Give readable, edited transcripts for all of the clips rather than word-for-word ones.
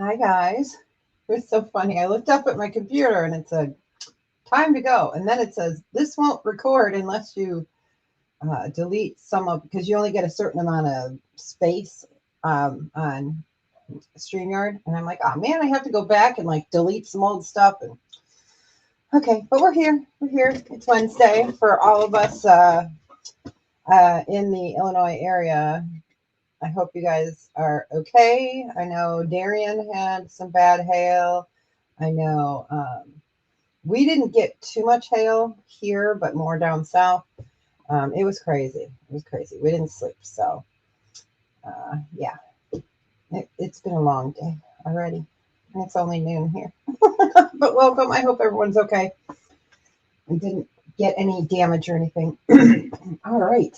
Hi, guys. It was so funny. I looked up at my computer and it said, time to go. And then it says, this won't record unless you delete some of, because you only get a certain amount of space on StreamYard. And I'm like, oh man, I have to go back and like delete some old stuff. And okay, but we're here. We're here. It's Wednesday for all of us in the Illinois area. I hope you guys are okay. I know Darien had some bad hail. I know we didn't get too much hail here, but more down south. It was crazy. It was crazy. We didn't sleep. So, yeah, it's been a long day already. And it's only noon here. But welcome. I hope everyone's okay and didn't get any damage or anything. All right.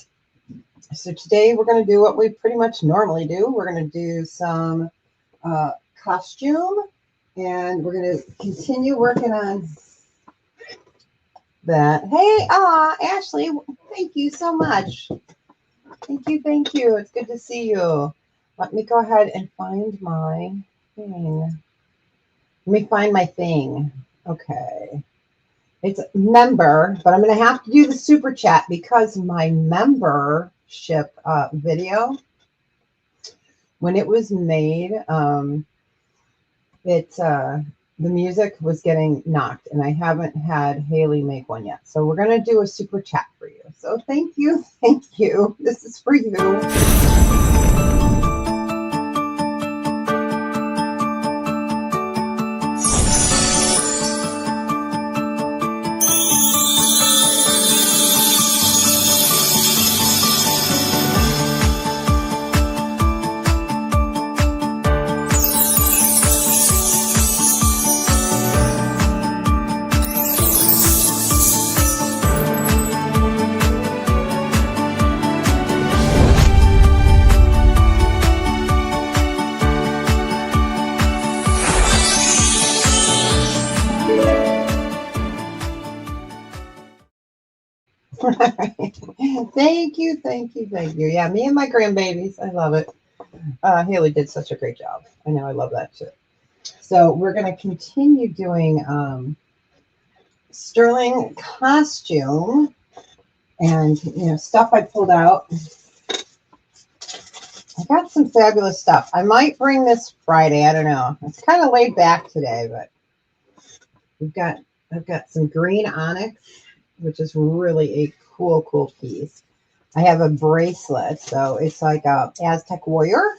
So today we're going to do what we pretty much normally do. We're going to do some costume, and we're going to continue working on that. Hey, Ashley, thank you so much. Thank you. It's good to see you. Let me go ahead and find my thing. Let me find my thing. Okay. It's member, but I'm going to have to do the super chat because my membership video, when it was made, the music was getting knocked, and I haven't had Haley make one yet. So we're going to do a super chat for you. So thank you. This is for you. Thank you. Yeah, me and my grandbabies. I love it. Haley did such a great job. I know, I love that too. So we're going to continue doing Sterling costume and stuff I pulled out. I got some fabulous stuff. I might bring this Friday. I don't know. It's kind of laid back today, but I've got some green onyx, which is really a cool piece. I have a bracelet, so it's like a Aztec warrior.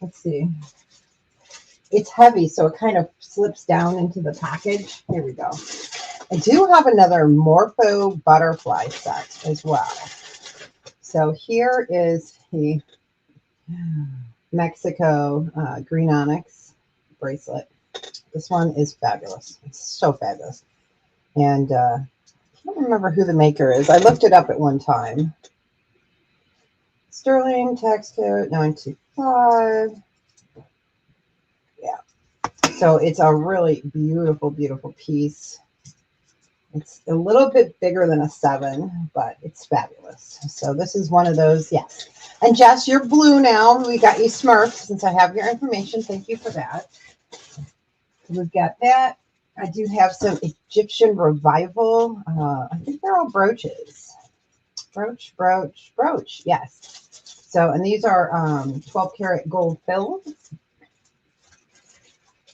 Let's see. It's heavy, so it kind of slips down into the package. Here we go. I do have another Morpho butterfly set as well. So here is the Mexico green onyx bracelet. This one is fabulous. It's so fabulous. And I can't remember who the maker is. I looked it up at one time. Sterling tax code 925. Yeah. So it's a really beautiful piece. It's a little bit bigger than a 7, but it's fabulous. So this is one of those, yes. And Jess, you're blue now. We got you Smurf since I have your information. Thank you for that. We've got that. I do have some Egyptian revival. I think they're all brooches. Brooch. Yes. So, and these are 12 karat gold filled.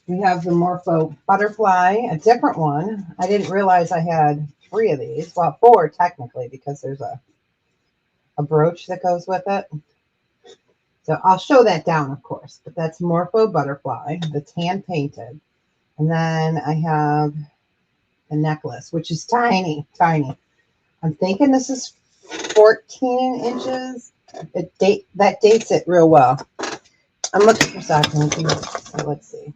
We have the Morpho butterfly, a different one. I didn't realize I had 3 of these. Well, 4 technically, because there's a brooch that goes with it. So I'll show that down, of course. But that's Morpho butterfly, that's hand painted. And then I have a necklace, which is tiny. I'm thinking this is 14 inches. That dates it real well. I'm looking for something. So let's see.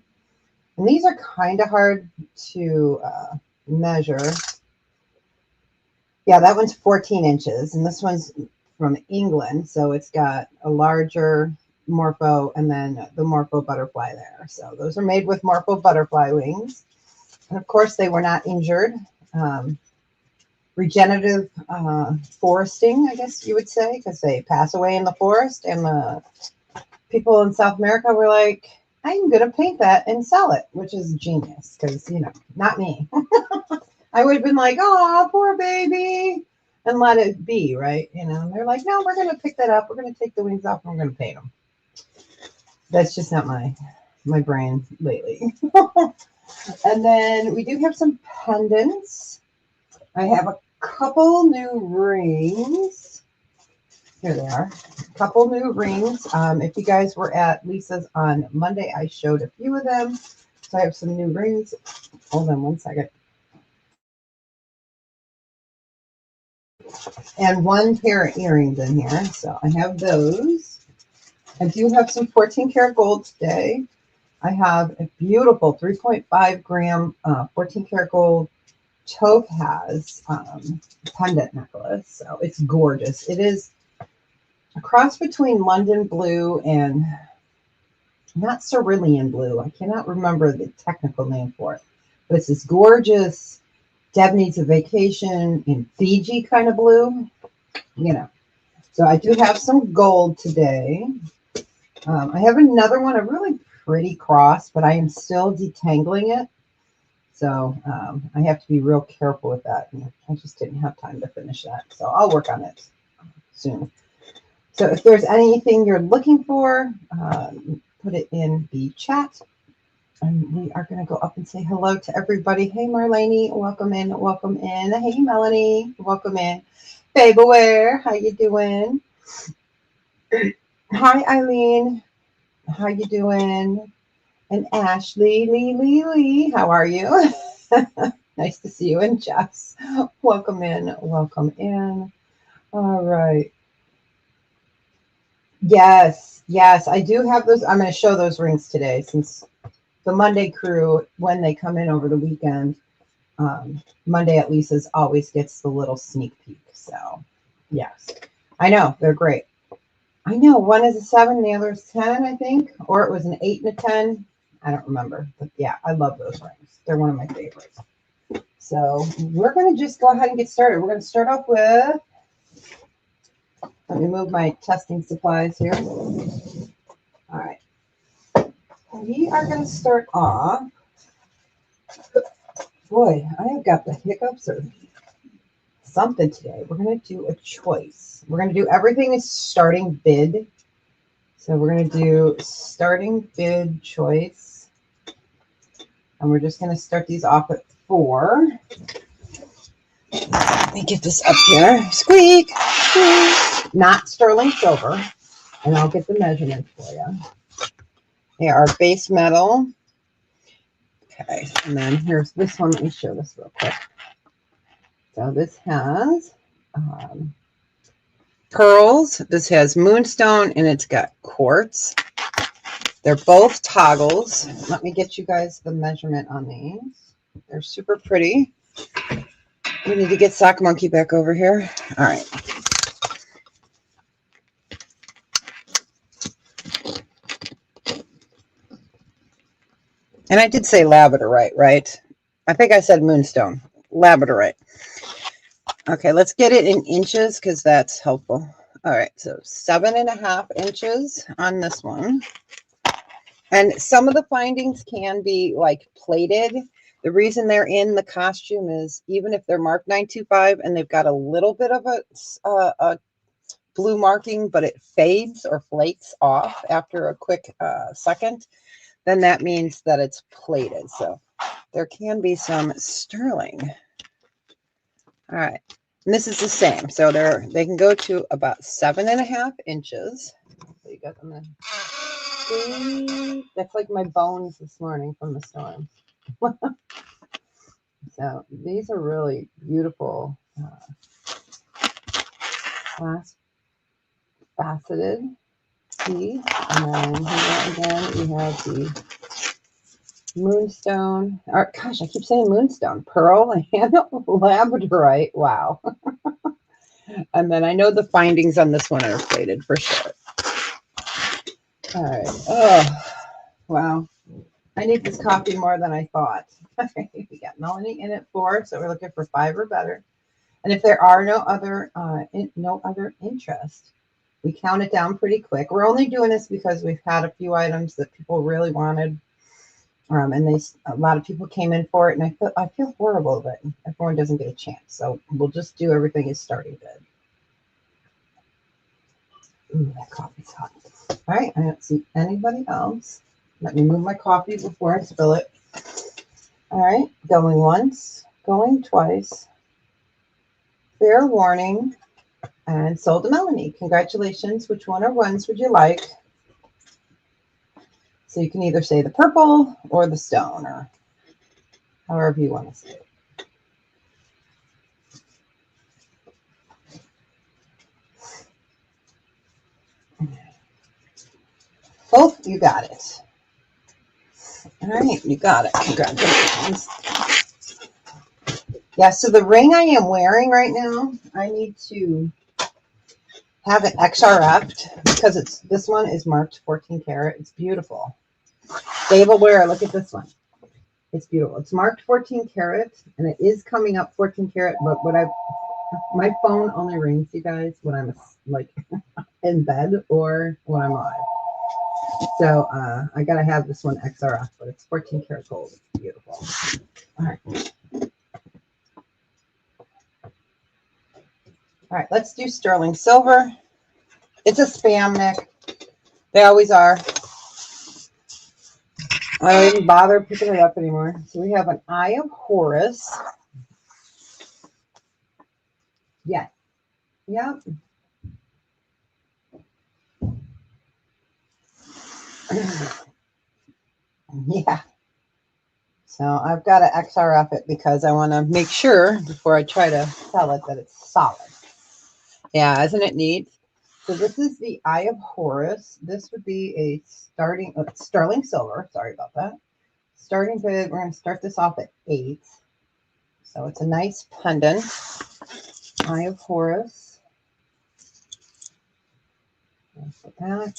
And these are kind of hard to measure. Yeah, that one's 14 inches. And this one's from England. So it's got a larger Morpho and then the Morpho butterfly there. So those are made with Morpho butterfly wings. And of course, they were not injured. Regenerative foresting, I guess you would say, because they pass away in the forest. And the people in South America were like, I'm going to paint that and sell it, which is genius because, you know, not me. I would have been like, oh, poor baby, and let it be, right? You know, and they're like, no, we're going to pick that up. We're going to take the wings off and we're going to paint them. That's just not my brain lately. And then we do have some pendants. I have a couple new rings. Here they are. A couple new rings. If you guys were at Lisa's on Monday, I showed a few of them. So I have some new rings. Hold on one second. And one pair of earrings in here. So I have those. I do have some 14 karat gold today. I have a beautiful 3.5 gram 14 karat gold topaz pendant necklace. So it's gorgeous. It is a cross between London blue and not cerulean blue. I cannot remember the technical name for it, but it's this gorgeous Deb Needs a Vacation in Fiji kind of blue, you know. So I do have some gold today. I have another one, a really pretty cross, but I am still detangling it. So I have to be real careful with that. I just didn't have time to finish that. So I'll work on it soon. So if there's anything you're looking for, put it in the chat. And we are going to go up and say hello to everybody. Hey, Marlene, welcome in, welcome in. Hey, Melanie, welcome in. Babe Aware, how you doing? Hi, Eileen, how you doing? And Ashley, Lee, how are you? Nice to see you. And Jess, welcome in, welcome in. All right. Yes, I do have those. I'm going to show those rings today since the Monday crew, when they come in over the weekend, Monday at Lisa's always gets the little sneak peek. So, yes, I know they're great. I know one is a 7 and the other is 10, I think, or it was an 8 and a 10. I don't remember, but yeah, I love those rings. They're one of my favorites. So we're going to just go ahead and get started. We're going to start off with, let me move my testing supplies here. All right. We are going to start off. Boy, I have got the hiccups or something today. We're going to do a choice. We're going to do everything is starting bid. So we're going to do starting bid choice. And we're just going to start these off at 4. Let me get this up here. Squeak, squeak. Not sterling silver. And I'll get the measurements for you. They are base metal. Okay, and then here's this one. Let me show this real quick. So this has pearls. This has moonstone, and it's got quartz. They're both toggles. Let me get you guys the measurement on these. They're super pretty. We need to get Sock Monkey back over here. All right. And I did say labradorite, right? I think I said moonstone. Labradorite. Okay, let's get it in inches because that's helpful. All right, so 7.5 inches on this one. And some of the findings can be like plated. The reason they're in the costume is even if they're marked 925 and they've got a little bit of a blue marking, but it fades or flakes off after a quick second, then that means that it's plated. So there can be some sterling. All right. And this is the same. So they can go to about 7.5 inches. So you got them in. That's like my bones this morning from the storm. So these are really beautiful glass faceted piece. And then here again, we have the moonstone. Or, gosh, I keep saying moonstone. Pearl and labradorite. Wow. And then I know the findings on this one are plated for sure. All right. Oh, wow. I need this coffee more than I thought. We got Melanie in at 4, so we're looking for 5 or better. And if there are no other interest, We count it down pretty quick. We're only doing this because we've had a few items that people really wanted. And a lot of people came in for it, and I feel horrible that everyone doesn't get a chance. So we'll just do everything as starting bid. Ooh, that coffee's hot. All right, I don't see anybody else. Let me move my coffee before I spill it. All right, going once, going twice. Fair warning, and sold to Melanie. Congratulations. Which one or ones would you like? So you can either say the purple or the stone, or however you want to say it. Oh, you got it. All right, you got it. Congratulations. Yeah, so the ring I am wearing right now, I need to have it XRF'd because this one is marked 14 karat. It's beautiful. Dave will wear, look at this one. It's beautiful. It's marked 14 karat, and it is coming up 14 karat, but my phone only rings, you guys, when I'm like in bed or when I'm live. So I gotta have this one XRF, but it's 14 karat gold. It's beautiful. All right. All right, let's do sterling silver. It's a spam, Nick. They always are. I don't even bother picking it up anymore. So we have an Eye of Horus. Yes. Yep. Yeah. So I've got to XRF it because I want to make sure before I try to sell it that it's solid. Yeah, isn't it neat? So this is the Eye of Horus. This would be a sterling silver. Sorry about that. Starting bid, we're going to start this off at 8. So it's a nice pendant. Eye of Horus. There's the back.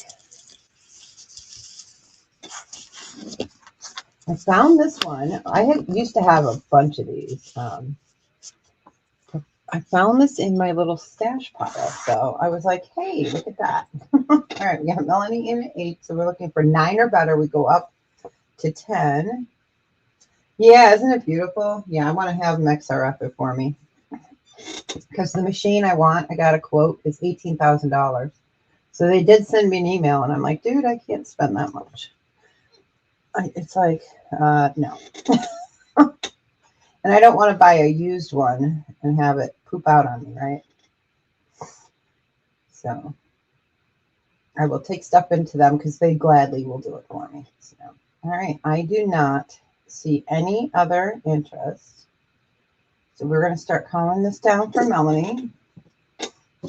I found this one. I used to have a bunch of these. I found this in my little stash pile. So I was like, hey, look at that. All right, we got Melanie in at 8. So we're looking for 9 or better. We go up to 10. Yeah, isn't it beautiful? Yeah, I want to have them XRF it for me. Because the machine I got a quote, is $18,000. So they did send me an email, and I'm like, dude, I can't spend that much. It's like, no. And I don't want to buy a used one and have it poop out on me, right? So I will take stuff into them because they gladly will do it for me. So, all right, I do not see any other interest. So we're going to start calling this down for Melanie.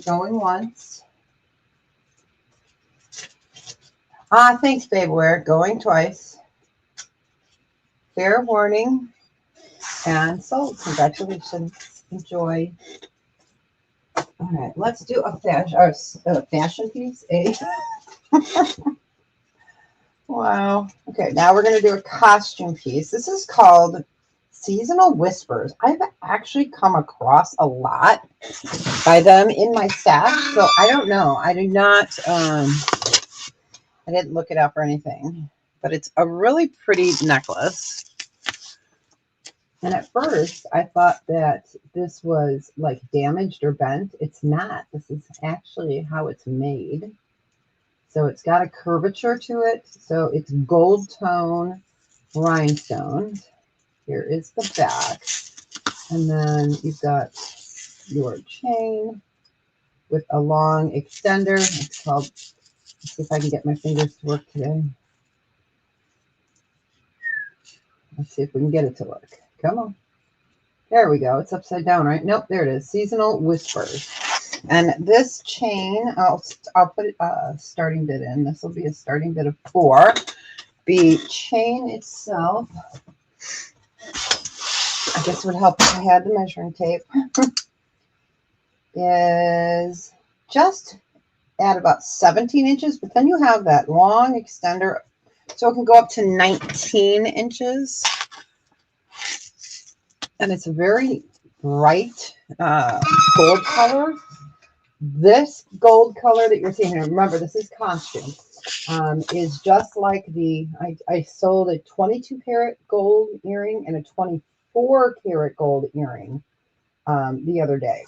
Going once. Thanks, Babeware. Going twice. Fair warning. And sold. Congratulations. Enjoy. All right, let's do a fashion piece. Wow. Okay, now we're going to do a costume piece. This is called Seasonal Whispers. I've actually come across a lot by them in my stash, so I don't know. I do not, I didn't look it up or anything, but it's a really pretty necklace. And at first, I thought that this was like damaged or bent. It's not. This is actually how it's made. So it's got a curvature to it. So it's gold tone rhinestones. Here is the back. And then you've got your chain with a long extender. It's called, let's see if I can get my fingers to work today. Let's see if we can get it to work. Come on. There we go. It's upside down, right? Nope, there it is. Seasonal Whispers. And this chain, I'll put a starting bid in. This will be a starting bid of 4. The chain itself, I guess would help if I had the measuring tape, is just at about 17 inches, but then you have that long extender, so it can go up to 19 inches. And it's a very bright gold color. This gold color that you're seeing here, remember this is costume, is just like I sold a 22 karat gold earring and a 24 karat gold earring the other day.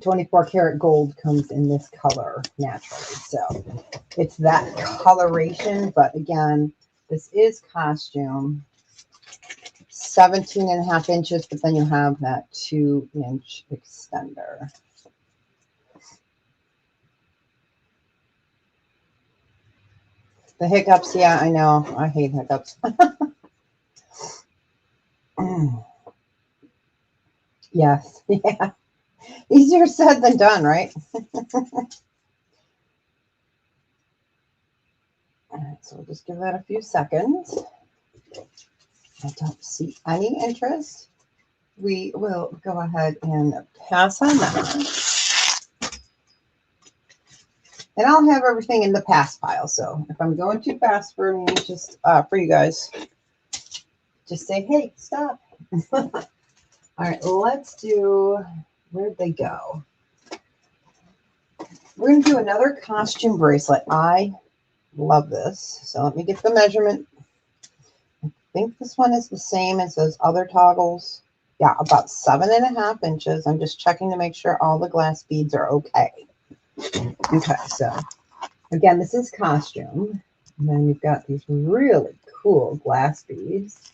24 karat gold comes in this color naturally. So it's that coloration, but again, this is costume. 17.5 inches, but then you have that 2-inch extender. The hiccups, yeah, I know. I hate hiccups. Yes, yeah. Easier said than done, right? All right, so we'll just give that a few seconds. I don't see any interest. We will go ahead and pass on that. And I'll have everything in the pass file. So if I'm going too fast for me, just for you guys, just say, hey, stop. All right, let's do, where'd they go? We're going to do another costume bracelet. I love this. So let me get the measurement. I think this one is the same as those other toggles. Yeah, about 7.5 inches. I'm just checking to make sure all the glass beads are okay. Okay, so again, this is costume. And then you've got these really cool glass beads.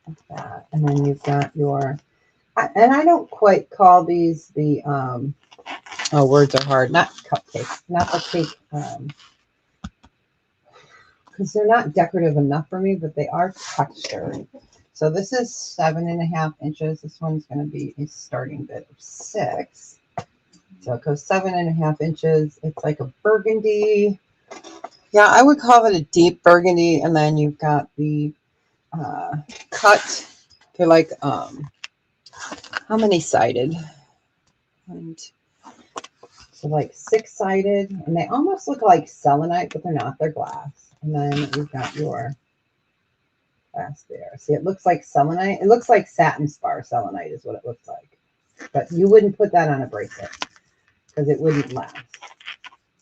Like that. And then you've got your, and I don't quite call these the, oh, words are hard. Not cupcakes, not the cake, because they're not decorative enough for me, but they are textured. So this is 7.5 inches. This one's going to be a starting bit of 6. So it goes 7.5 inches. It's like a burgundy. Yeah, I would call it a deep burgundy. And then you've got the cut. They're like, how many sided? And so like 6-sided. And they almost look like selenite, but they're not. They're glass. And then you've got your glass there. See, it looks like selenite. It looks like satin spar selenite is what it looks like. But you wouldn't put that on a bracelet because it wouldn't last.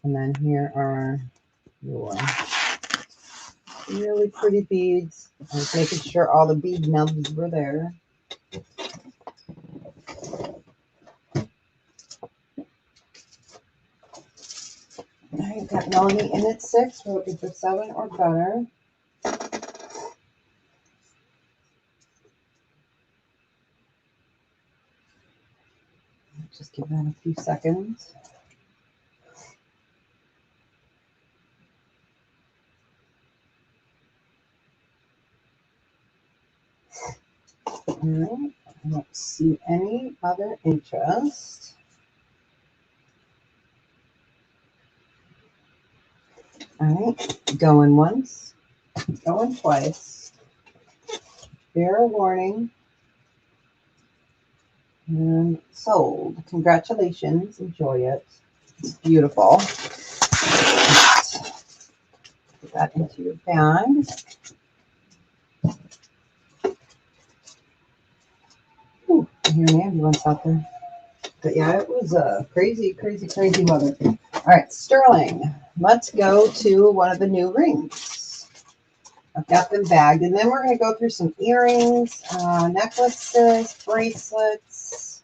And then here are your really pretty beads. I was making sure all the bead nubs were there. Now you've got Melanie in at 6. We're looking for 7 or better. Just give that a few seconds. All right. I don't see any other interest. All right. Going once. Going twice. Fair warning. And sold. Congratulations. Enjoy it. It's beautiful. Put that into your bag. Ooh, I hear an ambulance out there. But yeah, it was a crazy, crazy, crazy weather. All right, sterling. Let's go to one of the new rings. I've got them bagged. And then we're going to go through some earrings, necklaces, bracelets.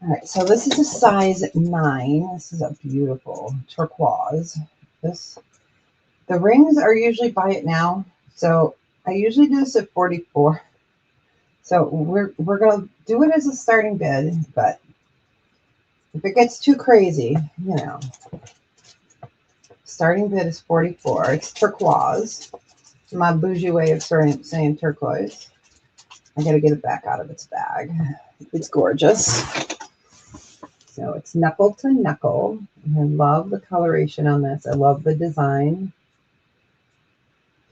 All right, so this is a size 9. This is a beautiful turquoise. The rings are usually buy it now. So I usually do this at 44. So we're going to do it as a starting bid, but if it gets too crazy, you know, starting bid is 44. It's turquoise. It's my bougie way of saying turquoise. I got to get it back out of its bag. It's gorgeous. So it's knuckle to knuckle. And I love the coloration on this. I love the design.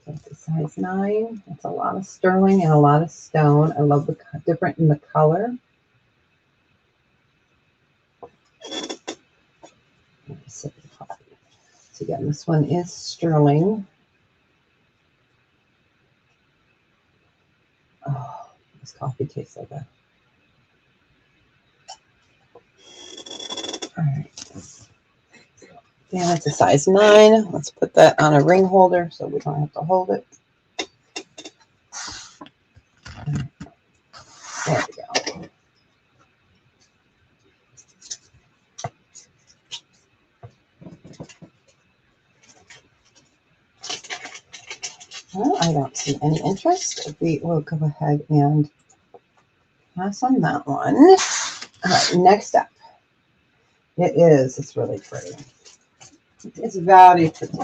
So it's a size 9. It's a lot of sterling and a lot of stone. I love the different in the color. So again, this one is sterling. Oh, this coffee tastes so good. And it's a size 9. Let's put that on a ring holder so we don't have to hold it. There we go. Well, I don't see any interest. We will go ahead and pass on that one. All right, next up. It's really pretty. It's very pretty.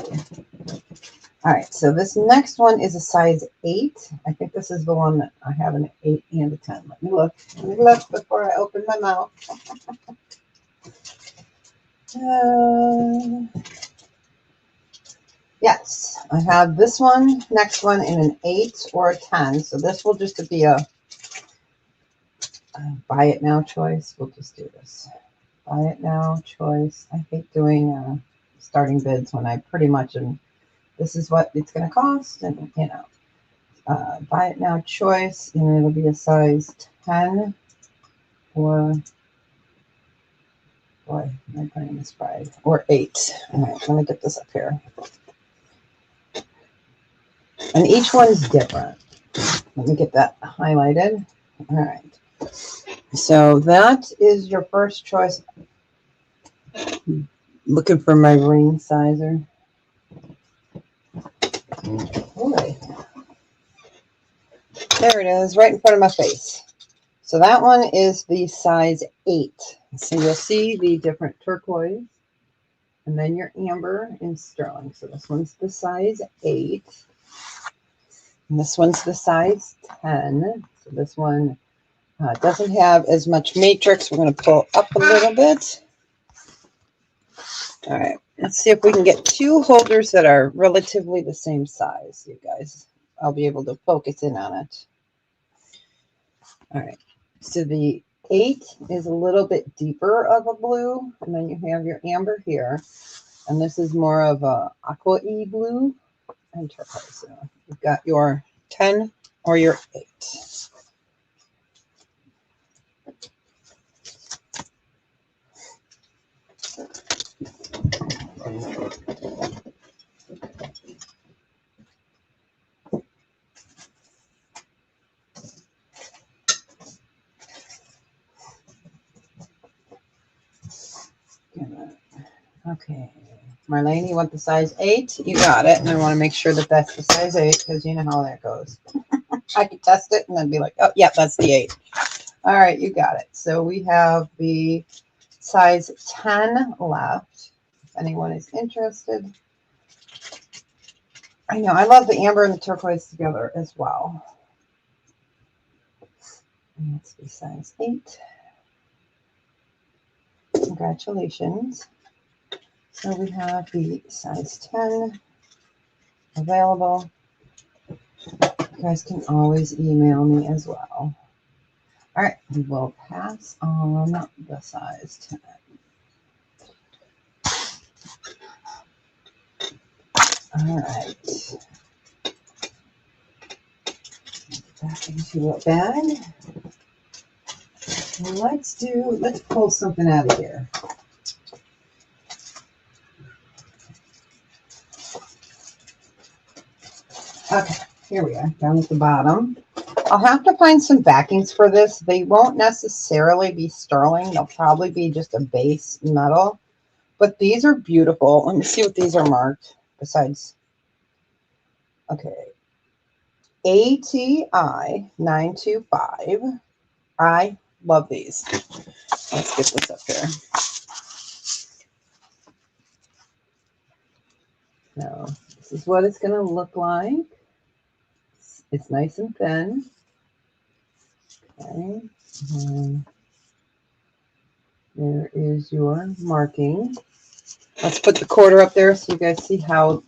All right, so this next one is a size 8. I think this is the one that I have an 8 and a 10. Let me look before I open my mouth. Yes, I have this one, next one in an 8 or a 10. So this will just be a buy it now choice. We'll just do this. Buy it now choice. I hate doing starting bids when I pretty much am, this is what it's going to cost. And, buy it now choice. And it'll be a size 10 or, boy, my brain is fried, or 8. All right, let me get this up here. And each one's different. Let me get that highlighted. All right. So that is your first choice. Looking for my ring sizer. Boy. There it is, right in front of my face. So that one is the size 8. So you'll see the different turquoise, and then your amber and sterling. So this one's the size 8. And this one's the size 10. So this one doesn't have as much matrix. We're going to pull up a little bit. All right, let's see if we can get 2 holders that are relatively the same size, you guys. I'll be able to focus in on it. All right, so the 8 is a little bit deeper of a blue, and then you have your amber here, and this is more of a aqua-y blue and turquoise. So you've got your 10 or your 8. Okay, Marlene, you want the size 8? You got it. And I want to make sure that that's the size 8 because you know how that goes. I could test it and then be like, oh, yeah, that's the 8. All right, you got it. So we have the size 10 left. If anyone is interested. I know, I love the amber and the turquoise together as well. And that's the size 8. Congratulations. So we have the size 10 available. You guys can always email me as well. All right, we will pass on the size 10. All right. Back into a bag. Let's pull something out of here. Okay, here we are, down at the bottom. I'll have to find some backings for this. They won't necessarily be sterling. They'll probably be just a base metal. But these are beautiful. Let me see what these are marked besides. Okay. ATI 925. I love these. Let's get this up here. Now, this is what it's going to look like. It's nice and thin. Okay. There is your marking. Let's put the quarter up there so you guys see how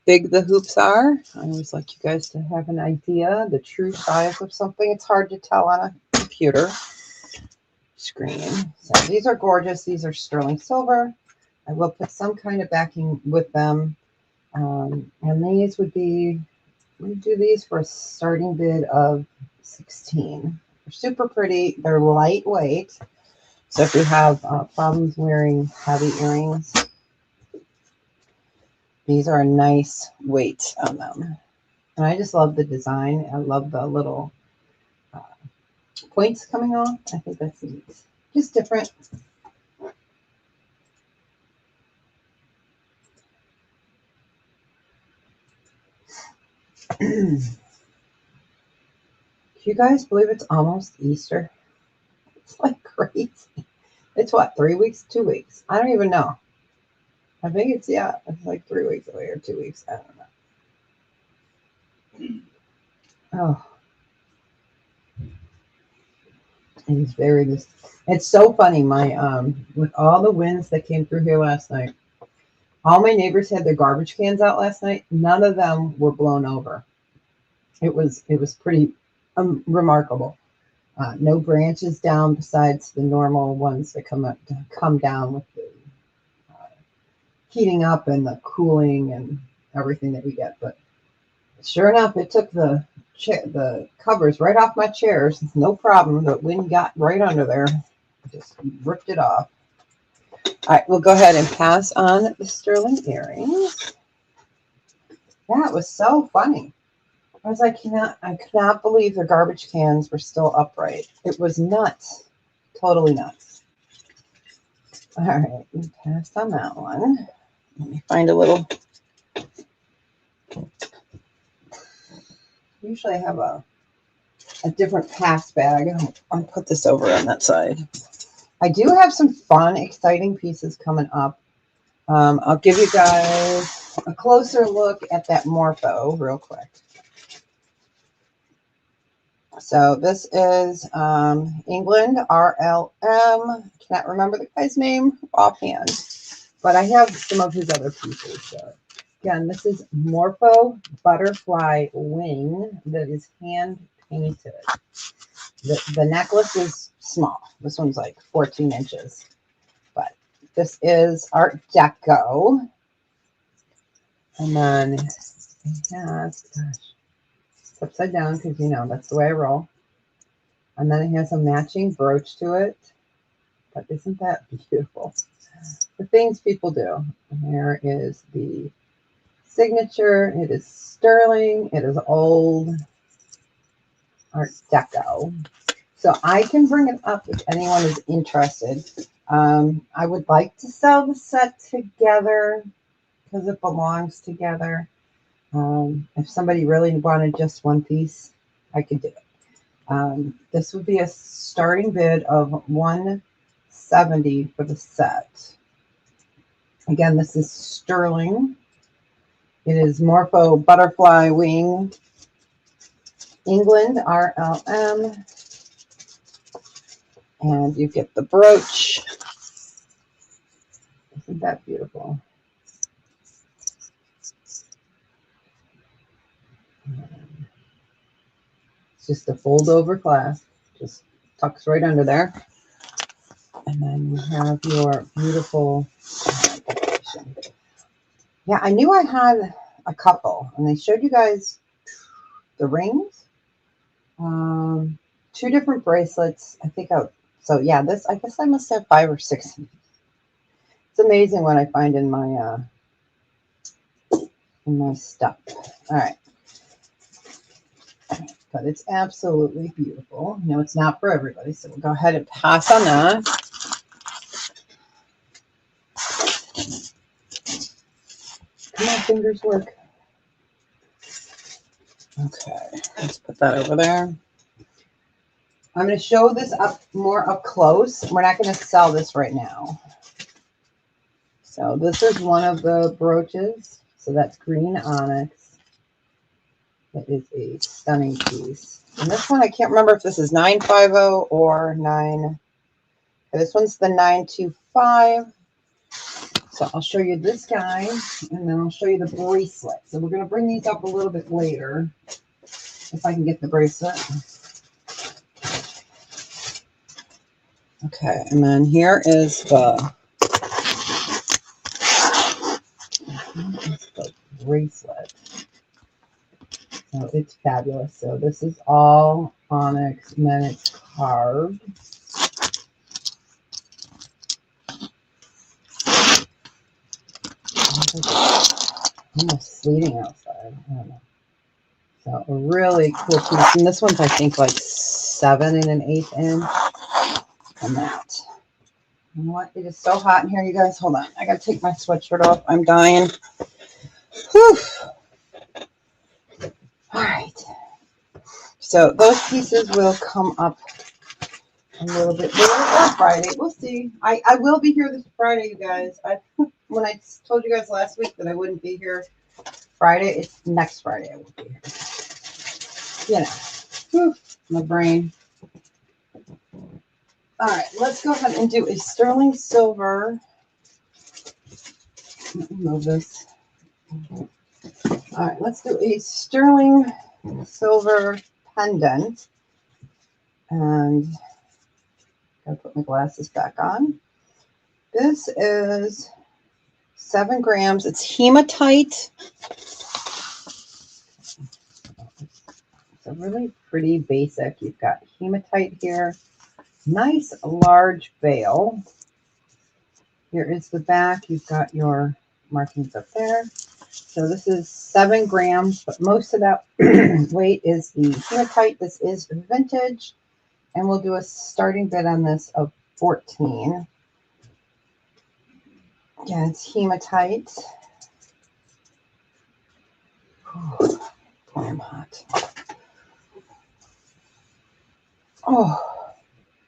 big the hoops are. I always like you guys to have an idea, the true size of something. It's hard to tell on a computer screen. So these are gorgeous. These are sterling silver. I will put some kind of backing with them. And these would be, we do these for a starting bid of 16. They're super pretty. They're lightweight. So if you have problems wearing heavy earrings, these are a nice weight on them. And I just love the design. I love the little points coming off. I think that's neat. Just different. Do you guys believe it's almost Easter? It's like crazy. It's what, 3 weeks, 2 weeks? I don't even know. I think it's, yeah, it's like 3 weeks away or 2 weeks. I don't know. Oh, it's very this. It's so funny. My with all the winds that came through here last night, all my neighbors had their garbage cans out last night. None of them were blown over. It was pretty remarkable. No branches down besides the normal ones that come down with the heating up and the cooling and everything that we get. But sure enough, it took the covers right off my chairs. No problem. The wind got right under there. Just ripped it off. All right, we'll go ahead and pass on the sterling earrings. That was so funny. I was like, I could not believe the garbage cans were still upright. It was nuts. Totally nuts. All right, we passed on that one. Let me find a little. Usually I have a different pass bag. I'll put this over on that side. I do have some fun, exciting pieces coming up. I'll give you guys a closer look at that Morpho real quick. So this is England, RLM. Can't remember the guy's name offhand, but I have some of his other pieces. So again, this is Morpho Butterfly Wing that is hand painted. The necklace is small. This one's like 14 inches, but this is Art Deco. And then it has, gosh, it's upside down because, that's the way I roll. And then it has a matching brooch to it. But isn't that beautiful? The things people do. And here is the signature. It is sterling. It is old Art Deco. So I can bring it up if anyone is interested. I would like to sell the set together because it belongs together. If somebody really wanted just one piece, I could do it. This would be a starting bid of $170 for the set. Again, this is sterling. It is Morpho Butterfly Wing, England, RLM. And you get the brooch. Isn't that beautiful? It's just a fold over clasp. Just tucks right under there. And then you have your beautiful decoration. Yeah, I knew I had a couple. And I showed you guys the rings. 2 different bracelets. I think so yeah, this, I guess I must have 5 or 6. It's amazing what I find in my stuff. All right. But it's absolutely beautiful. It's not for everybody, so we'll go ahead and pass on that. Come on, fingers work. Okay, let's put that over there. I'm going to show this more up close. We're not going to sell this right now. So this is one of the brooches. So that's green onyx. It is a stunning piece. And this one, I can't remember if this is 950 or 9. This one's the 925. So I'll show you this guy, and then I'll show you the bracelet. So we're going to bring these up a little bit later, if I can get the bracelet. Okay, and then here is the bracelet. So it's fabulous. So this is all onyx, and then it's carved. almost sleeting outside. I don't know. So a really cool piece. And this one's, I think, like 7 1/8 inch on that. You know what? It is so hot in here, you guys. Hold on. I got to take my sweatshirt off. I'm dying. Whew. All right. So those pieces will come up a little bit later on Friday. We'll see. I will be here this Friday, you guys. When I told you guys last week that I wouldn't be here Friday, it's next Friday I will be here. You know, whew, my brain. All right, let's go ahead and do a sterling silver. Let me move this. All right, let's do a sterling silver pendant. And I'll put my glasses back on. This is 7 grams. It's hematite. It's a really pretty basic. You've got hematite here. Nice large veil. Here is the back. You've got your markings up there. So this is 7 grams, but most of that weight is the hematite. This is vintage. And we'll do a starting bid on this of 14. Again, it's hematite. Oh, boy, I'm hot. Oh.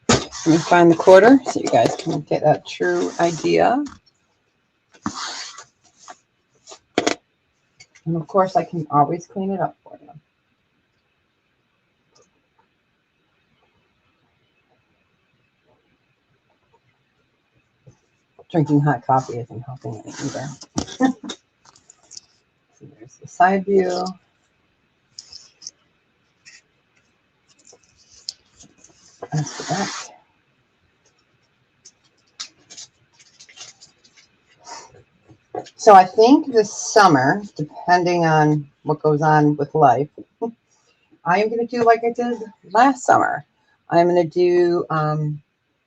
Let me find the quarter so you guys can get a true idea. And of course, I can always clean it up for you. Drinking hot coffee isn't helping it either. So there's the side view. That's the back. So I think this summer, depending on what goes on with life, I am going to do like I did last summer. I'm going to do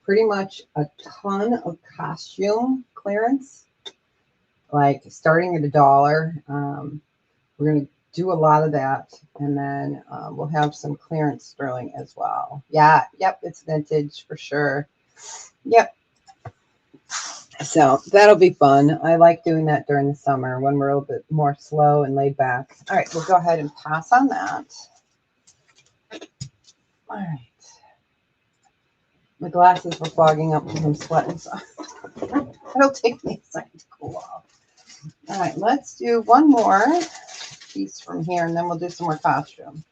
pretty much a ton of costume clearance, like starting at $1. We're going to do a lot of that, and then we'll have some clearance sterling as well. Yeah, yep, it's vintage for sure. Yep. So that'll be fun. I like doing that during the summer when we're a little bit more slow and laid back. All right, we'll go ahead and pass on that. All right. My glasses were fogging up because I'm sweating, so it'll take me a second to cool off. All right, let's do one more piece from here, and then we'll do some more costume.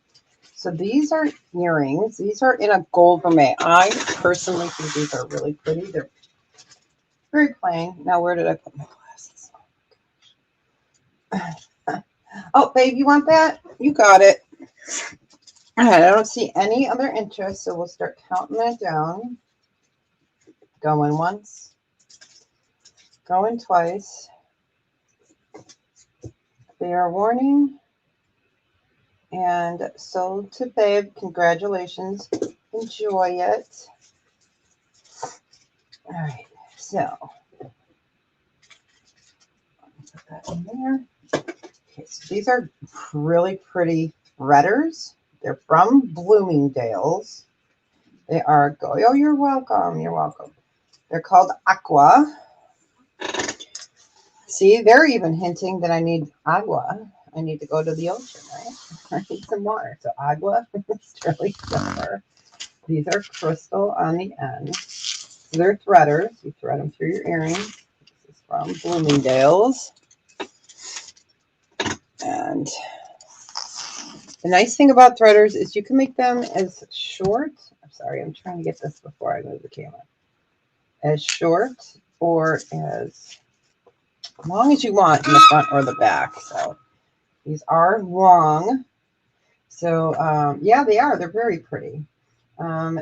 So these are earrings. These are in a gold vermeil. I personally think these are really pretty. They're very plain. Now, where did I put my glasses? Oh, babe, you want that? You got it. All right, I don't see any other interest, so we'll start counting that down. Going once. Going twice. Fair warning. And sold to babe. Congratulations. Enjoy it. All right, so put that in there. Okay, so these are really pretty threaders. They're from Bloomingdale's. They are oh, you're welcome. You're welcome. They're called Aqua. See, they're even hinting that I need agua. I need to go to the ocean, right? I need some water. So agua, sterling silver. These are crystal on the end. They're threaders. You thread them through your earrings. This is from Bloomingdale's. And the nice thing about threaders is you can make them as short. I'm sorry, I'm trying to get this before I move the camera. As short or as long as you want in the front or the back. So these are long. So yeah, they are. They're very pretty.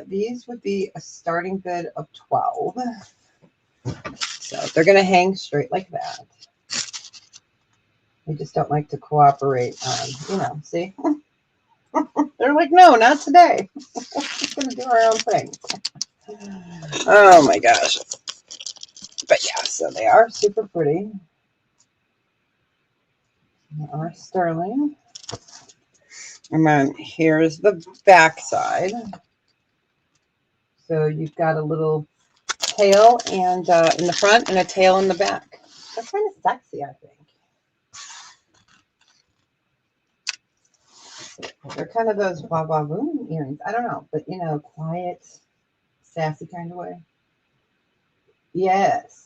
These would be a starting bid of 12. So they're going to hang straight like that. They just don't like to cooperate on, you know, see? They're like, no, not today. We're just going to do our own thing. Oh my gosh. But yeah, so they are super pretty. Our sterling. And then here's the back side. So you've got a little tail and in the front and a tail in the back. That's kind of sexy, I think. They're kind of those Baba Boom earrings. I don't know, but you know, quiet, sassy kind of way. Yes.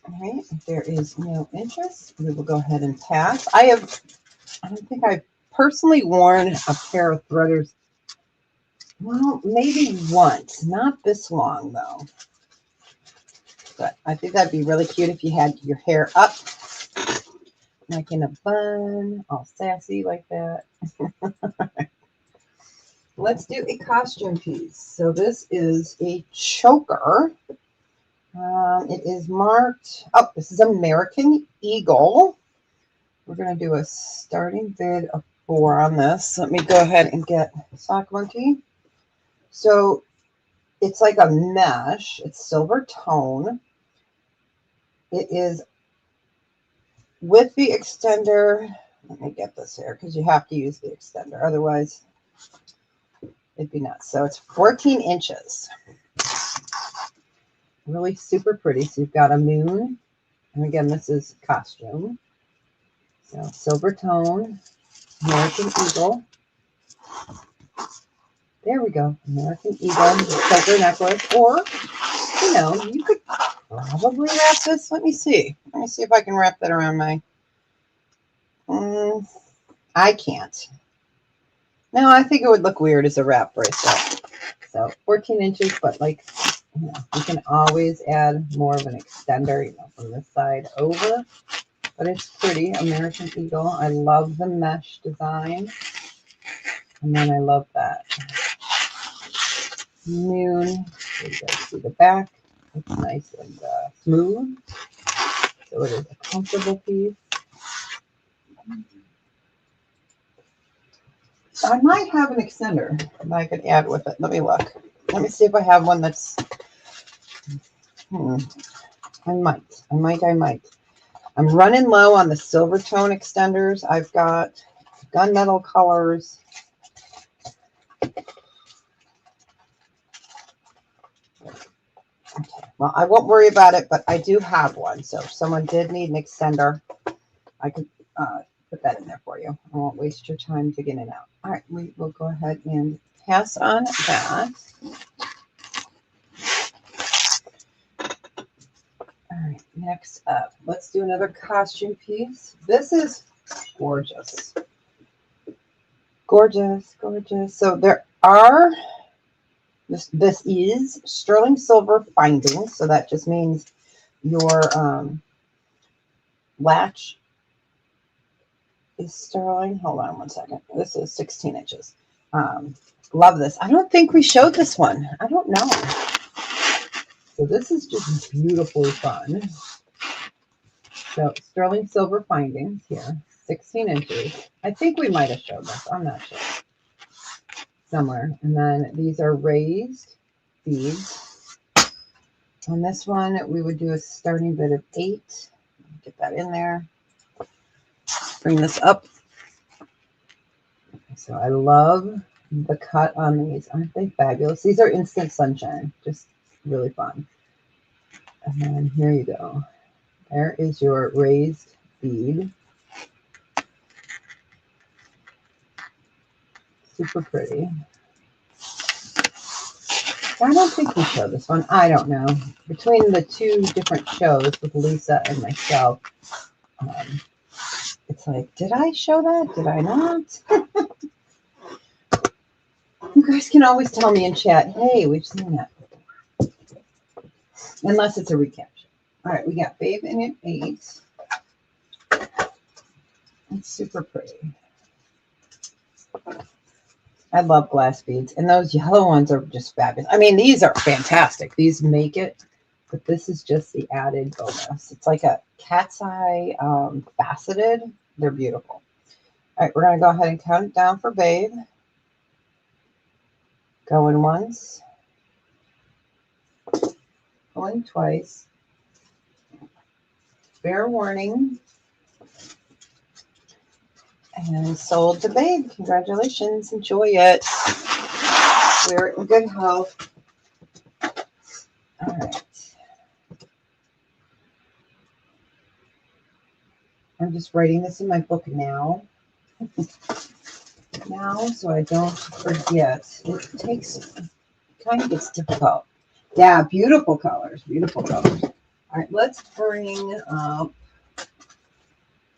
All right, if there is no interest, we will go ahead and pass. I don't think I've personally worn a pair of threaders. Well, maybe once, not this long though. But I think that'd be really cute if you had your hair up, like in a bun, all sassy like that. Let's do a costume piece. So this is a choker. It is marked, oh, this is American Eagle. We're going to do a starting bid of 4 on this. Let me go ahead and get Sock Monkey. So it's like a mesh. It's silver tone. It is with the extender. Let me get this here because you have to use the extender. Otherwise, it'd be nuts. So it's 14 inches. Really super pretty. So you've got a moon. And again, this is costume. So silver tone, American Eagle. There we go. American Eagle silver necklace. Or, you know, you could probably wrap this. Let me see. Let me see if I can wrap that around my... I can't. No, I think it would look weird as a wrap bracelet. So 14 inches, but like, you know, you can always add more of an extender, you know, from this side over. But it's pretty. American Eagle. I love the mesh design. And then I love that moon. So you guys see the back. It's nice and smooth. So it is a comfortable piece. I might have an extender that I could add with it. Let me look. Let me see if I have one that's... I might. I'm running low on the silver tone extenders. I've got gunmetal colors. Okay. Well, I won't worry about it, but I do have one. So if someone did need an extender, I could put that in there for you. I won't waste your time digging it out. All right, we will go ahead and pass on that. All right, next up, let's do another costume piece. This is gorgeous. Gorgeous, gorgeous. So there are, this is sterling silver findings. So that just means your latch is sterling. Hold on one second. This is 16 inches. Love this. I don't think we showed this one. I don't know. So this is just beautifully fun. So sterling silver findings here, 16 inches. I think we might have showed this. I'm not sure. Somewhere. And then these are raised beads. On this one, we would do a starting bid of 8. Get that in there. Bring this up. So I love the cut on these. Aren't they fabulous? These are instant sunshine. Just really fun. And then here you go. There is your raised bead. Super pretty. I don't think we showed this one. I don't know. Between the 2 different shows with Lisa and myself, it's like, did I show that? Did I not? You guys can always tell me in chat, hey, we've seen that before. Unless it's a recap show. All right, we got Babe in at 8. It's super pretty. I love glass beads. And those yellow ones are just fabulous. I mean, these are fantastic. These make it. But this is just the added bonus. It's like a cat's eye faceted. They're beautiful. All right, we're going to go ahead and count it down for Babe. Going once, going twice. Fair warning. And sold to babe. Congratulations. Enjoy it. Wear it in good health. All right. I'm just writing this in my book now. So I don't forget. It takes, kind of gets difficult. Yeah, beautiful colors. Beautiful colors. All right, let's bring up.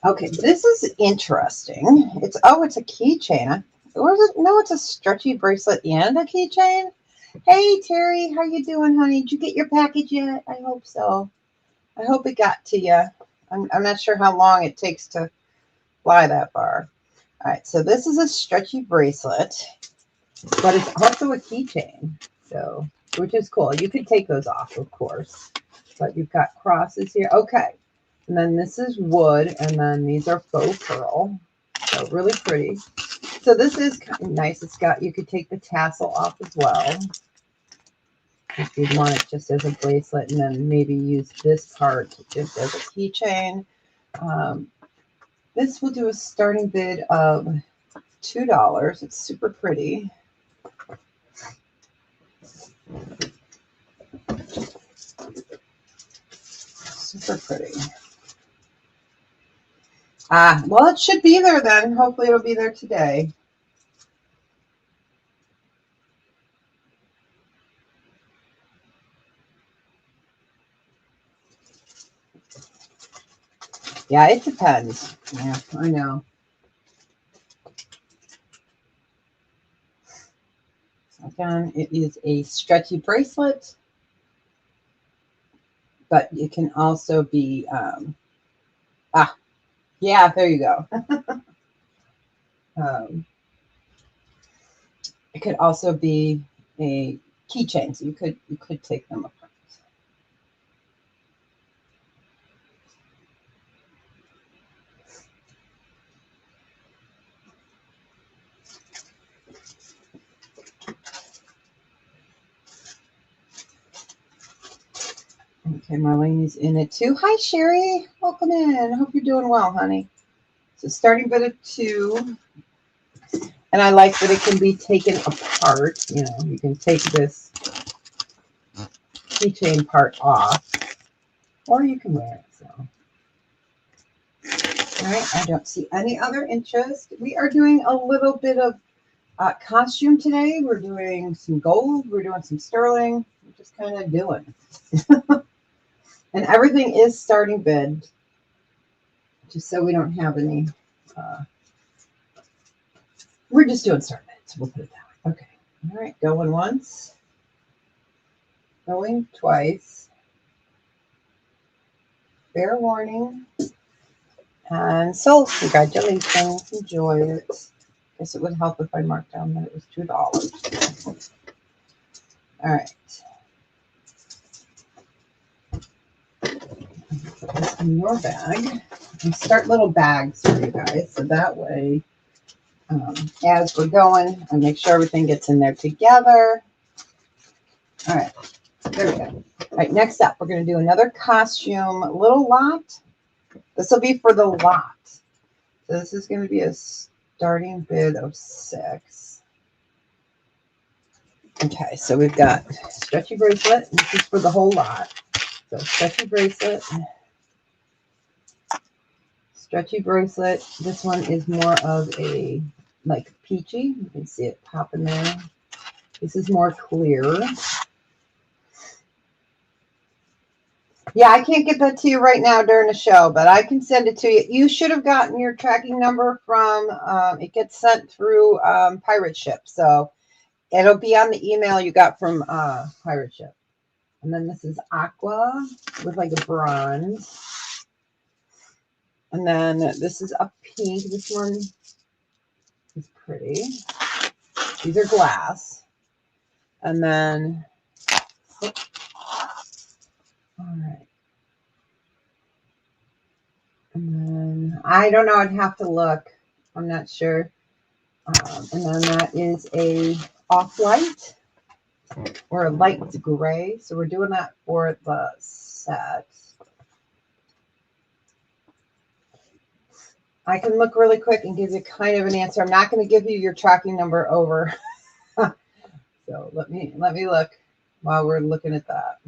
Okay, this is interesting. It's a keychain. Or is it? No, it's a stretchy bracelet and a keychain. Hey Terry, how you doing, honey? Did you get your package yet? I hope so. I hope it got to you. I'm not sure how long it takes to fly that far. All right, so this is a stretchy bracelet, but it's also a keychain, so which is cool. You could take those off, of course, but you've got crosses here. Okay, and then this is wood, and then these are faux pearl, so really pretty. So this is kind of nice. It's got, you could take the tassel off as well if you'd want it just as a bracelet, and then maybe use this part just as a keychain. This will do a starting bid of $2. It's super pretty. Super pretty. Well, it should be there then. Hopefully it'll be there today. Yeah, it depends. Yeah, I know. So again, it is a stretchy bracelet, but it can also be, yeah, there you go. It could also be a keychain, so you could take them apart. Okay, Marlene's in it too. Hi, Sherry. Welcome in. Hope you're doing well, honey. So starting bid of $2. And I like that it can be taken apart. You know, you can take this keychain part off, or you can wear it. So, all right, I don't see any other interest. We are doing a little bit of costume today. We're doing some gold. We're doing some sterling. We're just kind of doing. And everything is starting bid, just so we don't have any. We're just doing start bids. We'll put it that way. Okay. All right, going once. Going twice. Fair warning. And so, congratulations. Enjoy it. Guess it would help if I marked down that it was $2. All right. Put this in your bag. And start little bags for you guys. So that way, as we're going, I make sure everything gets in there together. All right. There we go. All right. Next up, we're going to do another costume little lot. This will be for the lot. So this is going to be a starting bid of $6. Okay, so we've got stretchy bracelet. This is for the whole lot. So stretchy bracelet. Stretchy bracelet. This one is more of a like peachy. You can see it popping there. This is more clear. Yeah, I can't get that to you right now during the show, but I can send it to you. You should have gotten your tracking number from, it gets sent through Pirate Ship. So it'll be on the email you got from Pirate Ship. And then this is aqua with like a bronze. And then this is a pink. This one is pretty. These are glass. And then, all right. And then, I don't know. I'd have to look. I'm not sure. And then that is a off-white or a light gray. So we're doing that for the set. I can look really quick and give you kind of an answer. I'm not going to give you your tracking number over. So let me look while we're looking at that.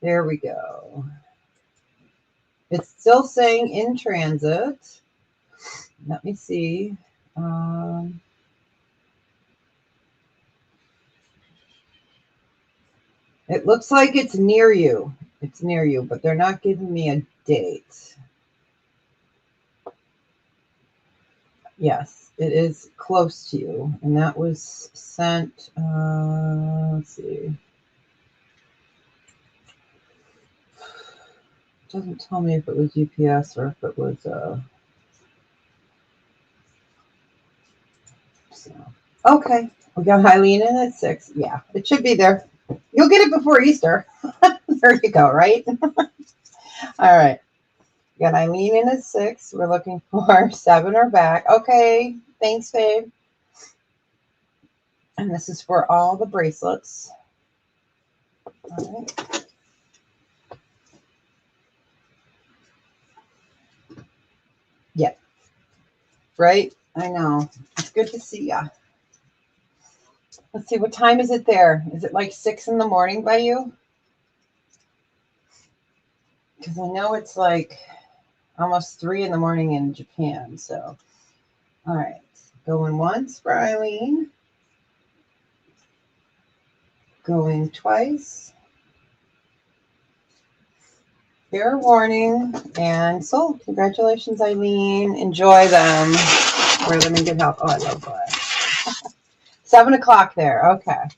There we go. It's still saying in transit. Let me see. It looks like it's near you. It's near you, but they're not giving me a date. Yes, it is close to you. And that was sent, let's see. It doesn't tell me if it was UPS or if it was, so. Okay, we got Eileen in at 6. Yeah, it should be there. You'll get it before Easter. There you go, right? All right. We got Eileen in at 6. We're looking for 7 or back. Okay, thanks, babe. And this is for all the bracelets. All right. Yeah. Right? I know. It's good to see ya. Let's see, what time is it there? Is it like 6 in the morning by you? Because I know it's like almost 3 in the morning in Japan. So, all right. Going once for Eileen. Going twice. Fair warning and sold. Congratulations, Eileen. Enjoy them. Wear them in good health. Oh, I love glass. 7 o'clock there. Okay.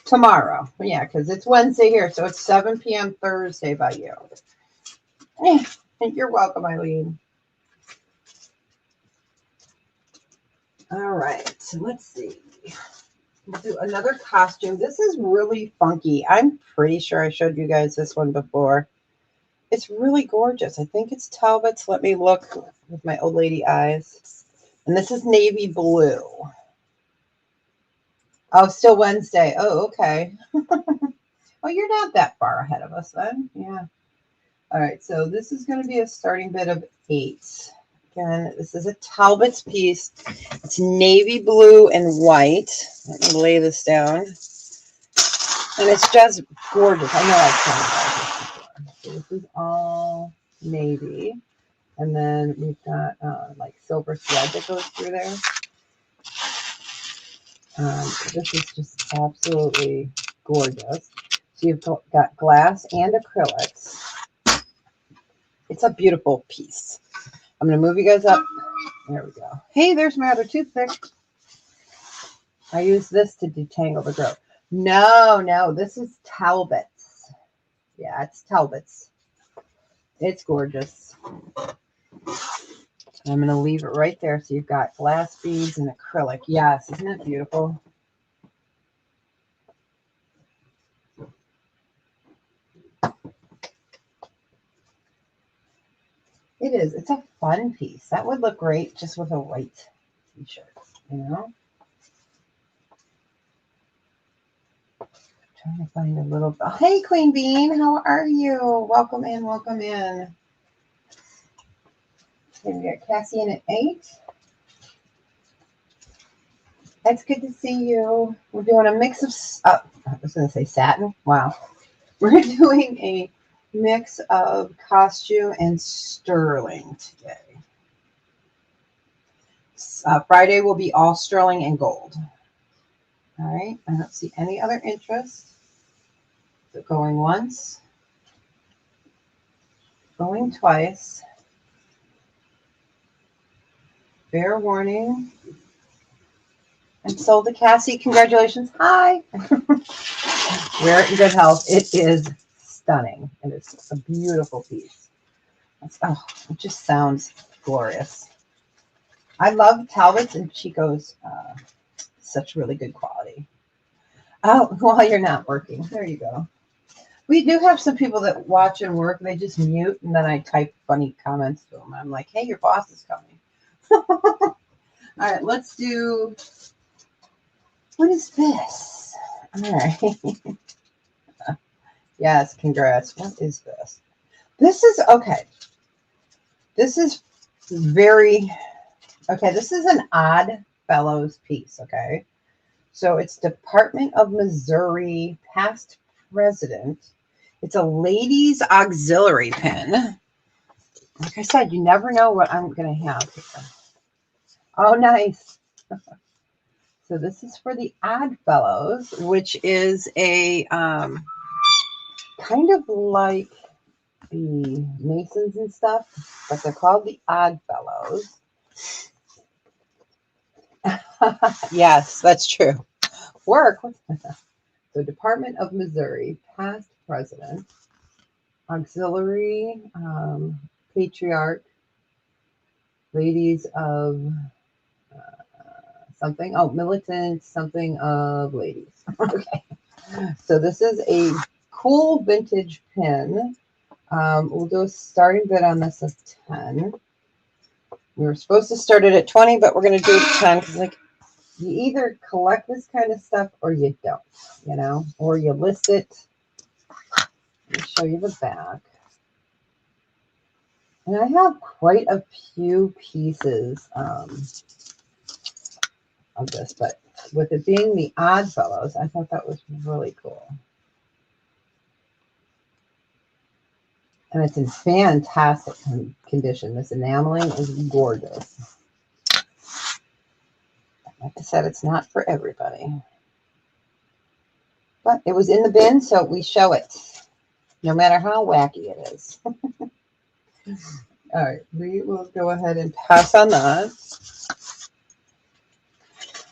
Tomorrow. Yeah, because it's Wednesday here. So it's 7 p.m. Thursday by you. You're welcome, Eileen. All right. So let's see. We'll do another costume. This is really funky. I'm pretty sure I showed you guys this one before. It's really gorgeous. I think it's Talbot's. Let me look with my old lady eyes. And this is navy blue. Oh, still Wednesday. Oh, okay. Oh, you're not that far ahead of us then. Yeah. All right. So this is going to be a starting bid of 8. Again, this is a Talbot's piece. It's navy blue and white. Let me lay this down. And it's just gorgeous. I know I've shown you guys this before. So this is all navy. And then we've got like silver thread that goes through there. This is just absolutely gorgeous. So you've got glass and acrylics. It's a beautiful piece. I'm going to move you guys up. There we go. Hey, there's my other toothpick. I use this to detangle the growth. No, this is Talbot's. Yeah, it's Talbot's. It's gorgeous. I'm going to leave it right there. So you've got glass beads and acrylic. Yes, isn't it beautiful? It is. It's a fun piece. That would look great just with a white t-shirt, you know? Trying to find a little. Hey, Queen Bean, how are you? Welcome in, welcome in. Okay, we got Cassie in at 8. That's good to see you. We're doing a mix of, I was going to say satin. Wow. We're doing a mix of costume and sterling today. Friday will be all sterling and gold. All right. I don't see any other interest. So going once. Going twice. Fair warning. And sold to Cassie. Congratulations. Hi. Wear it in good health. It is stunning. It is a beautiful piece. It just sounds glorious. I love Talbot's and Chico's. Such really good quality. Oh, while you're not working. There you go. We do have some people that watch and work. They just mute, and then I type funny comments to them. I'm like, hey, your boss is coming. All right, let's do, what is this? All right. Yes, congrats. What is this? This is, okay. This is very, okay, this is an Odd Fellows piece, okay? So it's Department of Missouri, past president. It's a ladies auxiliary pin. Like I said, you never know what I'm going to have here. Oh, nice. So this is for the Odd Fellows, which is a kind of like the Masons and stuff, but they're called the Odd Fellows. Yes, that's true. Work. The Department of Missouri, past president, auxiliary, patriarch, ladies of something. Oh, militant, something of ladies. Okay. So this is a cool vintage pin. We'll do a starting bid on this of 10. We were supposed to start it at 20, but we're going to do it at 10 because, like, you either collect this kind of stuff or you don't, you know, or you list it. Let me show you the back. And I have quite a few pieces of this, but with it being the Odd Fellows, I thought that was really cool. And it's in fantastic condition. This enameling is gorgeous. Like I said, it's not for everybody. But it was in the bin, so we show it, no matter how wacky it is. All right, we will go ahead and pass on that.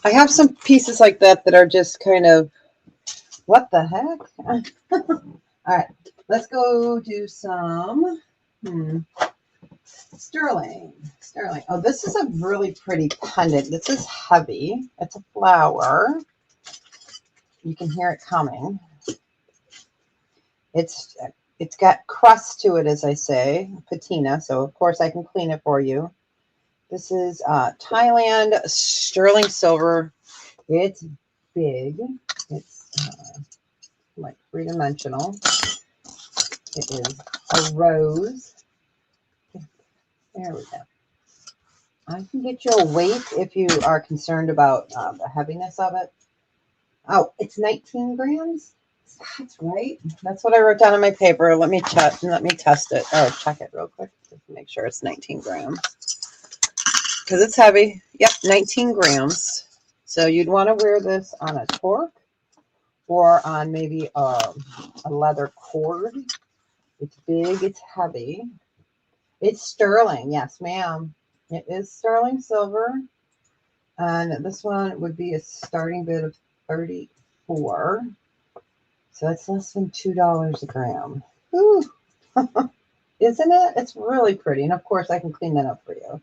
I have some pieces like that that are just kind of, what the heck? All right, let's go do some sterling. Oh, this is a really pretty pendant. This is heavy. It's a flower. You can hear it coming. It's got crust to it, as I say, patina. So of course I can clean it for you. This is Thailand sterling silver. It's big. It's like three-dimensional. It is a rose. There we go. I can get you a weight if you are concerned about the heaviness of it. Oh, it's 19 grams. That's right. That's what I wrote down on my paper. Let me check. Let me test it. Oh, check it real quick just to make sure it's 19 grams. Because it's heavy. Yep, 19 grams. So you'd want to wear this on a torque or on maybe a leather cord. It's big. It's heavy. It's sterling. Yes, ma'am. It is sterling silver. And this one would be a starting bid of 34. So it's less than $2 a gram. Ooh. Isn't it? It's really pretty. And of course I can clean that up for you.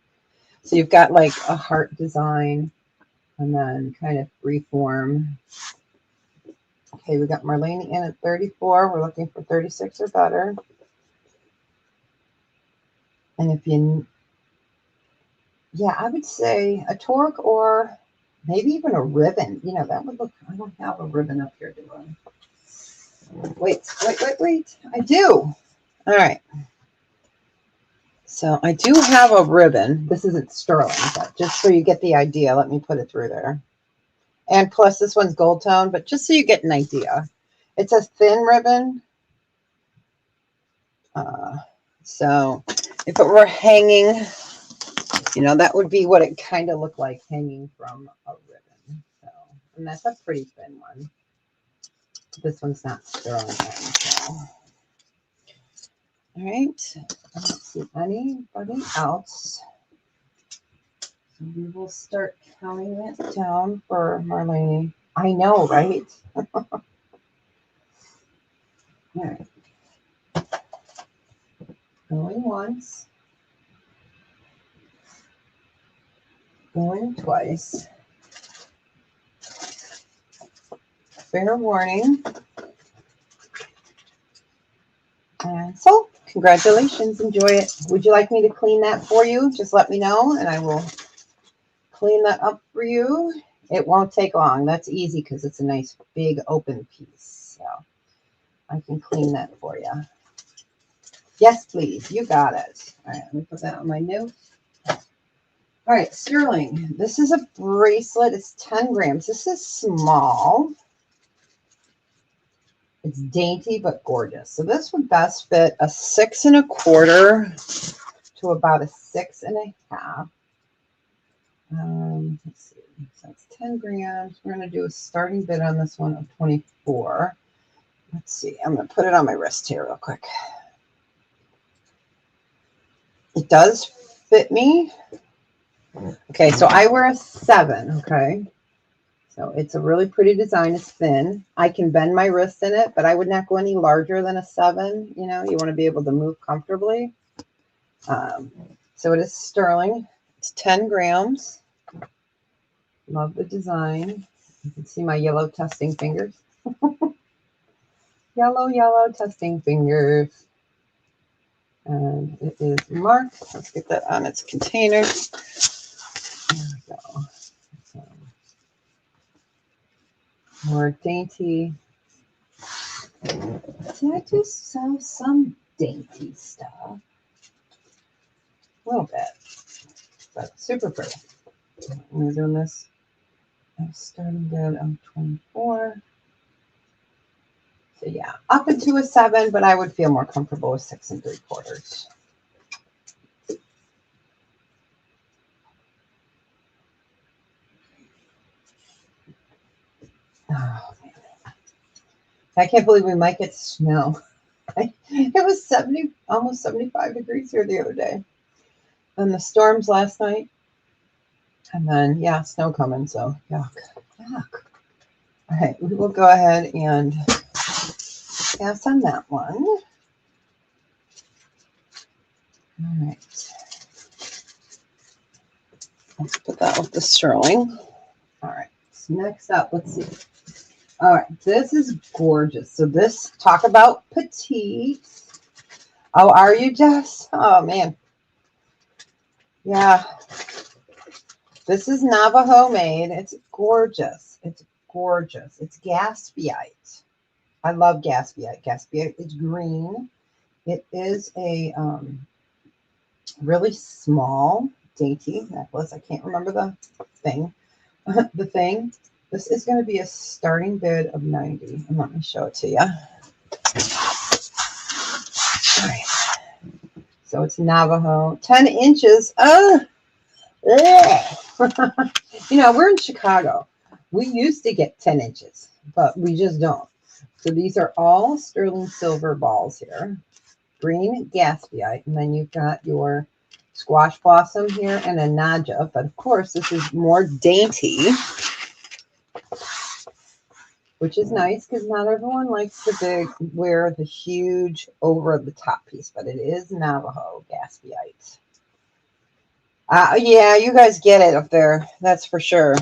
So you've got like a heart design and then kind of freeform. Okay, we got Marlene in at 34. We're looking for 36 or better. And if you, yeah, I would say a torque or maybe even a ribbon. You know, that would look, I don't have a ribbon up here, do I? Wait. I do. All right. So I do have a ribbon. This isn't sterling, but just so you get the idea, let me put it through there. And plus this one's gold tone, but just so you get an idea. It's a thin ribbon. So if it were hanging, you know, that would be what it kind of looked like hanging from a ribbon. So, and that's a pretty thin one. This one's not sterling. So. All right. I don't see anybody else. So we will start counting it down for Marlene. I know, right? All right. Going once. Going twice. Fair warning. And so, congratulations. Enjoy it. Would you like me to clean that for you? Just let me know and I will clean that up for you. It won't take long. That's easy because it's a nice big open piece. So I can clean that for you. Yes, please. You got it. All right, let me put that on my note. All right, sterling. This is a bracelet. It's 10 grams. This is small. It's dainty but gorgeous. So this would best fit a 6 1/4 to about a 6 1/2. Let's see. So it's 10 grams. We're going to do a starting bid on this one of 24. Let's see. I'm going to put it on my wrist here real quick. It does fit me. Okay, so I wear a 7, okay? So it's a really pretty design. It's thin. I can bend my wrist in it, but I would not go any larger than a 7. You know, you want to be able to move comfortably. So it is sterling. It's 10 grams. Love the design. You can see my yellow testing fingers. Yellow testing fingers. And it is marked. Let's get that on its container. There we go. So, more dainty. See, I do sell some dainty stuff. A little bit. But super pretty. We're doing this. I'm starting bid on 24. So yeah, up into a 7, but I would feel more comfortable with 6 3/4. Oh, man. I can't believe we might get snow. It was 70, almost 75 degrees here the other day. And the storms last night. And then, yeah, snow coming. So, yuck. All right, we will go ahead and pass on that one. All right. Let's put that with the sterling. All right. So next up, let's see. All right, this is gorgeous. So this, talk about petite. Oh, are you, Jess? Oh, man. Yeah. This is Navajo made. It's gorgeous. It's gorgeous. It's Gaspiite. I love Gaspiite. Gaspiite is green. It is a really small, dainty necklace. I can't remember the thing. The thing. This is going to be a starting bid of 90. And let me show it to you. All right. So it's Navajo. 10 inches. Oh, you know, we're in Chicago. We used to get 10 inches, but we just don't. So these are all sterling silver balls here. Green Gaspiite. And then you've got your squash blossom here and a Naja. But of course, this is more dainty, which is nice because not everyone likes to wear the huge over the top piece, but it is Navajo Gaspiite. Yeah, you guys get it up there. That's for sure.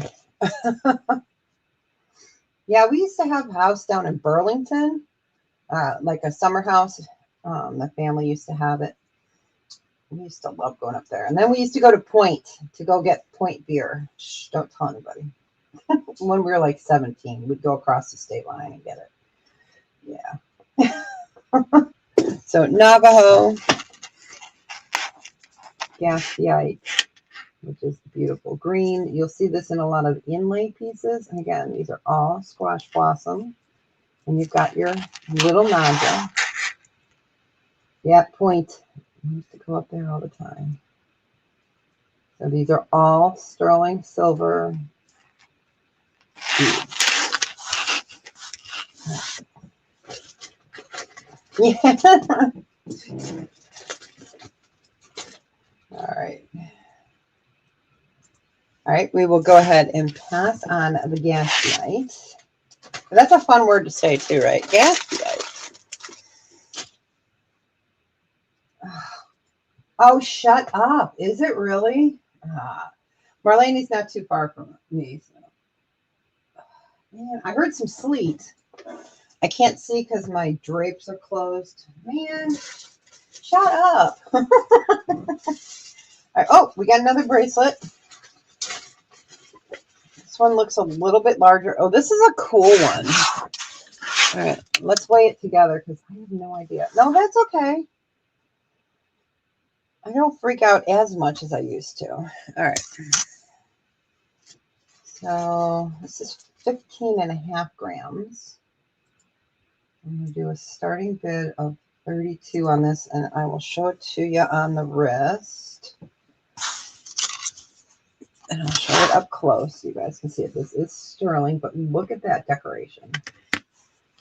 Yeah, we used to have a house down in Burlington, like a summer house. The family used to have it. We used to love going up there. And then we used to go to Point to go get Point beer. Shh, don't tell anybody. When we were like 17, we'd go across the state line and get it. Yeah. So Navajo Gaspiite, which is beautiful green. You'll see this in a lot of inlay pieces. And again, these are all squash blossom. And you've got your little Naja. Yeah, Point. I used to go up there all the time. So these are all sterling silver beads. Yeah. All right. All right, we will go ahead and pass on the Gaspiite. That's a fun word to say too, right? Gaspiite. Oh, shut up. Is it really? Marlene's not too far from me. So. Man, I heard some sleet. I can't see because my drapes are closed. Man, shut up. All right, oh, we got another bracelet. one looks a little bit larger. Oh, this is a cool one. All right, let's weigh it together because I have no idea. No, that's okay. I don't freak out as much as I used to. All right. So this is 15.5 grams. I'm going to do a starting bid of 32 on this, and I will show it to you on the wrist. And I'll show it up close so you guys can see it. This is sterling, but look at that decoration.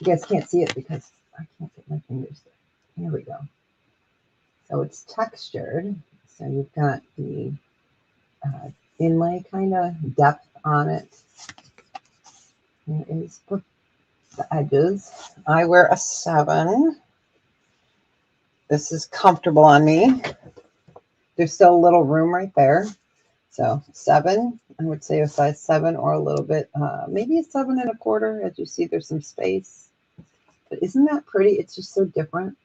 You guys can't see it because I can't get my fingers there. Here we go. So it's textured. So you've got the inlay kind of depth on it. Here is the edges. I wear a 7. This is comfortable on me. There's still a little room right there. So 7, I would say a size 7 or a little bit, maybe a 7.25. As you see, there's some space. But isn't that pretty? It's just so different.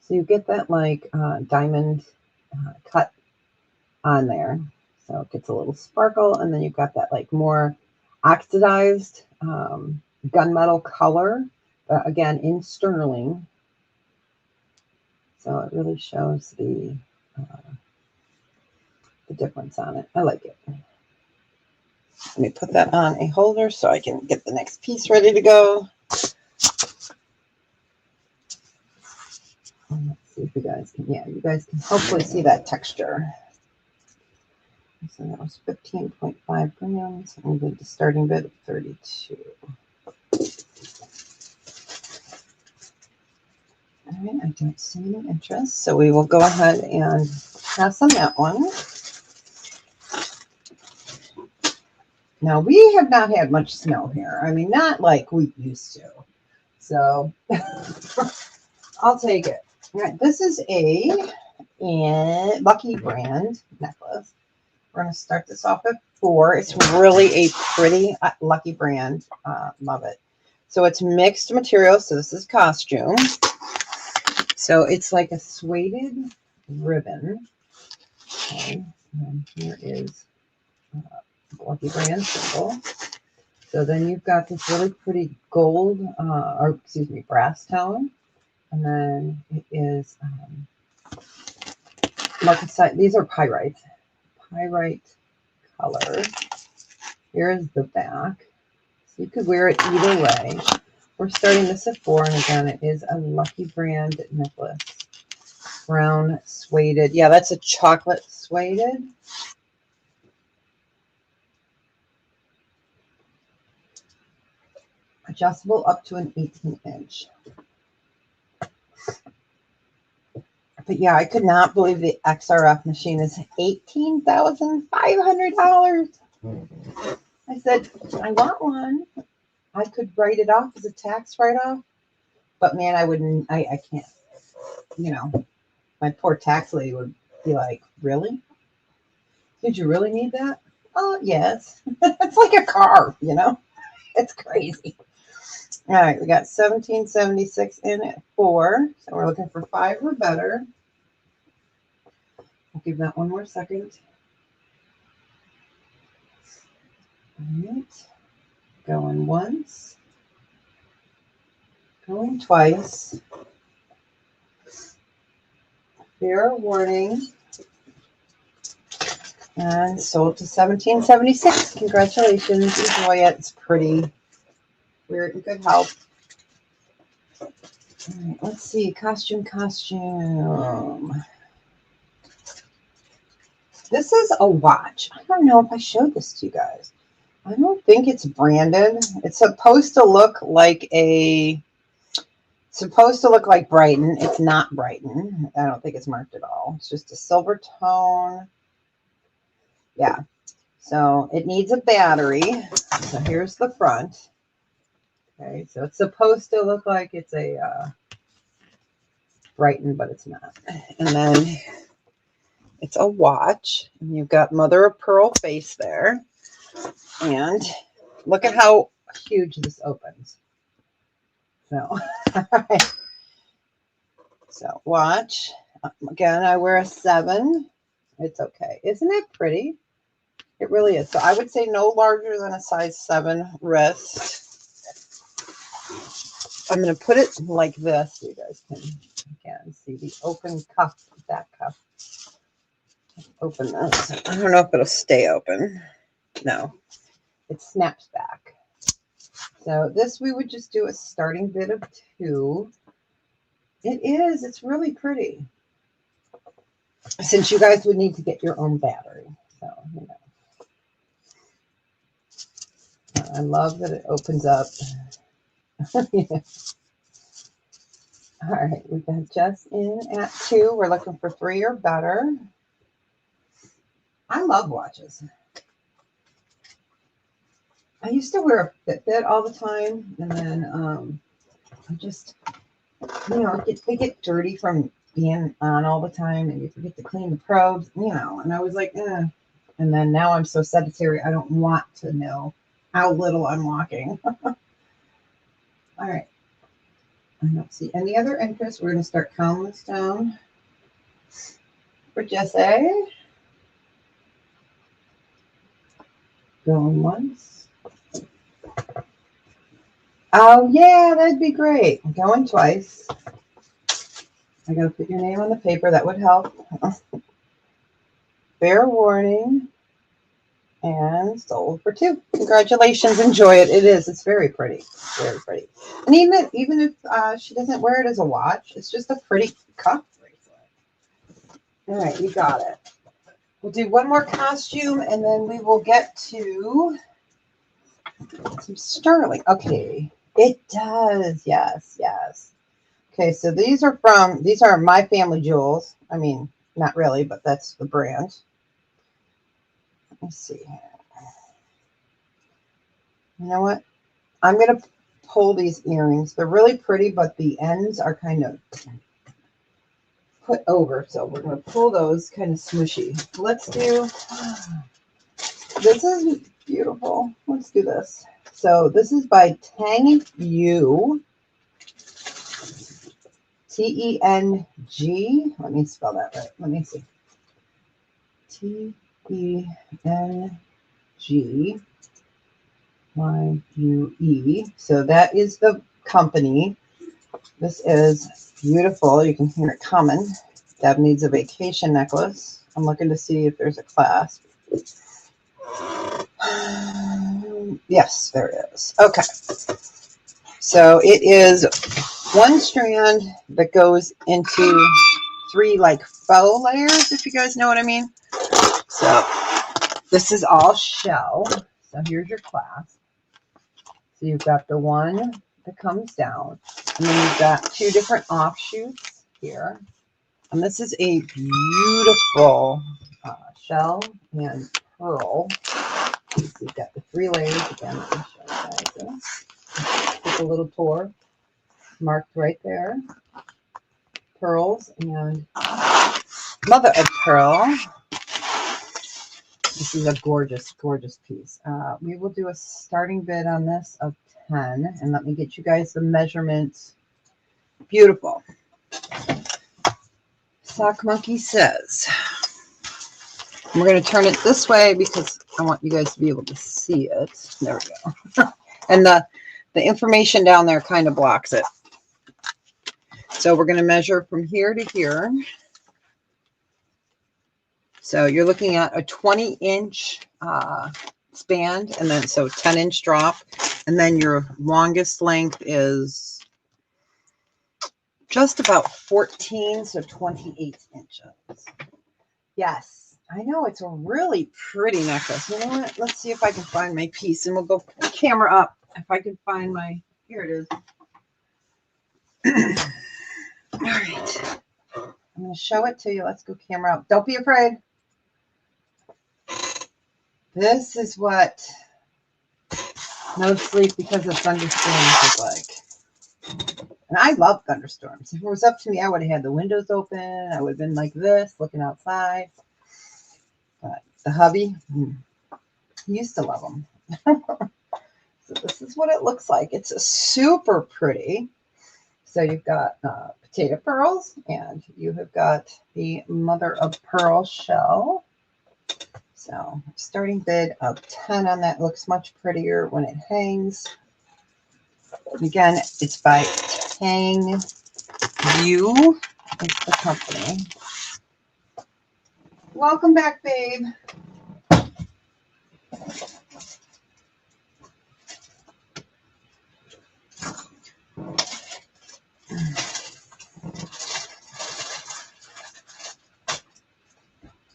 So you get that like diamond cut on there. So it gets a little sparkle. And then you've got that like more oxidized gunmetal color. Again, in sterling. So it really shows the difference on it. I like it. Let me put that on a holder so I can get the next piece ready to go. And let's see if you guys can, yeah, you guys can hopefully see that texture. So that was 15.5 grams. And we did the starting bid of 32. All right, I don't see any interest, so we will go ahead and pass on that one. Now, we have not had much snow here. I mean, not like we used to. So, I'll take it. All right, this is a Lucky brand necklace. We're going to start this off at 4. It's really a pretty Lucky brand. Love it. So, it's mixed materials. So, this is costume. So, it's like a suede ribbon. Okay, and here is Lucky brand symbol. So then you've got this really pretty gold, brass tone. And then it is marcasite. These are pyrite color. Here's the back. So you could wear it either way. We're starting this at 4, and again, it is a Lucky brand necklace. Brown suede. Yeah, that's a chocolate suede. Adjustable up to an 18-inch. But yeah, I could not believe the XRF machine is $18,500. I said, I want one. I could write it off as a tax write-off. But man, I wouldn't, I can't. You know, my poor tax lady would be like, really? Did you really need that? Oh, yes. It's like a car, you know? It's crazy. All right, we got 1776 in at 4. So we're looking for 5 or better. I'll give that one more second. All right. Going once. Going twice. Fair warning. And sold to 1776. Congratulations. Enjoy it. It's pretty. We're in good health. All right, let's see. Costume. This is a watch. I don't know if I showed this to you guys. I don't think it's branded. It's supposed to look like Brighton. It's not Brighton. I don't think it's marked at all. It's just a silver tone. Yeah. So it needs a battery. So here's the front. Okay. So it's supposed to look like it's a Brighton, but it's not. And then it's a watch. And you've got mother of pearl face there. And look at how huge this opens. So, all right. So watch. Again, I wear a 7. It's okay. Isn't it pretty? It really is. So I would say no larger than a size 7 wrist. I'm going to put it like this. So you guys can again see the open cuff, back cuff. Open this. I don't know if it'll stay open. No, it snaps back. So this we would just do a starting bid of 2. It is. It's really pretty. Since you guys would need to get your own battery. So, you know. I love that it opens up. Yeah. All right, we got Jess in at 2. We're looking for 3 or better. I love watches. I used to wear a Fitbit all the time, and then I just, you know, they get dirty from being on all the time, and you forget to clean the probes, you know. And I was like, eh. And then now I'm so sedentary, I don't want to know how little I'm walking. All right. I don't see any other interest. We're going to start counting this down for Jesse. Going once. Oh, yeah, that'd be great. Going twice. I got to put your name on the paper. That would help. Fair warning. And sold for 2. Congratulations. Enjoy it. It is. It's very pretty. Very pretty. And even if she doesn't wear it as a watch, it's just a pretty cuff bracelet. All right, you got it. We'll do one more costume, and then we will get to some sterling. Okay. It does. Yes, yes. Okay, so these are My Family Jewels. I mean, not really, but that's the brand. Let me see here. You know what? I'm going to pull these earrings. They're really pretty, but the ends are kind of put over. So we're going to pull those kind of smushy. Let's do, this is beautiful. Let's do this. So this is by Tang Yu. T-E-N-G. Let me spell that right. Let me see. T-E-N-G. Y-U-E. So that is the company. This is beautiful. You can hear it coming. Deb needs a vacation necklace. I'm looking to see if there's a clasp. Yes, there is. Okay. So it is 1 strand that goes into 3 like faux layers, if you guys know what I mean. So this is all shell. So here's your clasp. So you've got the one that comes down, and then you've got 2 different offshoots here. And this is a beautiful shell and pearl. So you've got the 3 layers again. Let me show you guys this. Just a little tour marked right there. Pearls and mother of pearl. This is a gorgeous, gorgeous piece. We will do a starting bid on this of 10. And let me get you guys the measurements. Beautiful. Sock Monkey says, we're going to turn it this way because I want you guys to be able to see it. There we go. And the information down there kind of blocks it. So we're going to measure from here to here. So you're looking at a 20-inch span, and then so 10-inch drop, and then your longest length is just about 14, so 28 inches. Yes, I know, it's a really pretty necklace. You know what? Let's see if I can find my piece, and we'll go camera up. If I can find my, here it is. All right, I'm going to show it to you. Let's go camera up. Don't be afraid. This is what no sleep because of thunderstorms is like. And I love thunderstorms. If it was up to me, I would have had the windows open. I would have been like this, looking outside. But the hubby, he used to love them. So this is what it looks like. It's a super pretty. So you've got potato pearls, and you have got the mother of pearl shell. So starting bid of 10 on that. Looks much prettier when it hangs. Again, it's by Tang Yu is the company. Welcome back, babe.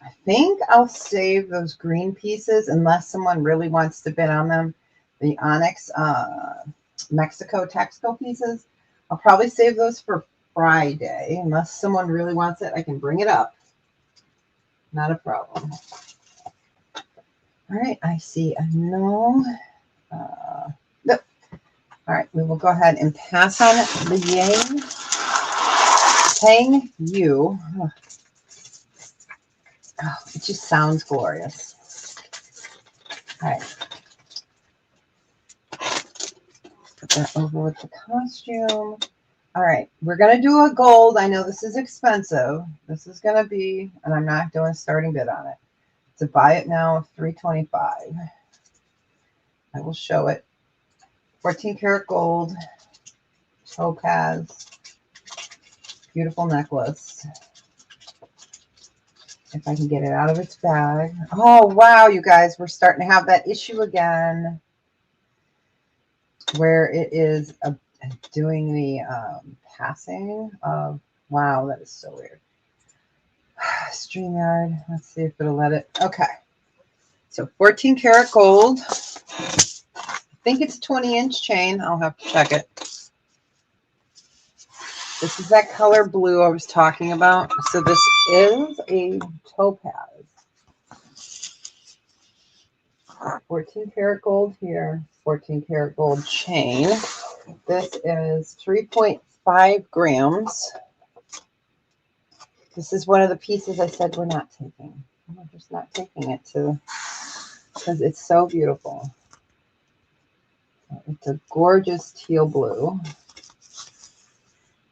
I think I'll save those green pieces unless someone really wants to bid on them. The Onyx Mexico Texco pieces. I'll probably save those for Friday. Unless someone really wants it, I can bring it up. Not a problem. All right, I see a no. No. All right, we will go ahead and pass on the Yang Tang Yu. Oh, it just sounds glorious. All right. Put that over with the costume. All right, we're going to do a gold. I know this is expensive. This is going to be, and I'm not doing a starting bid on it. To buy it now of $325. I will show it. 14 karat gold, topaz, beautiful necklace. If I can get it out of its bag. Oh, wow, you guys, we're starting to have that issue again where it is doing the passing of, wow, that is so weird. StreamYard, let's see if it'll let it. Okay, so 14 karat gold. I think it's a 20-inch chain. I'll have to check it. This is that color blue I was talking about. So this is a topaz. 14 karat gold here, 14 karat gold chain. This is 3.5 grams. This is one of the pieces I said we're not taking. We're just not taking it to, because it's so beautiful. It's a gorgeous teal blue.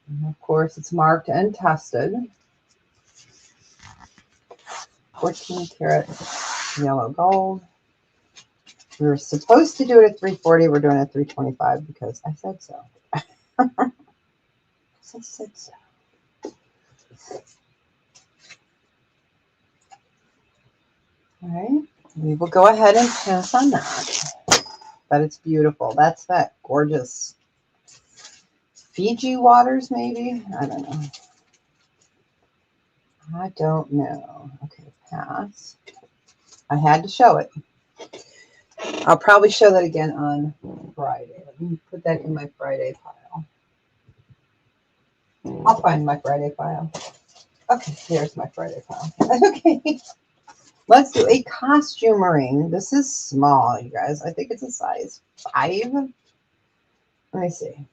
And of course, it's marked and tested. 14 karat yellow gold. We were supposed to do it at 340. We're doing it at 325 because I said so. I said so. All right. We will go ahead and pass on that. But it's beautiful. That's that gorgeous Fiji waters, maybe? I don't know. I don't know. Okay, pass. I had to show it. I'll probably show that again on Friday. Let me put that in my Friday pile. I'll find my Friday file. Okay, there's my Friday file. Okay. Let's do a costume ring. This is small, you guys. I think it's a size 5. Let me see.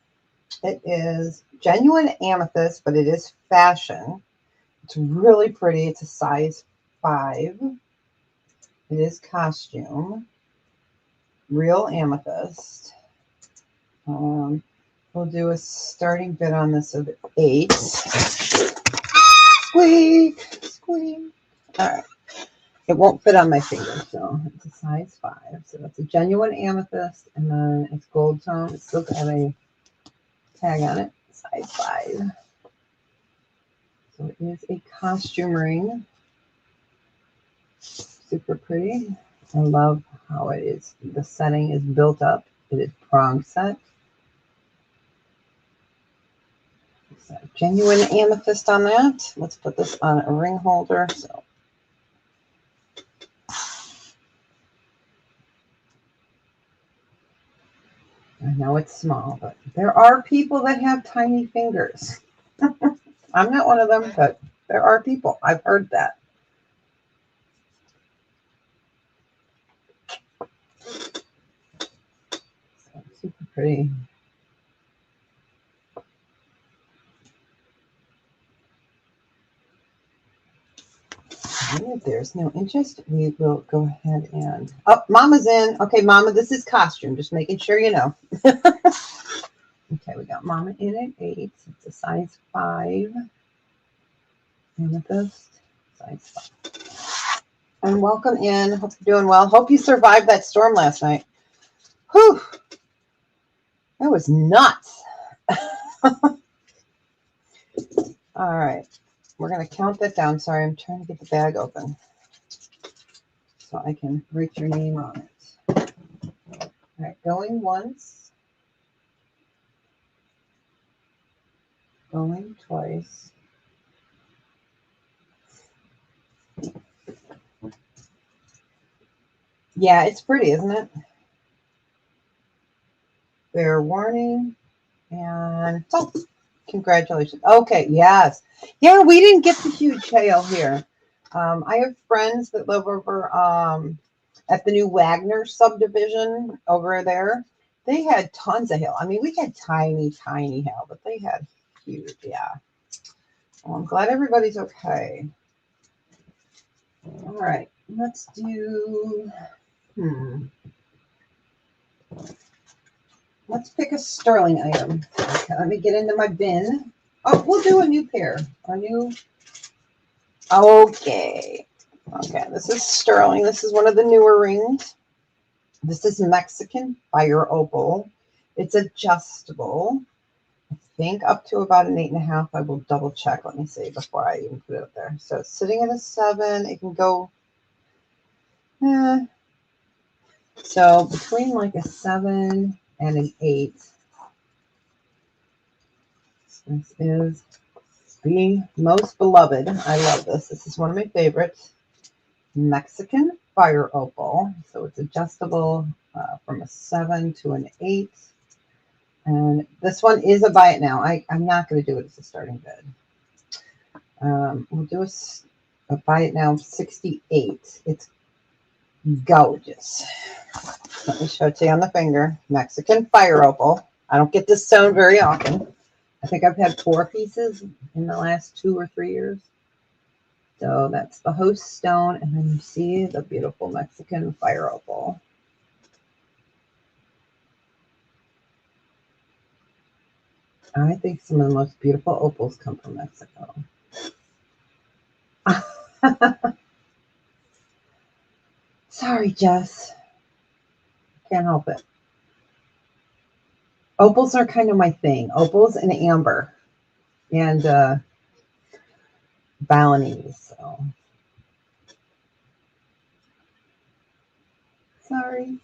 It is genuine amethyst, but it is fashion. It's really pretty. It's a size 5. It is costume. Real amethyst. We'll do a starting bid on this of 8. Squeak! Squeak! All right. It won't fit on my finger, so it's a size 5. So that's a genuine amethyst, and then it's gold tone. It's still got a tag on it, size 5. So it is a costume ring. Super pretty. I love how it is. The setting is built up. It is prong set. So genuine amethyst on that. Let's put this on a ring holder. So I know it's small, but there are people that have tiny fingers. I'm not one of them, but there are people. I've heard that. So super pretty. If there's no interest, we will go ahead and... Oh, Mama's in. Okay, Mama, this is costume. Just making sure you know. Okay, we got Mama in at 8. It's a size 5. Amethyst, size 5. And welcome in. Hope you're doing well. Hope you survived that storm last night. Whew. That was nuts. All right. We're going to count that down. Sorry, I'm trying to get the bag open so I can write your name on it. All right. Going once. Going twice. Yeah, it's pretty, isn't it? Fair warning. And oh, congratulations. Okay, yes. Yeah, we didn't get the huge hail here. I have friends that live over at the new Wagner subdivision over there. They had tons of hail. I mean, we had tiny, tiny hail, but they had huge. Yeah. Well, I'm glad everybody's okay. All right, let's do. Let's pick a sterling item. Okay, let me get into my bin. Oh, we'll do a new pair. A new. Okay. Okay, this is sterling. This is one of the newer rings. This is Mexican fire opal. It's adjustable. I think up to about an 8.5. I will double check. Let me see before I even put it up there. So it's sitting at a 7. It can go. So between like a 7 and an 8. This is the most beloved. I love this. This is one of my favorites. Mexican fire opal. So it's adjustable from a 7 to an 8. And this one is a buy it now. I'm not going to do it as a starting bid. We'll do a buy it now 68. It's gorgeous. Let me show it to you on the finger. Mexican fire opal. I don't get this sewn very often. I think I've had 4 pieces in the last 2 or 3 years. So that's the host stone. And then you see the beautiful Mexican fire opal. I think some of the most beautiful opals come from Mexico. Sorry, Jess. Can't help it. Opals are kind of my thing. Opals and amber. And Balinese. So sorry.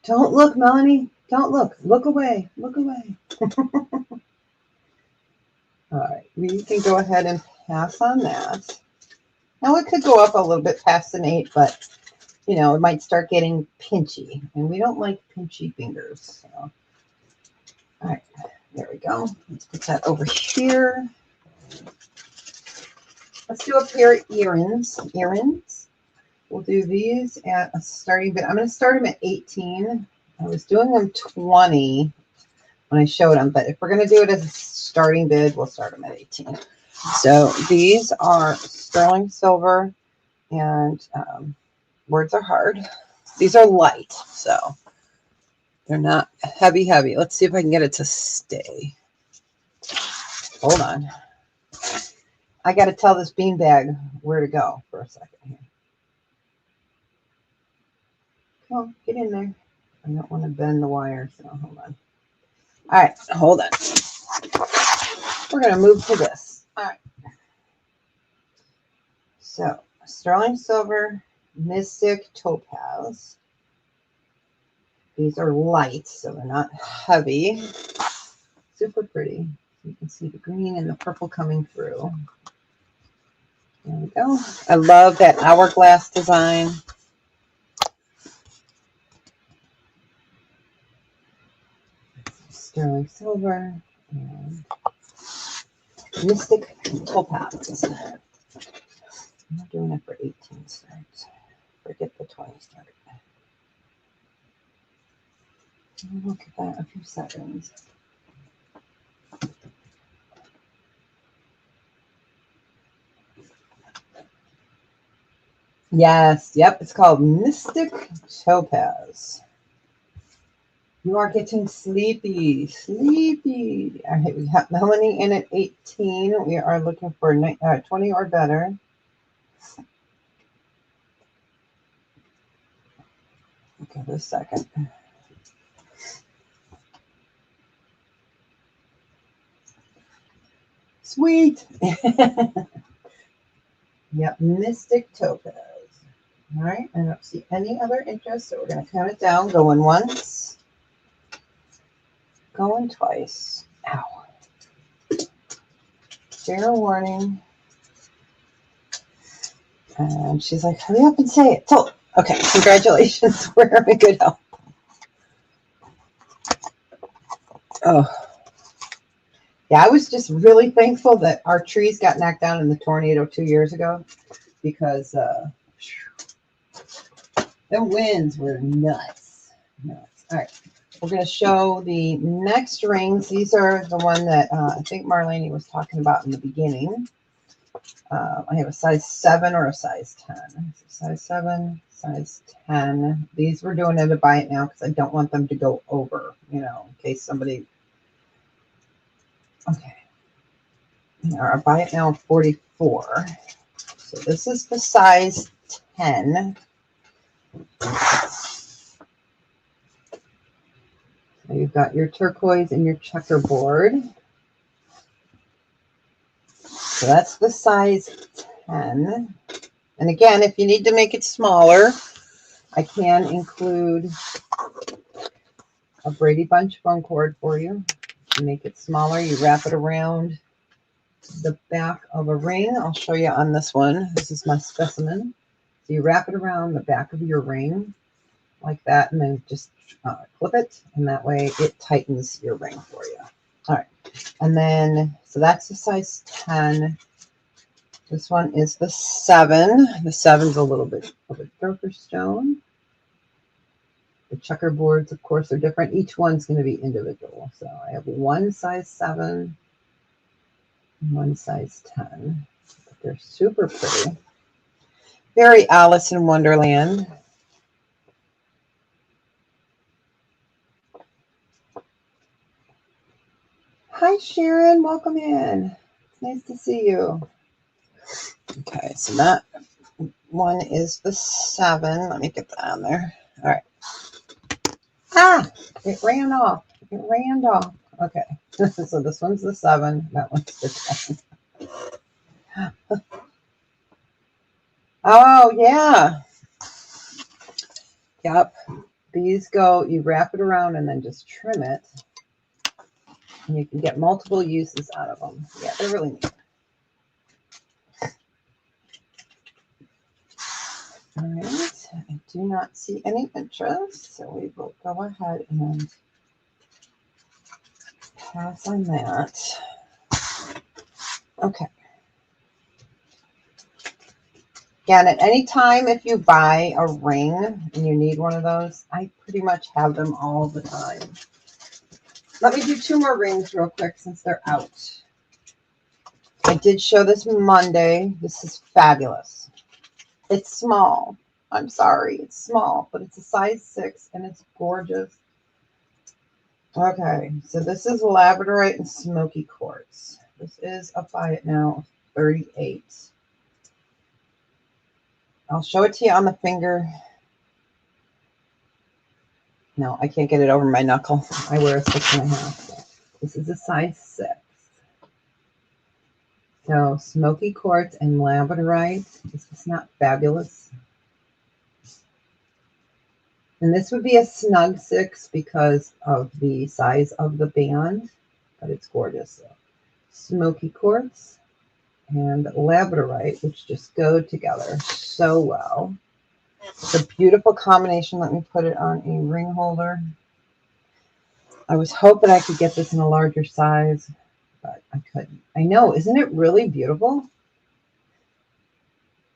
Don't look, Melanie. Don't look. Look away. Look away. All right. We can go ahead and pass on that. Now it could go up a little bit past an 8, but you know, it might start getting pinchy. And we don't like pinchy fingers. So. All right. There we go. Let's put that over here. Let's do a pair of earrings. We'll do these at a starting bid. I'm going to start them at 18. I was doing them 20 when I showed them, but if we're going to do it as a starting bid, we'll start them at 18. So these are sterling silver, and words are hard. These are light, so they're not heavy. Let's see if I can get it to stay. Hold on. I got to tell this beanbag where to go for a second here. Come on, get in there. I don't want to bend the wire, so hold on. All right, hold on. We're going to move to this. All right. So, sterling silver, mystic topaz. These are light, so they're not heavy. Super pretty. You can see the green and the purple coming through. There we go. I love that hourglass design. Sterling silver and mystic topaz. I'm not doing it for 18 starts. Forget the 20 start. We'll look at that in a few seconds. Yes, yep, it's called Mystic Topaz. You are getting sleepy, sleepy. All right, we have Melanie in at 18. We are looking for 20 or better. Give it a second. Sweet. Yep, Mystic Topaz. All right, I don't see any other interest, so we're going to count it down. Going once, going twice. Ow. Fair warning. And she's like, hurry up and say it. So, okay, congratulations. We're in good health. Oh, yeah, I was just really thankful that our trees got knocked down in the tornado 2 years ago because the winds were nuts. Nuts. All right, we're going to show the next rings. These are the one that I think Marlene was talking about in the beginning. I have a size 7 or a size 10. Size 7, size 10. These we're doing it to buy it now because I don't want them to go over, in case somebody. Okay. Our buy it now 44. So this is the size 10. So you've got your turquoise and your checkerboard. So that's the size 10. And again, if you need to make it smaller, I can include a Brady Bunch phone cord for you. You make it smaller, you wrap it around the back of a ring. I'll show you on this one. This is my specimen. So you wrap it around the back of your ring like that, and then just clip it, and that way it tightens your ring for you. All right, and then so that's the size 10. This one is the 7. The 7's a little bit of a darker stone. The checkerboards, of course, are different. Each one's going to be individual. So I have one size 7 and one size 10. But they're super pretty. Very Alice in Wonderland. Hi, Sharon. Welcome in. It's nice to see you. Okay, so that one is the 7. Let me get that on there. All right. Ah, it ran off. It ran off. Okay. So this one's the 7. That one's the 10. Oh, yeah. Yep. These go, you wrap it around and then just trim it. And you can get multiple uses out of them. Yeah, they're really neat. All right. I do not see any interest, so we will go ahead and pass on that. Okay. Again, at any time, if you buy a ring and you need one of those, I pretty much have them all the time. Let me do 2 more rings real quick since they're out. I did show this Monday. This is fabulous. It's small. I'm sorry, it's small, but it's a size 6 and it's gorgeous. Okay, so this is labradorite and smoky quartz. This is a buy it now 38. I'll show it to you on the finger. No, I can't get it over my knuckle. I wear a 6.5. This is a size 6. So smoky quartz and labradorite. This is not fabulous. And this would be a snug 6 because of the size of the band, but it's gorgeous. So, smoky quartz and labradorite, which just go together so well. It's a beautiful combination. Let me put it on a ring holder. I was hoping I could get this in a larger size, but I couldn't. I know, isn't it really beautiful?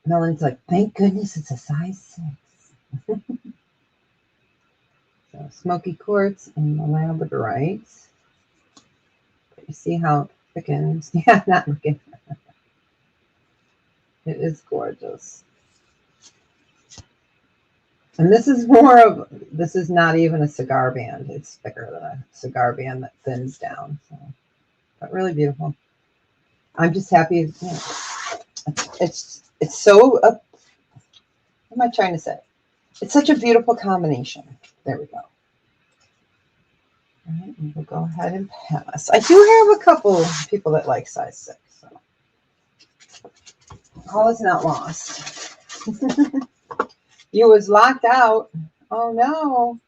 Melon's like, thank goodness it's a size 6. So smoky quartz and the labradorite. You see how it thickens? Yeah, not looking. It is gorgeous. And this is more of, this is not even a cigar band. It's thicker than a cigar band that thins down. So, but really beautiful. I'm just happy. You know, it's so, what am I trying to say? It's such a beautiful combination. There we go. All right, we'll go ahead and pass. I do have a couple people that like size 6. So all is not lost. You was locked out. Oh no.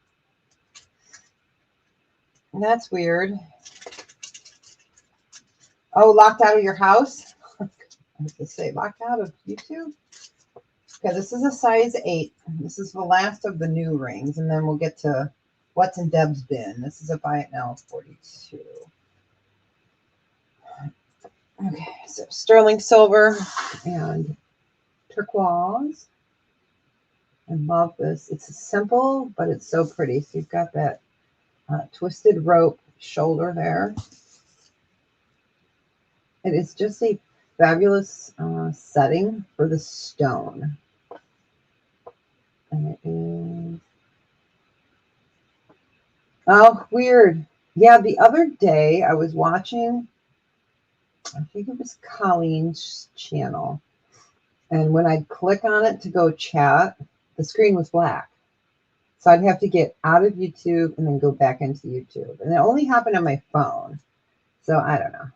That's weird. Oh, locked out of your house? I was going to say, locked out of YouTube? Okay, this is a size 8. This is the last of the new rings, and then we'll get to what's in Deb's bin. This is a buy it now 42. Okay, so sterling silver and turquoise. I love this. It's simple, but it's so pretty. So you've got that twisted rope shoulder there. It is just a fabulous setting for the stone. And it is, oh, weird. Yeah, the other day I was watching, I think it was Colleen's channel. And when I'd click on it to go chat, the screen was black. So I'd have to get out of YouTube and then go back into YouTube. And it only happened on my phone. So I don't know.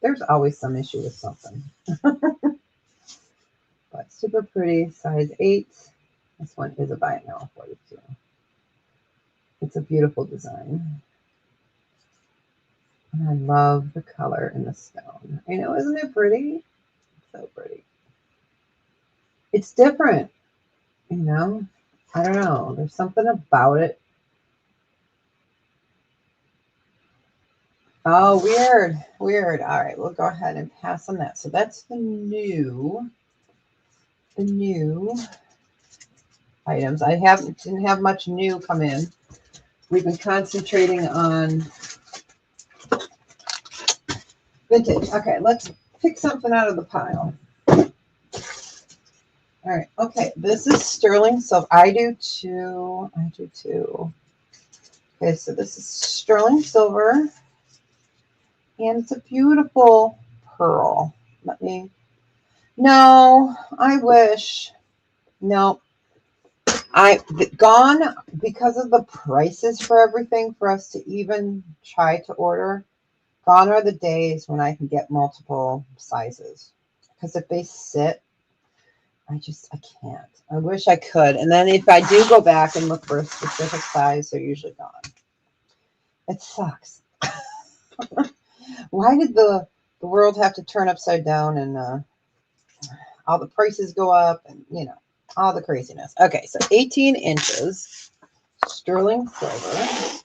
There's always some issue with something. But super pretty, size 8. This one is a buy it now 42. It's a beautiful design. And I love the color in the stone. I know, isn't it pretty? So pretty. It's different, you know? I don't know. There's something about it. Oh, weird. Weird. All right, we'll go ahead and pass on that. So that's the new items. I didn't have much new come in. We've been concentrating on vintage. Okay, let's pick something out of the pile. All right. Okay, this is sterling silver. I do too. I do too. Okay, so this is sterling silver, and it's a beautiful pearl. Let me. No, I wish. No, I gone because of the prices for everything for us to even try to order. Gone are the days when I can get multiple sizes. Because if they sit, I can't. I wish I could. And then if I do go back and look for a specific size, they're usually gone. It sucks. Why did the world have to turn upside down and all the prices go up and, you know, all the craziness. Okay, so 18 inches, sterling silver.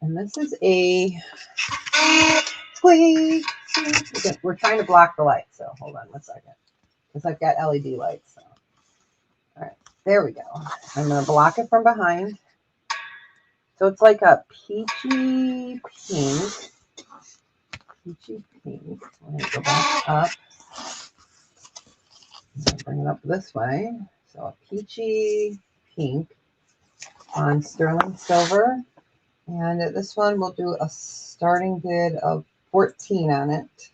And this is a tweak. We're trying to block the light, so hold on 1 second. Because I've got LED lights. So. All right, there we go. I'm going to block it from behind. So it's like a peachy pink. Peachy pink. I'm going to go back up. Bring it up this way. So a peachy pink on sterling silver. And this one we'll do a starting bid of 14 on it.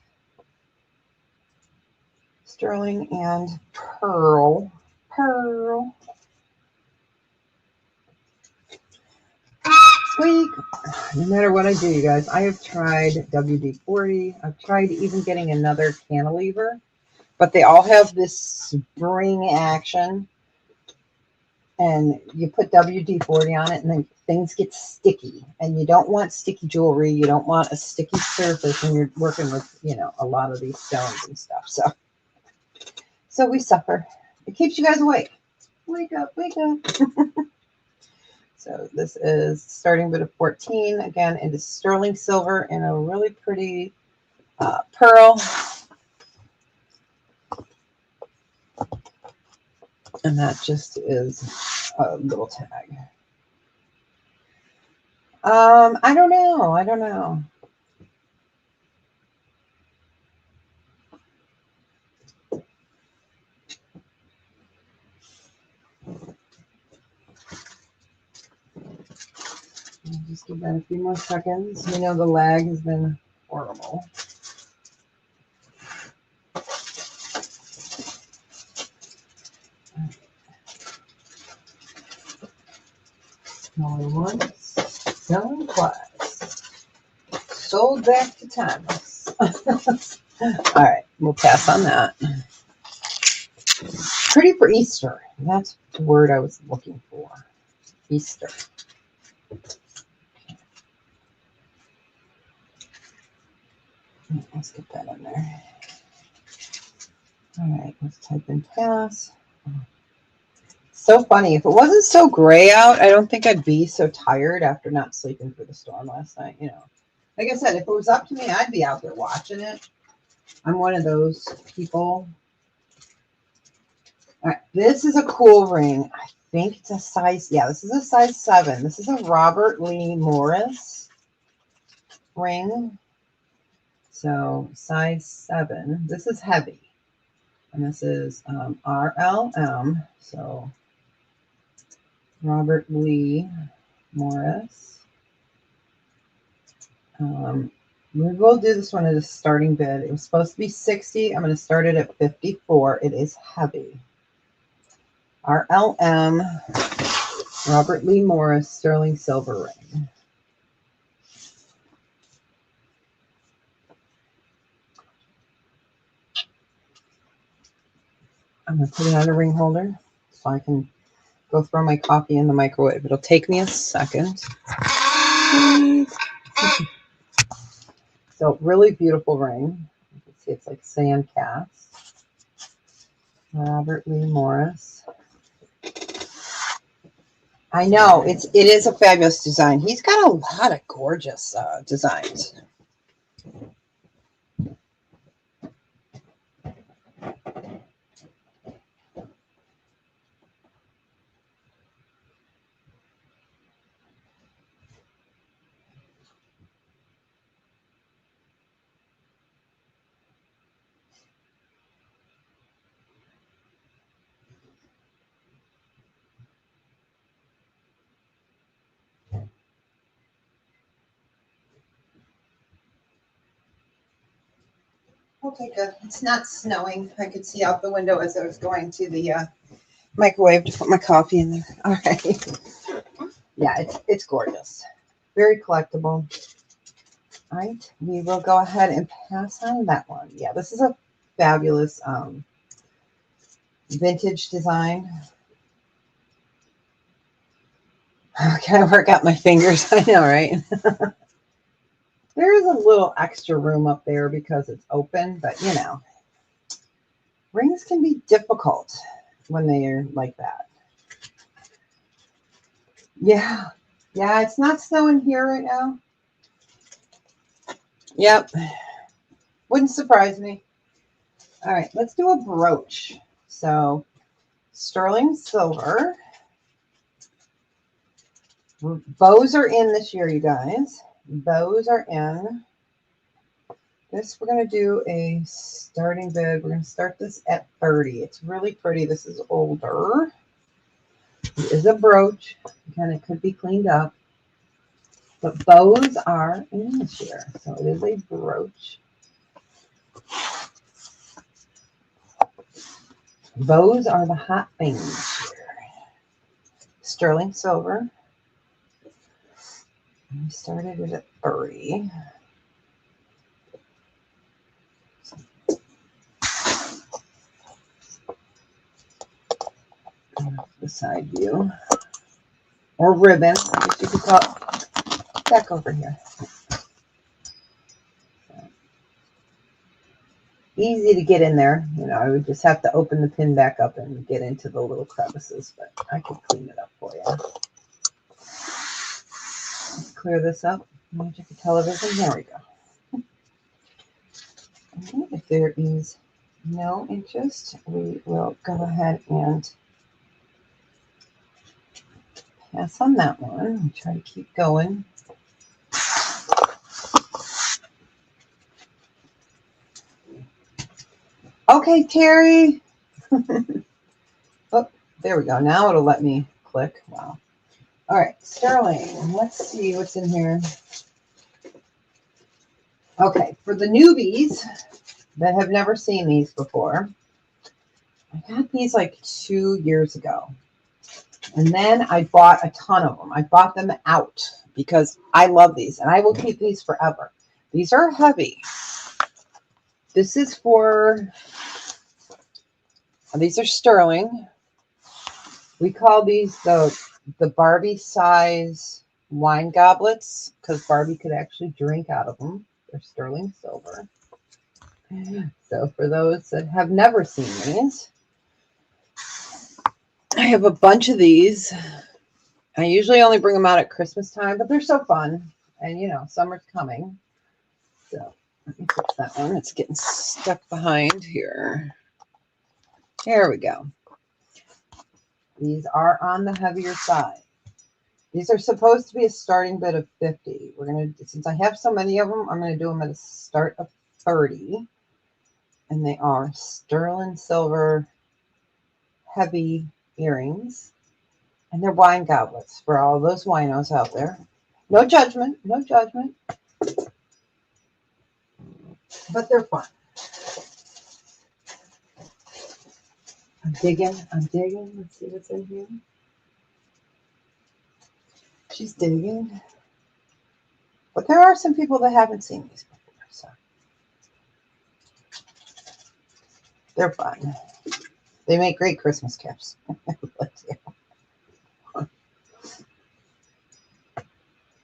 Sterling and pearl. Pearl. Squeak. No matter what I do, you guys, I have tried WD-40. I've tried even getting another cantilever, but they all have this spring action. And you put WD-40 on it, and then things get sticky. And you don't want sticky jewelry. You don't want a sticky surface when you're working with, you know, a lot of these stones and stuff. So we suffer. It keeps you guys awake. Wake up, wake up. So this is starting bid of 14. Again, it is sterling silver and a really pretty pearl. And that just is a little tag. I don't know. I don't know. Just give that a few more seconds. You know the lag has been horrible. Going once, selling twice. Sold back to timeless. All right, we'll pass on that. Pretty for Easter. That's the word I was looking for. Easter. Let's get that in there. All right, let's type in pass. So funny. If it wasn't so gray out, I don't think I'd be so tired after not sleeping through the storm last night. You know, like I said, if it was up to me, I'd be out there watching it. I'm one of those people. All right, this is a cool ring. I think it's a size, yeah, this is a size 7. This is a Robert Lee Morris ring. So size 7. This is heavy. And this is RLM. So Robert Lee Morris. We will do this one at a starting bid. It was supposed to be 60. I'm going to start it at 54. It is heavy. RLM, Robert Lee Morris, sterling silver ring. I'm going to put it on a ring holder so I can go throw my coffee in the microwave. It'll take me a second. So really beautiful ring. You can see it's like sand cast. Robert Lee Morris. I know it is a fabulous design. He's got a lot of gorgeous designs. Okay, good. It's not snowing. I could see out the window as I was going to the microwave to put my coffee in there. All right. Yeah, it's gorgeous. Very collectible. All right, we will go ahead and pass on that one. Yeah, this is a fabulous vintage design. Can I work out my fingers? I know, right? There is a little extra room up there because it's open, but you know, rings can be difficult when they are like that. Yeah. Yeah, it's not snowing here right now. Yep. Wouldn't surprise me. All right, let's do a brooch. So sterling silver. Bows are in this year, you guys. Bows are in. This, we're going to do a starting bid. We're going to start this at 30. It's really pretty. This is older. It is a brooch. Again, it could be cleaned up. But bows are in this year. So it is a brooch. Bows are the hot thing this year. Sterling silver. We started it at 30. The side view. Or ribbon, I guess you could call it. Back over here. Easy to get in there. You know, I would just have to open the pin back up and get into the little crevices, but I could clean it up for you. Let's clear this up. Magic of television. There we go. And if there is no interest, we will go ahead and pass on that one. I'll try to keep going. Okay, Terry. Oh, there we go. Now it'll let me click. Wow. All right, sterling. Let's see what's in here. Okay, for the newbies that have never seen these before, I got these like 2 years ago. And then I bought a ton of them. I bought them out because I love these and I will keep these forever. These are heavy. This is for, these are sterling. We call these the Barbie size wine goblets because Barbie could actually drink out of them. They're sterling silver. So for those that have never seen these, I have a bunch of these. I usually only bring them out at Christmas time, but they're so fun. And, you know, summer's coming. So let me fix that one. It's getting stuck behind here. There we go. These are on the heavier side. These are supposed to be a starting bid of 50. We're going to, since I have so many of them, I'm going to do them at a start of 30. And they are sterling silver heavy earrings. And they're wine goblets for all those winos out there. No judgment, no judgment. But they're fun. I'm digging. Let's see what's in here. She's digging. But there are some people that haven't seen these before, so they're fun. They make great Christmas gifts.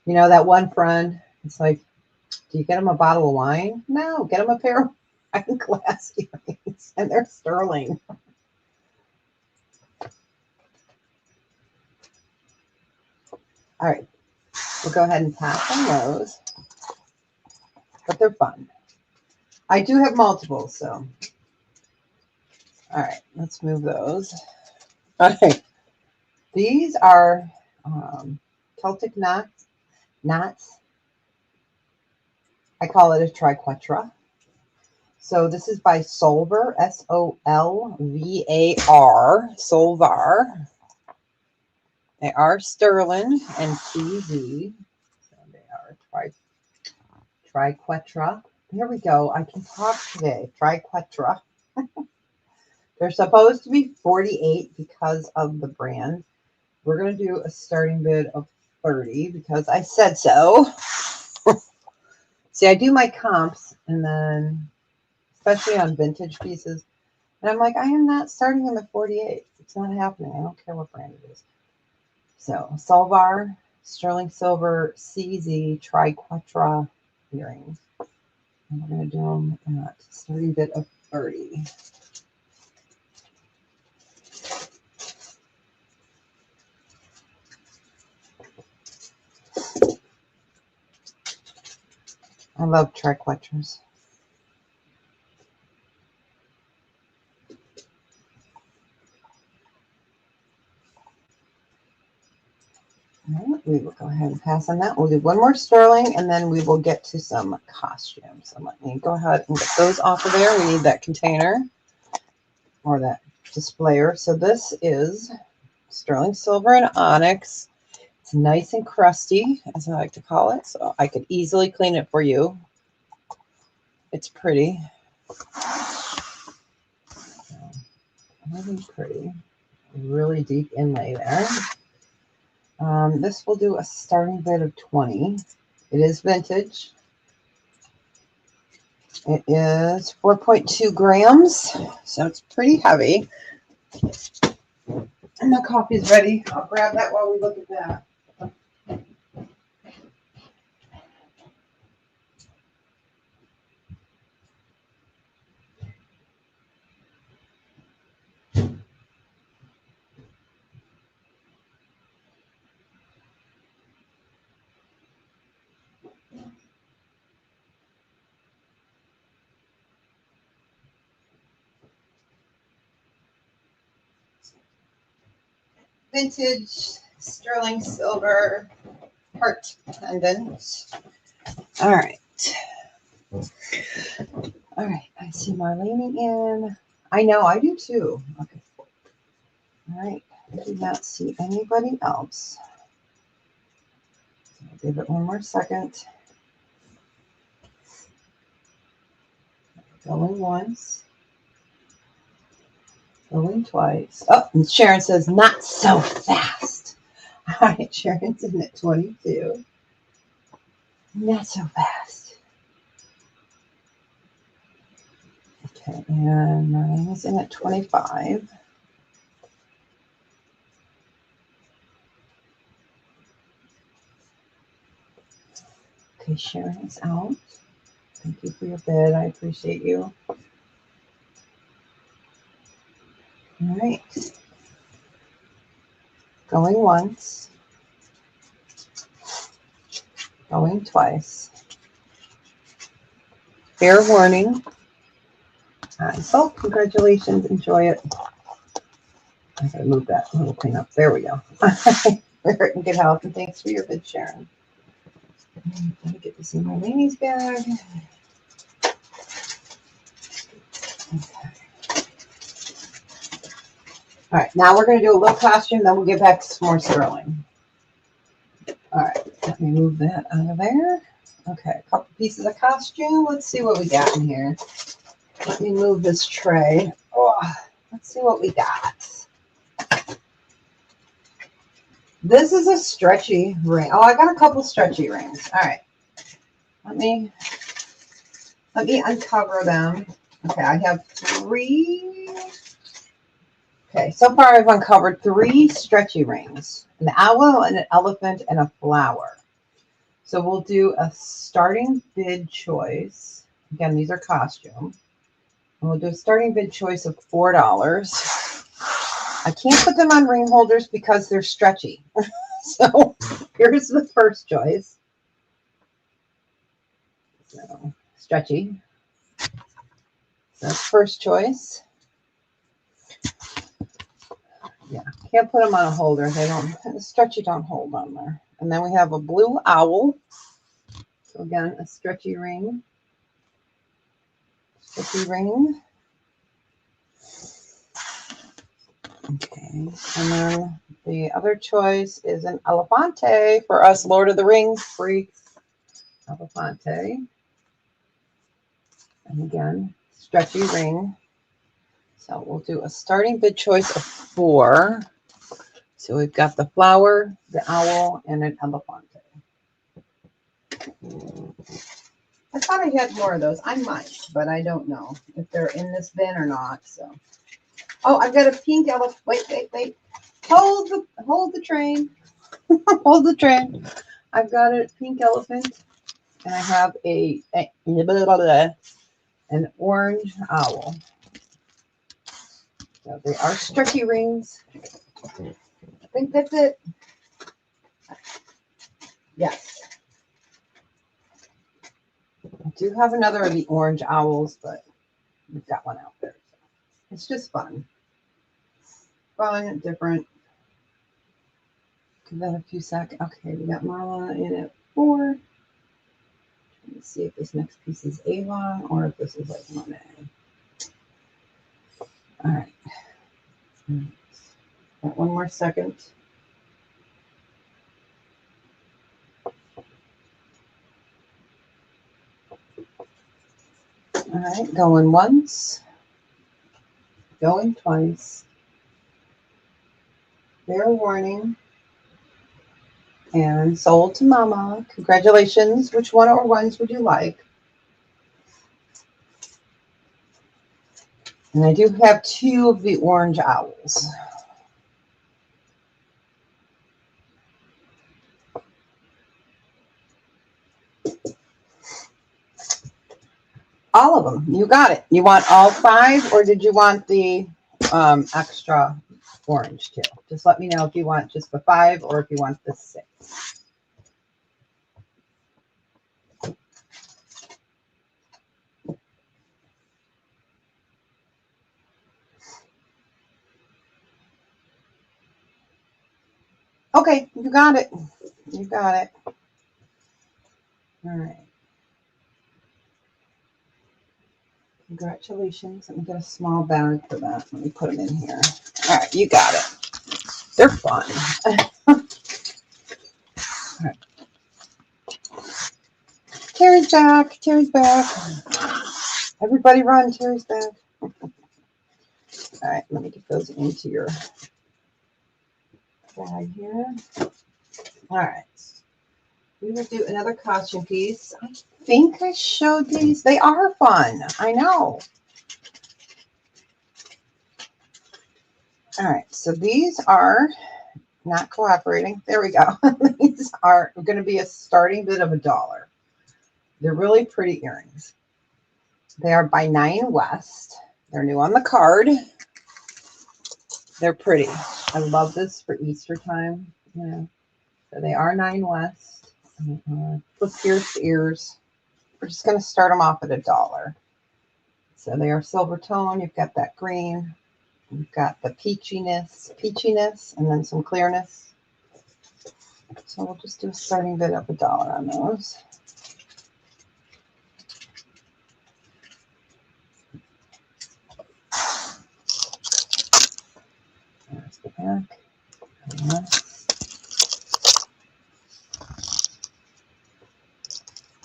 You know, that one friend, it's like, do you get them a bottle of wine? No, get them a pair of wine glass earrings, and they're sterling. All right, we'll go ahead and pass on those, but they're fun. I do have multiples, so. All right, let's move those. All right, these are Celtic knots. I call it a triquetra. So this is by Solvar, S-O-L-V-A-R, Solvar. They are sterling and CZ. So they are triquetra. There we go. I can talk today. Triquetra. They're supposed to be 48 because of the brand. We're going to do a starting bid of 30 because I said so. See, I do my comps and then, especially on vintage pieces, and I'm like, I am not starting them at 48. It's not happening. I don't care what brand it is. So, Solvar, sterling silver, CZ, triquetra earrings. And we're going to do them at starting bid of 30. I love triquetras. All right, we will go ahead and pass on that. We'll do one more sterling, and then we will get to some costumes. So let me go ahead and get those off of there. We need that container or that displayer. So this is sterling silver and onyx. It's nice and crusty, as I like to call it. So I could easily clean it for you. It's pretty. Really pretty. Really deep inlay there. This will do a starting bid of 20. It is vintage. It is 4.2 grams, so it's pretty heavy. And the coffee's ready. I'll grab that while we look at that. Vintage sterling silver heart pendant. All right. All right. I see Marlene in. I know, I do too. Okay. All right. I do not see anybody else. I'll give it one more second. Going once. Going twice. Oh, and Sharon says, not so fast. All right, Sharon's in at 22. Not so fast. Okay, and mine is in at 25. Okay, Sharon is out. Thank you for your bid. I appreciate you. All right. Going once. Going twice. Fair warning. So congratulations. Enjoy it. I gotta move that little thing up. There we go. We're in good health, and thanks for your bid, Sharon. Let me get this in my Lainey's bag. Okay. All right, now we're going to do a little costume, then we'll get back to some more sterling. All right, let me move that out of there. Okay, a couple pieces of costume. Let's see what we got in here. Let me move this tray. Oh, let's see what we got. This is a stretchy ring. Oh, I got a couple stretchy rings. All right, let me uncover them. Okay, I have 3. Okay, so far I've uncovered 3 stretchy rings, an owl, an elephant, and a flower. So we'll do a starting bid choice. Again, these are costume. And we'll do a starting bid choice of $4. I can't put them on ring holders because they're stretchy. So here's the first choice. So stretchy. That's first choice. Yeah, can't put them on a holder. They don't, the stretchy don't hold on there. And then we have a blue owl. So again, a stretchy ring. Stretchy ring. Okay, and then the other choice is an elefante for us Lord of the Rings freaks. Elefante. And again, stretchy ring. So we'll do a starting bid choice of 4. So we've got the flower, the owl, and an elefante. I thought I had more of those. I might, but I don't know if they're in this bin or not. So, oh, I've got a pink elephant. Wait. Hold the train. Hold the train. I've got a pink elephant, and I have an orange owl. So they are stretchy rings. I think that's it. Yes. I do have another of the orange owls, but we've got one out there. So it's just fun. Fun, different. Give that a few seconds. Okay, we got Marla in at 4. Let's see if this next piece is Avon or if this is like Monet. All right. Got one more second. All right, going once, going twice. Fair warning. And sold to Mama. Congratulations. Which one or ones would you like? And I do have 2 of the orange owls. All of them. You got it. You want all 5 or did you want the extra orange too? Just let me know if you want just the 5 or if you want the 6. Okay, you got it. You got it. All right. Congratulations. Let me get a small bag for that. Let me put them in here. All right, you got it. They're fun. All right. Terry's back. Terry's back. Everybody run. Terry's back. All right, let me get those into your bag here. All right. We will do another costume piece. I think I showed these. They are fun. I know. All right. So these are not cooperating. There we go. These are going to be a starting bid of $1. They're really pretty earrings. They are by 9 West. They're new on the card. They're pretty. I love this for Easter time. Yeah. So they are 9 West. Flip pierced ears. We're just going to start them off at $1. So they are silver tone. You've got that green. You've got the peachiness, and then some clearness. So we'll just do a starting bid of $1 on those. There's the back.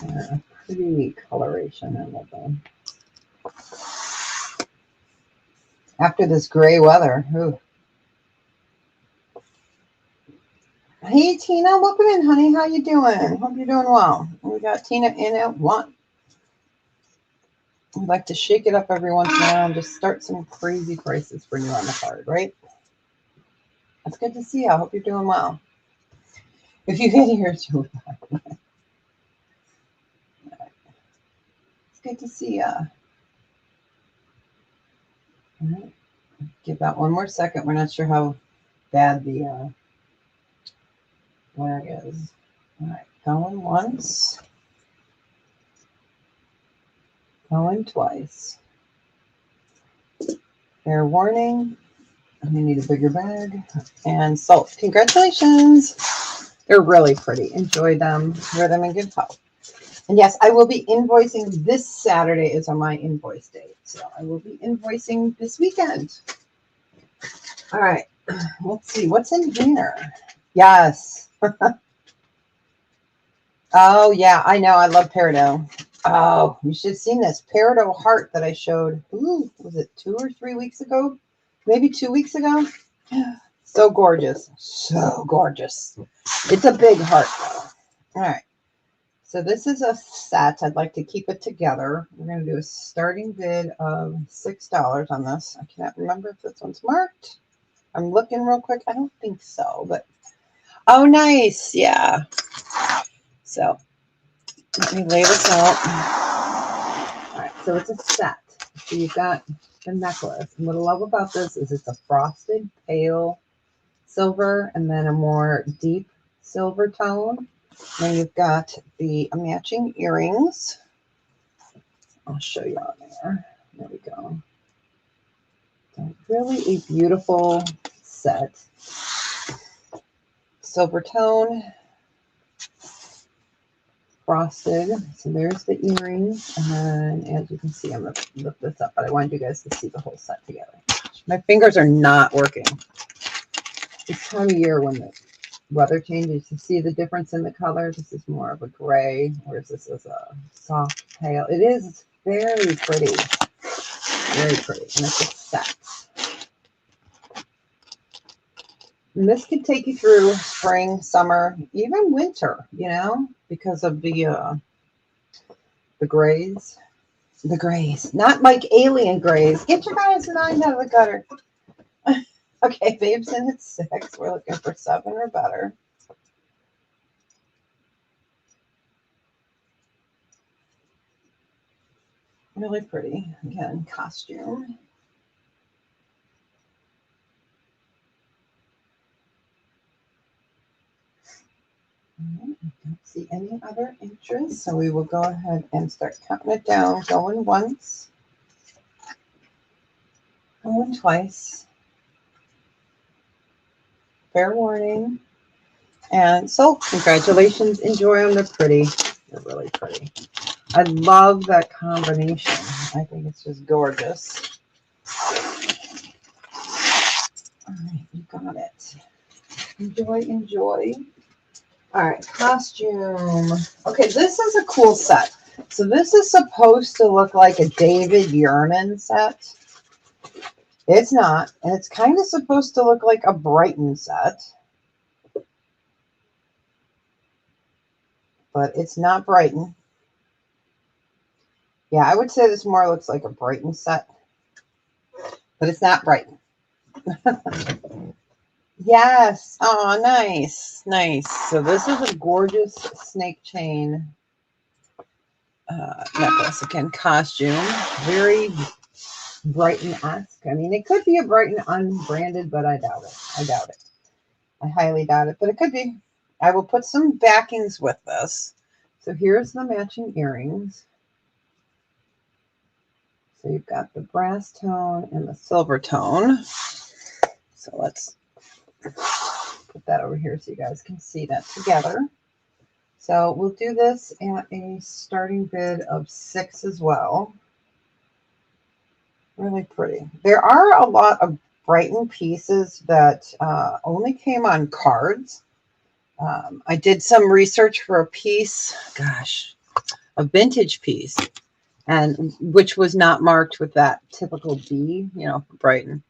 A pretty coloration. I love them. After this gray weather. Ooh. Hey Tina, welcome in, honey. How you doing? Hope you're doing well. We got Tina in at 1. I'd like to shake it up every once in a while and just start some crazy prices for you on the card, right? It's good to see you. I hope you're doing well. If you get here, it's good to see you. All right. Give that one more second. We're not sure how bad the glare is. All right, going once. Going twice. Fair warning. You need a bigger bag. And salt. Congratulations. They're really pretty. Enjoy them. Wear them in good health. And yes, I will be invoicing this Saturday is on my invoice date. So I will be invoicing this weekend. All right. Let's see. What's in here? Yes. Oh, yeah. I know. I love peridot. Oh, you should have seen this peridot heart that I showed. Ooh, was it 2 or 3 weeks ago? Maybe 2 weeks ago. So gorgeous. So gorgeous. It's a big heart, though. All right. So this is a set. I'd like to keep it together. We're going to do a starting bid of $6 on this. I cannot remember if this one's marked. I'm looking real quick. I don't think so, but oh, nice. Yeah. So let me lay this out. All right. So it's a set. So you've got the necklace. And what I love about this is it's a frosted pale silver and then a more deep silver tone. Then you've got the matching earrings. I'll show you on there. There we go. So really a beautiful set. Silver tone. Frosted. So there's the earrings. And as you can see, I'm going to lift this up, but I wanted you guys to see the whole set together. My fingers are not working. This time of year when the weather changes, you see the difference in the color. This is more of a gray, whereas this is a soft pale. It is very pretty. Very pretty. And it's a set. And this could take you through spring, summer, even winter, you know, because of the grays. The grays. Not like alien grays. Get your guys' mind out of the gutter. Okay, babes in at 6. We're looking for 7 or better. Really pretty. Again, costume. I don't see any other interest, so we will go ahead and start counting it down. Going once. Going twice. Fair warning. And so, congratulations. Enjoy them. They're pretty. They're really pretty. I love that combination. I think it's just gorgeous. All right, you got it. Enjoy, enjoy. All right, costume. Okay, this is a cool set. So this is supposed to look like a David Yurman set. It's not, and it's kind of supposed to look like a Brighton set, but it's not Brighton. Yeah, I would say this more looks like a Brighton set, but it's not Brighton. Yes. Oh, nice. Nice. So this is a gorgeous snake chain necklace. Again, costume. Very Brighton-esque. I mean, it could be a Brighton unbranded, but I doubt it. I doubt it. I highly doubt it, but it could be. I will put some backings with this. So here's the matching earrings. So you've got the brass tone and the silver tone. So let's put that over here so you guys can see that together. So we'll do this at a starting bid of 6 as well. Really pretty. There are a lot of Brighton pieces that only came on cards. I did some research for a piece, gosh, a vintage piece, and which was not marked with that typical B, you know, for Brighton.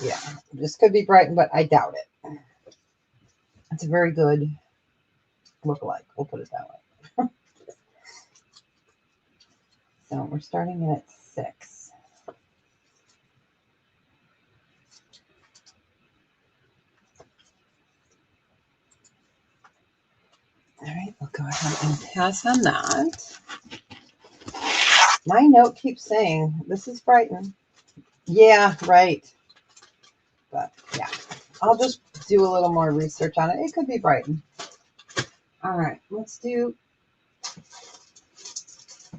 Yeah, this could be Brighton, but I doubt it. It's a very good look-alike. We'll put it that way. So we're starting at 6. All right, we'll go ahead and pass on that. My note keeps saying, this is Brighton. Yeah, right. But yeah, I'll just do a little more research on it. It could be Brighton. All right, let's do,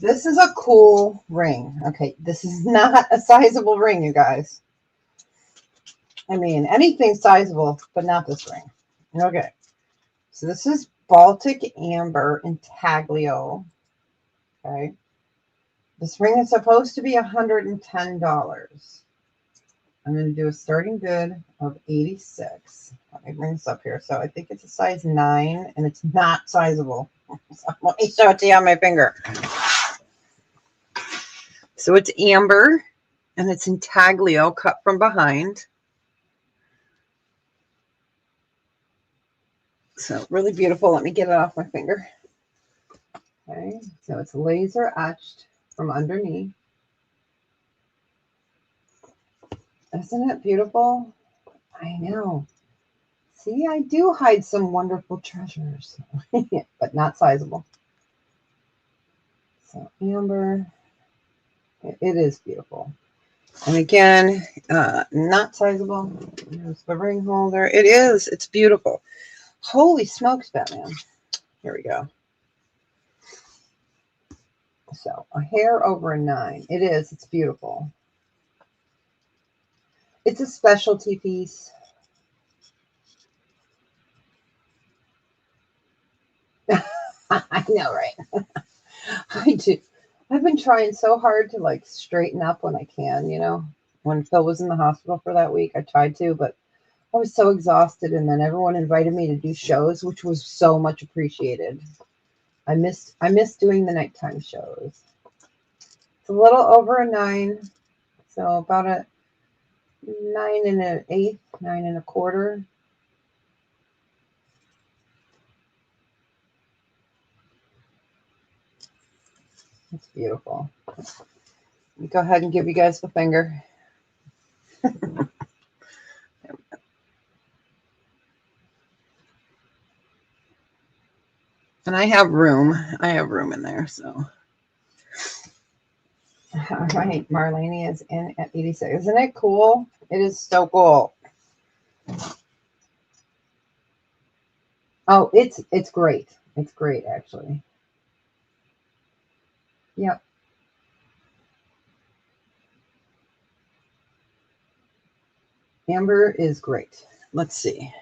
this is a cool ring. Okay, this is not a sizable ring, you guys. I mean, anything sizable, but not this ring. Okay, so this is Baltic Amber Intaglio. Okay, this ring is supposed to be $110. I'm going to do a starting bid of 86. Let me bring this up here. So I think it's a size 9, and it's not sizable. So let me show it to you on my finger. So it's amber, and it's intaglio cut from behind. So really beautiful. Let me get it off my finger. Okay, so it's laser etched from underneath. Isn't it beautiful? I know. See, I do hide some wonderful treasures, but not sizable. So amber, it is beautiful. And again, not sizable. There's the ring holder. It is. It's beautiful. Holy smokes, Batman. Here we go. So a hair over a 9. It is. It's beautiful. It's a specialty piece. I know, right? I do. I've been trying so hard to like straighten up when I can, you know. When Phil was in the hospital for that week, I tried to, but I was so exhausted, and then everyone invited me to do shows, which was so much appreciated. I missed doing the nighttime shows. It's a little over a 9, so about a 9 1/8, 9 1/4. It's beautiful. Let me go ahead and give you guys the finger. And I have room. I have room in there, so. All right, Marlene is in at 86. Isn't it cool? It is so cool. Oh, it's great. It's great, actually. Yep. Amber is great. Let's see.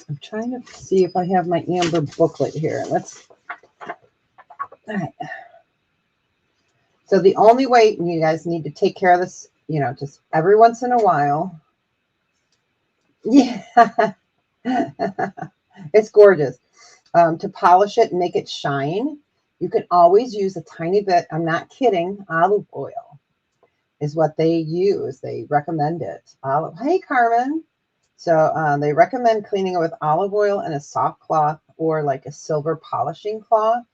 I'm trying to see if I have my Amber booklet here. All right. So the only way you guys need to take care of this, you know, just every once in a while, Yeah. It's gorgeous. To polish it and make it shine, you can always use a tiny bit. I'm not kidding. Olive oil is what they use. They recommend it. Olive. Hey, Carmen. So they recommend cleaning it with olive oil and a soft cloth or like a silver polishing cloth.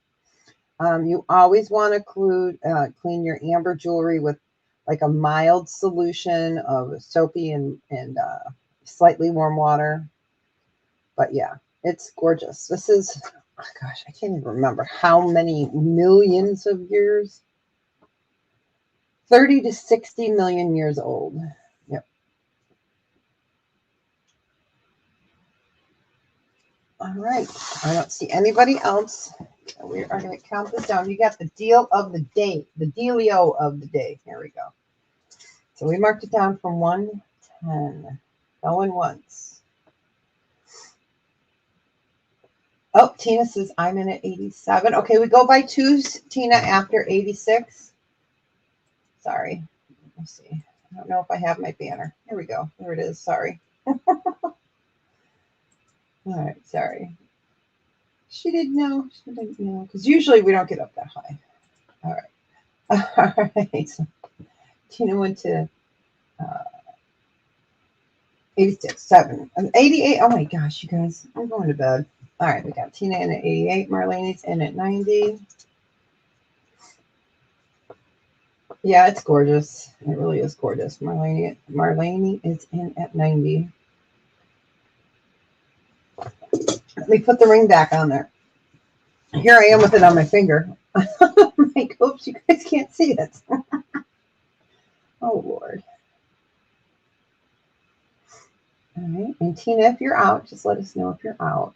You always want to clean your amber jewelry with like a mild solution of soapy and slightly warm water. But yeah, it's gorgeous. This is, oh gosh, I can't even remember how many millions of years. 30 to 60 million years old. Yep. All right. I don't see anybody else. We are going to count this down. You got the deal of the day, the dealio of the day. Here we go. So we marked it down from 1 to 10. Going once. Oh, Tina says I'm in at 87. Okay, we go by twos, Tina, after 86. Sorry. Let's see. I don't know if I have my banner. Here we go. There it is. Sorry. All right. Sorry. She didn't know. She didn't know. Because usually we don't get up that high. All right. All right. So Tina went to 86, 7, 88. Oh my gosh, you guys. I'm going to bed. All right. We got Tina in at 88. Marlene's in at 90. Yeah, it's gorgeous. It really is gorgeous. Marlene is in at 90. Let me put the ring back on there. Here I am with it on my finger. Like, oops, you guys can't see it. Oh, Lord. All right. And Tina, if you're out, just let us know if you're out.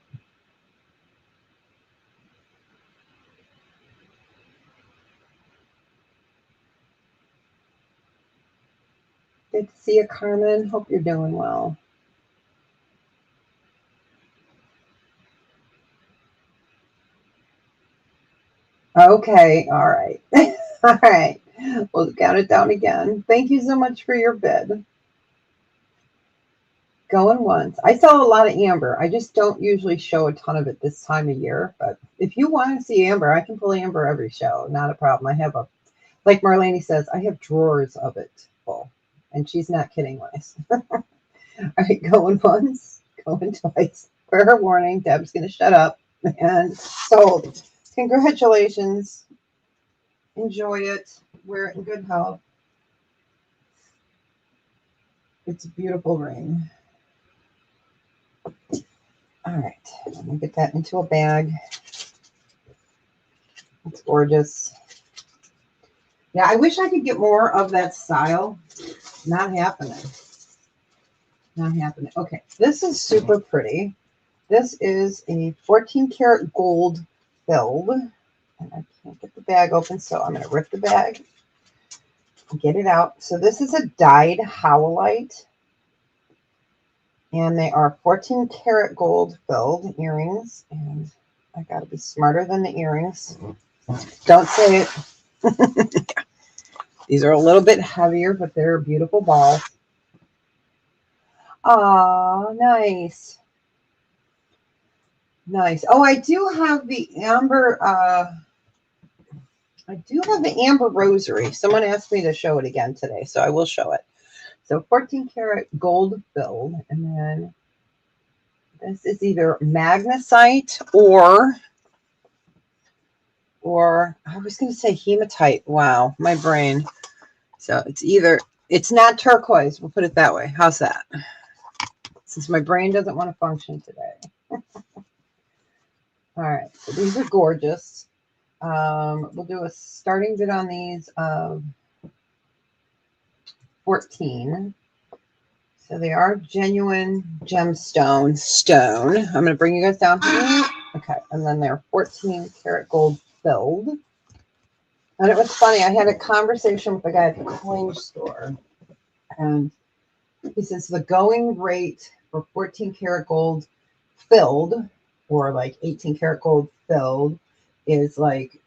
Good to see you, Carmen. Hope you're doing well. Okay. All right. All right. We'll count it down again. Thank you so much for your bid. Going once. I sell a lot of amber. I just don't usually show a ton of it this time of year. But if you want to see amber, I can pull amber every show. Not a problem. I have like Marlene says, I have drawers of it full. And she's not kidding when I say. All right, going once, going twice. For her warning, Deb's going to shut up. And sold. Congratulations. Enjoy it. Wear it in good health. It's a beautiful ring. All right, let me get that into a bag. It's gorgeous. Yeah, I wish I could get more of that style. Not happening. Not happening. Okay, this is super pretty. This is a 14 karat gold filled. And I can't get the bag open, so I'm going to rip the bag and get it out. So this is a dyed howlite. And they are 14 karat gold filled earrings. And I got to be smarter than the earrings. Don't say it. These are a little bit heavier, but they're beautiful balls. Aw, nice. Nice. Oh, I do have the amber, rosary. Someone asked me to show it again today, so I will show it. So 14 karat gold filled, and then this is either magnesite or I was going to say hematite. Wow, my brain. So it's not turquoise. We'll put it that way. How's that? Since my brain doesn't want to function today. All right, so these are gorgeous. We'll do a starting bid on these of 14. So they are genuine gemstone stone. I'm going to bring you guys down here. Okay, and then they're 14 karat gold filled. And it was funny. I had a conversation with a guy at the coin store, and he says the going rate for 14 karat gold filled, or like 18 karat gold filled, is like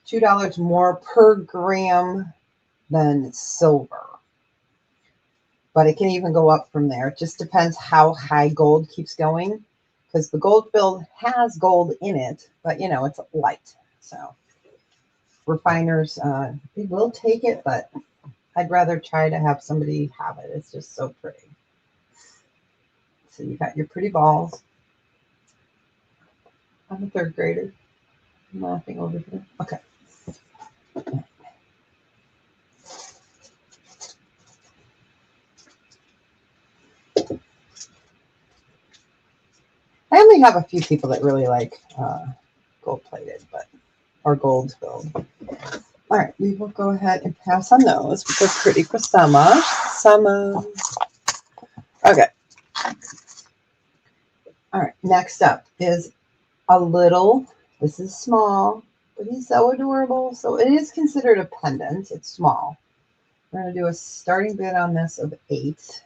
$2 more per gram than silver. but it can even go up from there. It just depends how high gold keeps going, because the gold build has gold in it, but you know, it's light. So refiners, they will take it, but I'd rather try to have somebody have it. It's just so pretty. So you got your pretty balls. I'm a third grader. I'm laughing over here. Okay. I only have a few people that really like gold plated, or gold filled. All right, we will go ahead and pass on those, but they're pretty for summer. Summer. Okay. All right, next up is a little, this is small, but he's so adorable. So it is considered a pendant. It's small. We're going to do a starting bid on this of 8.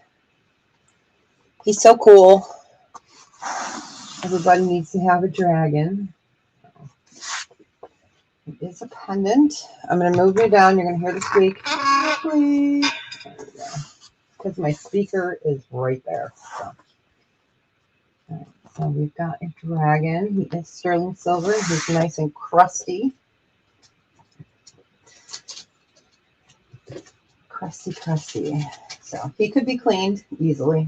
He's so cool. Everybody needs to have a dragon. It is a pendant. I'm going to move you down. You're going to hear the squeak. Squeak. There we go. Because my speaker is right there. So. All right, so we've got a dragon. He is sterling silver. He's nice and crusty. Crusty. So he could be cleaned easily.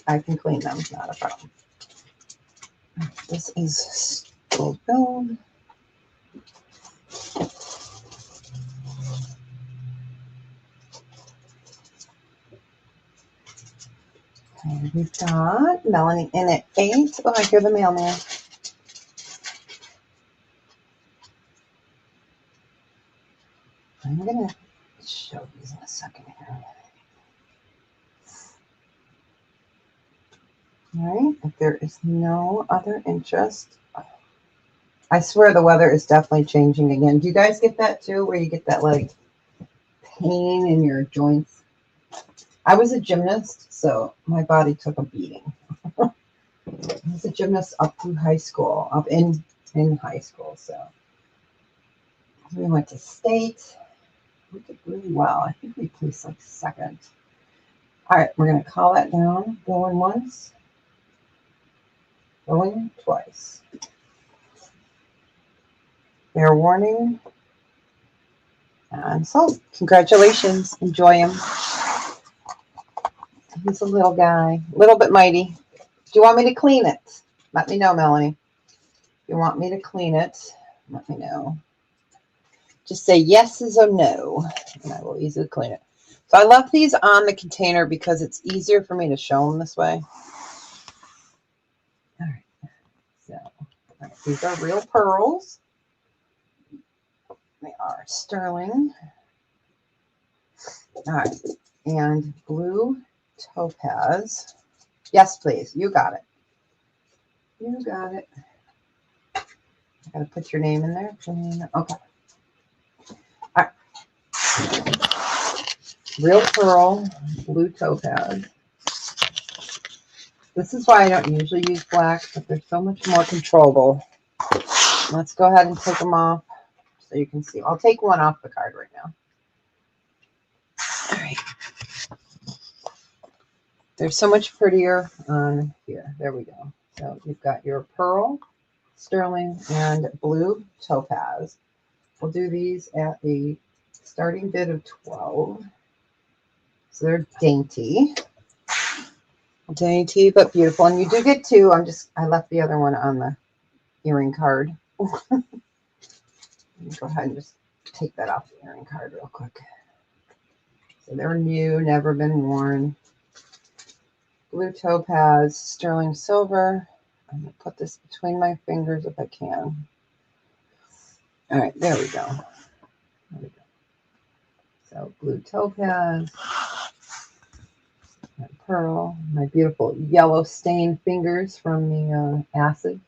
I can clean them, not a problem. This is gold build. And we've got Melanie in at 8. Oh, I hear the mailman. I'm going to show these in a second here. All right, if there is no other interest, I swear the weather is definitely changing again. Do you guys get that too, where you get that like pain in your joints? I was a gymnast, so my body took a beating. I was a gymnast up through high school, up in high school. So we went to state. We did really well. I think we placed like 2nd. All right, we're going to call that down. Going once. Going twice. Fair warning. And so, congratulations. Enjoy him. He's a little guy. A little bit mighty. Do you want me to clean it? Let me know, Melanie. If you want me to clean it, let me know. Just say yeses or no, and I will easily clean it. So I left these on the container because it's easier for me to show them this way. All right. So these are real pearls. They are sterling. All right. And blue topaz. Yes, please. You got it. You got it. I got to put your name in there. Okay. All right. Real pearl, blue topaz. This is why I don't usually use black, but they're so much more controllable. Let's go ahead and take them off so you can see. I'll take one off the card right now. All right. They're so much prettier on here. There we go. So you've got your pearl, sterling, and blue topaz. We'll do these at the starting bid of 12. So they're dainty. Dainty, but beautiful. And you do get 2. I left the other one on the earring card. Go ahead and just take that off the earring card real quick. So they're new, never been worn. Blue topaz, sterling silver. I'm going to put this between my fingers if I can. All right, there we go. There we go. So blue topaz, and pearl, my beautiful yellow stained fingers from the acid.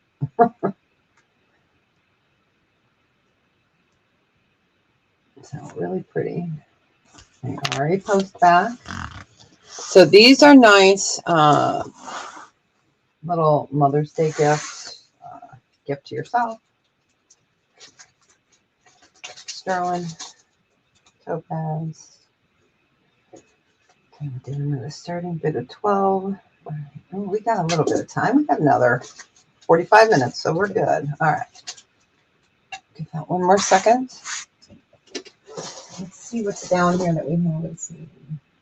So really pretty. I already post back. So these are nice little Mother's Day gift. Gift to yourself. Sterling, topaz. And then with a starting bid of 12. Oh, we got a little bit of time. We got another 45 minutes, so we're good. All right. Give that one more second. Let's see what's down here that we haven't seen.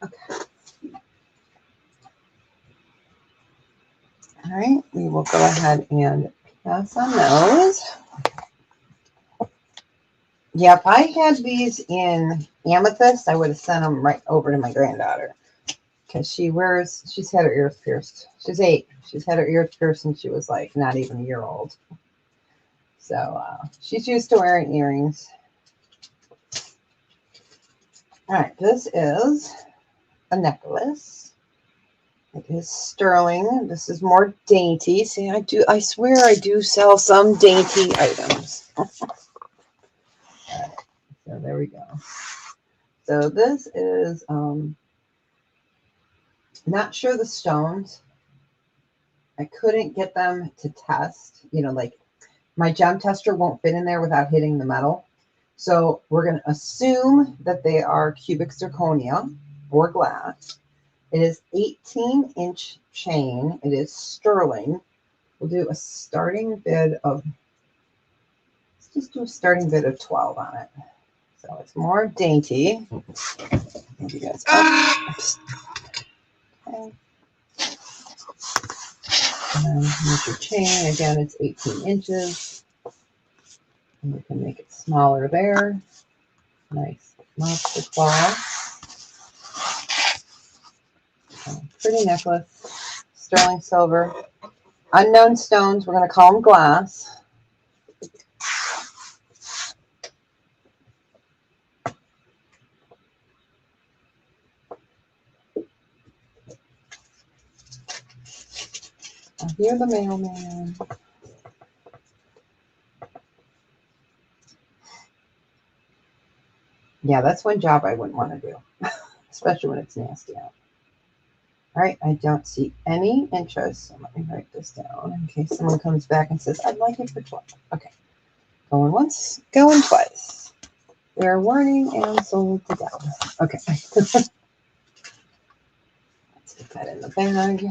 Okay. All right, we will go ahead and pass on those. Yeah, if I had these in amethyst, I would have sent them right over to my granddaughter. Because she's had her ears pierced. She's 8. She's had her ears pierced since she was like not even a year old. So she's used to wearing earrings. All right, this is a necklace. It is sterling. This is more dainty. See, I swear I do sell some dainty items. All right, so there we go. So this is not sure the stones. I couldn't get them to test. You know, like my gem tester won't fit in there without hitting the metal. So we're going to assume that they are cubic zirconia or glass. It is 18-inch chain. It is sterling. We'll do a starting bid of, let's just do a starting bid of 12 on it. So it's more dainty. Move you guys up. Okay. And here's your chain. Again, it's 18 inches. And we can make it smaller there. Nice lobster claw. Pretty necklace. Sterling silver. Unknown stones. We're going to call them glass. I hear the mailman. Yeah, that's one job I wouldn't want to do, especially when it's nasty out. All right, I don't see any interest. So let me write this down in case someone comes back and says, I'd like it for 12. Okay, going once, going twice. Fair warning and sold to down. Okay. Let's get that in the bag.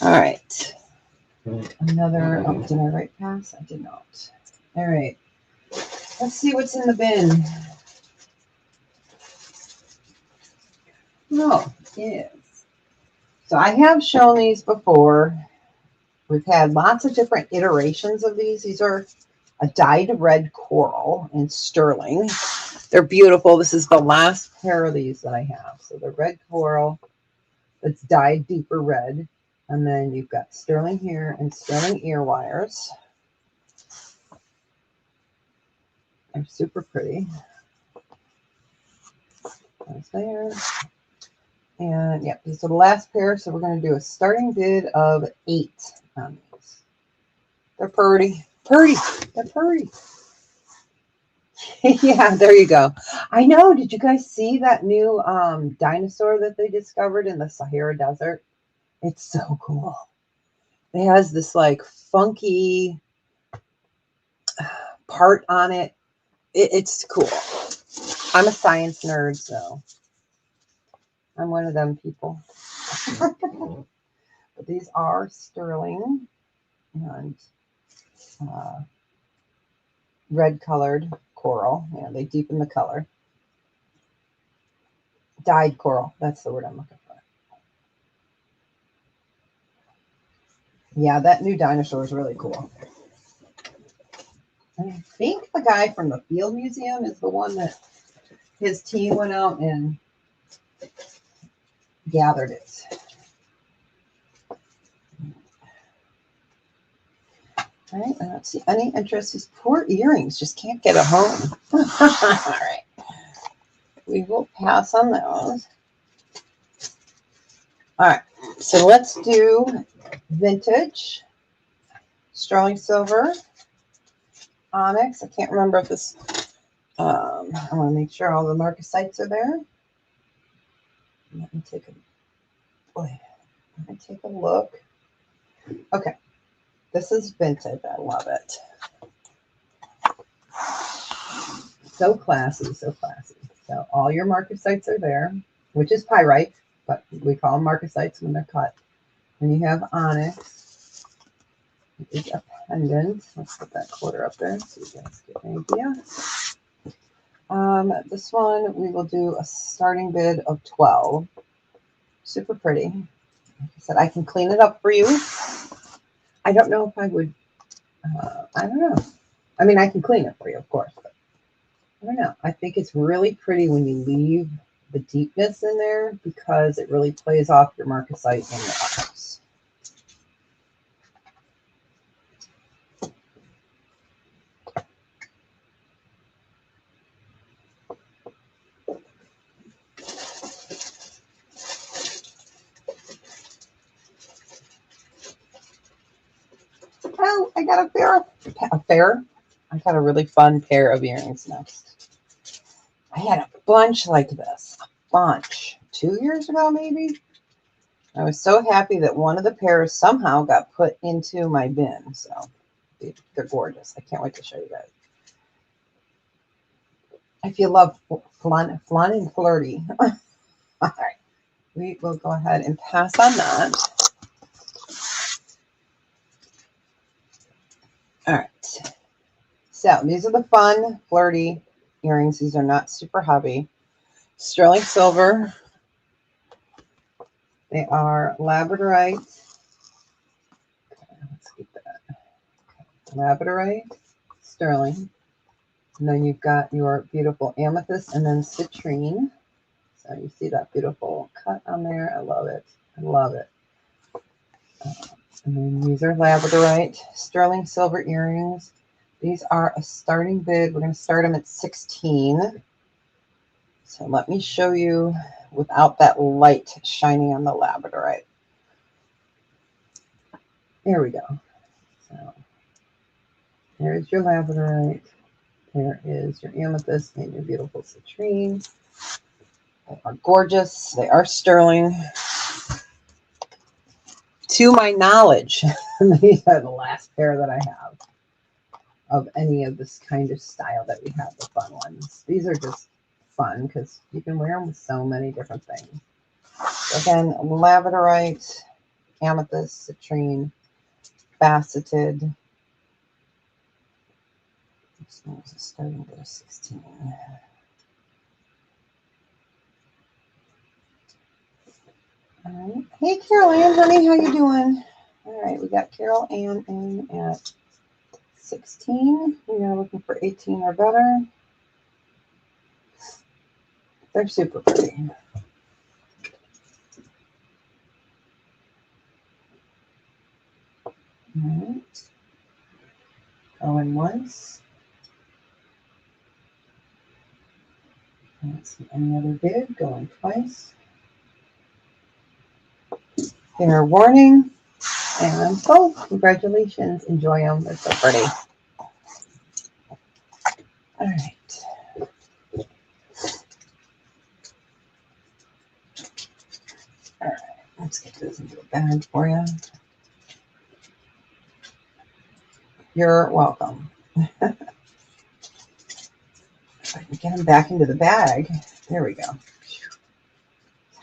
All right. Another, oh, did I write pass? I did not. All right. Let's see what's in the bin. Oh, yes. So I have shown these before. We've had lots of different iterations of these. These are a dyed red coral in sterling. They're beautiful. This is the last pair of these that I have. So the red coral that's dyed deeper red. And then you've got sterling here and sterling ear wires. They're super pretty. There's there. And yeah, these are the last pair. So we're going to do a starting bid of 8 on these. They're pretty. Pretty. They're pretty. Yeah, there you go. I know. Did you guys see that new dinosaur that they discovered in the Sahara Desert? It's so cool. It has this like funky part on it. It's cool. I'm a science nerd, so I'm one of them people. But these are sterling and red colored coral. Yeah, they deepen the color. Dyed coral. That's the word I'm looking for. Yeah, that new dinosaur is really cool. And I think the guy from the Field Museum is the one that his team went out and gathered it. All right, I don't see any interest. These poor earrings just can't get a home. All right. We will pass on those. All right, so let's do vintage, sterling silver, onyx. I can't remember if this, I want to make sure all the marcasites are there. Let me take a look. Okay, this is vintage. I love it. So classy, so classy. So all your marcasites are there. which is pyrite, but we call them marcasites when they're cut. And you have onyx, which is a pendant. Let's put that quarter up there so you guys get an idea. This one, we will do a starting bid of 12. Super pretty. Like I said, I can clean it up for you. I don't know if I would, I don't know. I mean, I can clean it for you, of course, but I don't know. I think it's really pretty when you leave the deepness in there because it really plays off your marcasite in the onyx. Oh, I got a pair. I got a really fun pair of earrings next. I had a bunch like this, a bunch. 2 years ago, maybe. I was so happy that one of the pairs somehow got put into my bin. So they're gorgeous. I can't wait to show you guys. If you love fun and flirty. All right. We will go ahead and pass on that. All right. So these are the fun, flirty earrings. These are not super heavy. Sterling silver. They are labradorite. Let's keep that. Labradorite, sterling. And then you've got your beautiful amethyst and then citrine. So you see that beautiful cut on there. I love it. I love it. And then these are labradorite, sterling silver earrings. These are a starting bid. We're going to start them at 16. So let me show you without that light shining on the labradorite. There we go. So there's your labradorite. There is your amethyst and your beautiful citrine. They are gorgeous. They are sterling. To my knowledge, these are the last pair that I have of any of this kind of style that we have, the fun ones. These are just fun because you can wear them with so many different things. So again, labradorite, amethyst, citrine, faceted. This one was a starting bid of 16. All right. Hey, Carol Ann, honey, how you doing? All right, we got Carol Ann in at 16. We are looking for 18 or better. They're super pretty. All right. Going once. Let's see any other bid. Going twice. Fair warning. And oh, congratulations. Enjoy them. They're so pretty. All right. All right. Let's get this into a bag for you. You're welcome. If I can get them back into the bag. There we go. I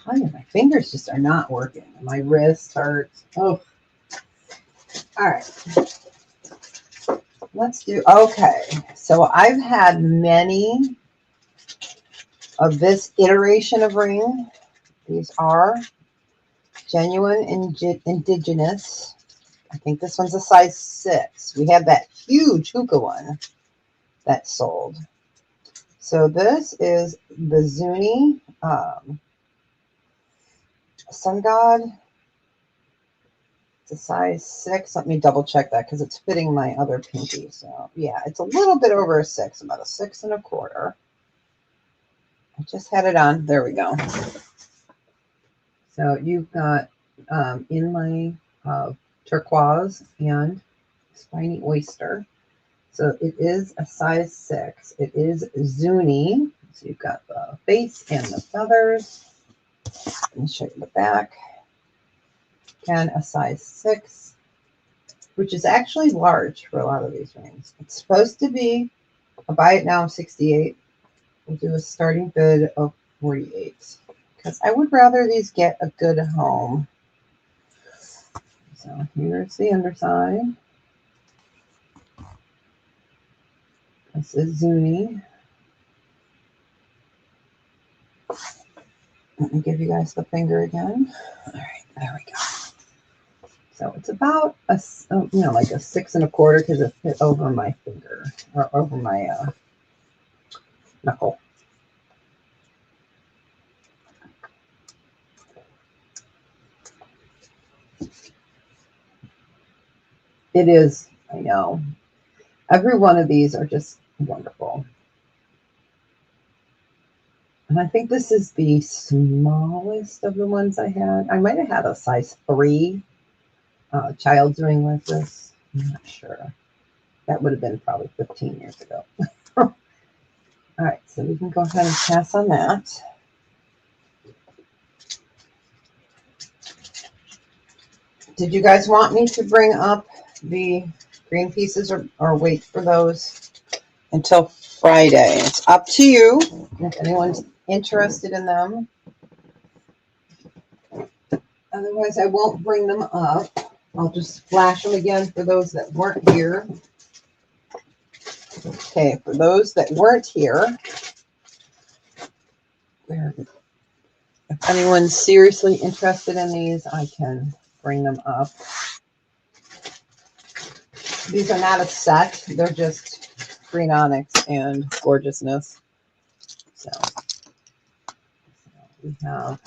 tell you, my fingers just are not working. My wrist hurts. Oh. All right. Let's do, okay. So I've had many of this iteration of ring. These are genuine indigenous. I think this one's a size 6. We had that huge hookah one that sold. So this is the Zuni Sun God. It's a size 6. Let me double check that because it's fitting my other pinky. So yeah, it's a little bit over a 6, about a 6 1/4. I just had it on. There we go. So you've got inlay of turquoise and spiny oyster. So it is a size 6. It is Zuni. So you've got the face and the feathers. Let me show you the back. Again, a size 6, which is actually large for a lot of these rings. It's supposed to be a buy it now 68. We'll do a starting bid of 48. because I would rather these get a good home. So here's the underside. This is Zuni. Let me give you guys the finger again. All right, there we go. So it's about a, like a 6 1/4 because it fit over my finger or over my knuckle. It is, I know. Every one of these are just wonderful. And I think this is the smallest of the ones I had. I might have had a size 3 child's ring like this. I'm not sure. That would have been probably 15 years ago. All right, so we can go ahead and pass on that. Did you guys want me to bring up the green pieces or wait for those until Friday? It's up to you if anyone's interested in them. Otherwise, I won't bring them up. I'll just flash them again for those that weren't here. Okay, for those that weren't here, if anyone's seriously interested in these, I can bring them up. These are not a set. They're just green onyx and gorgeousness. So we have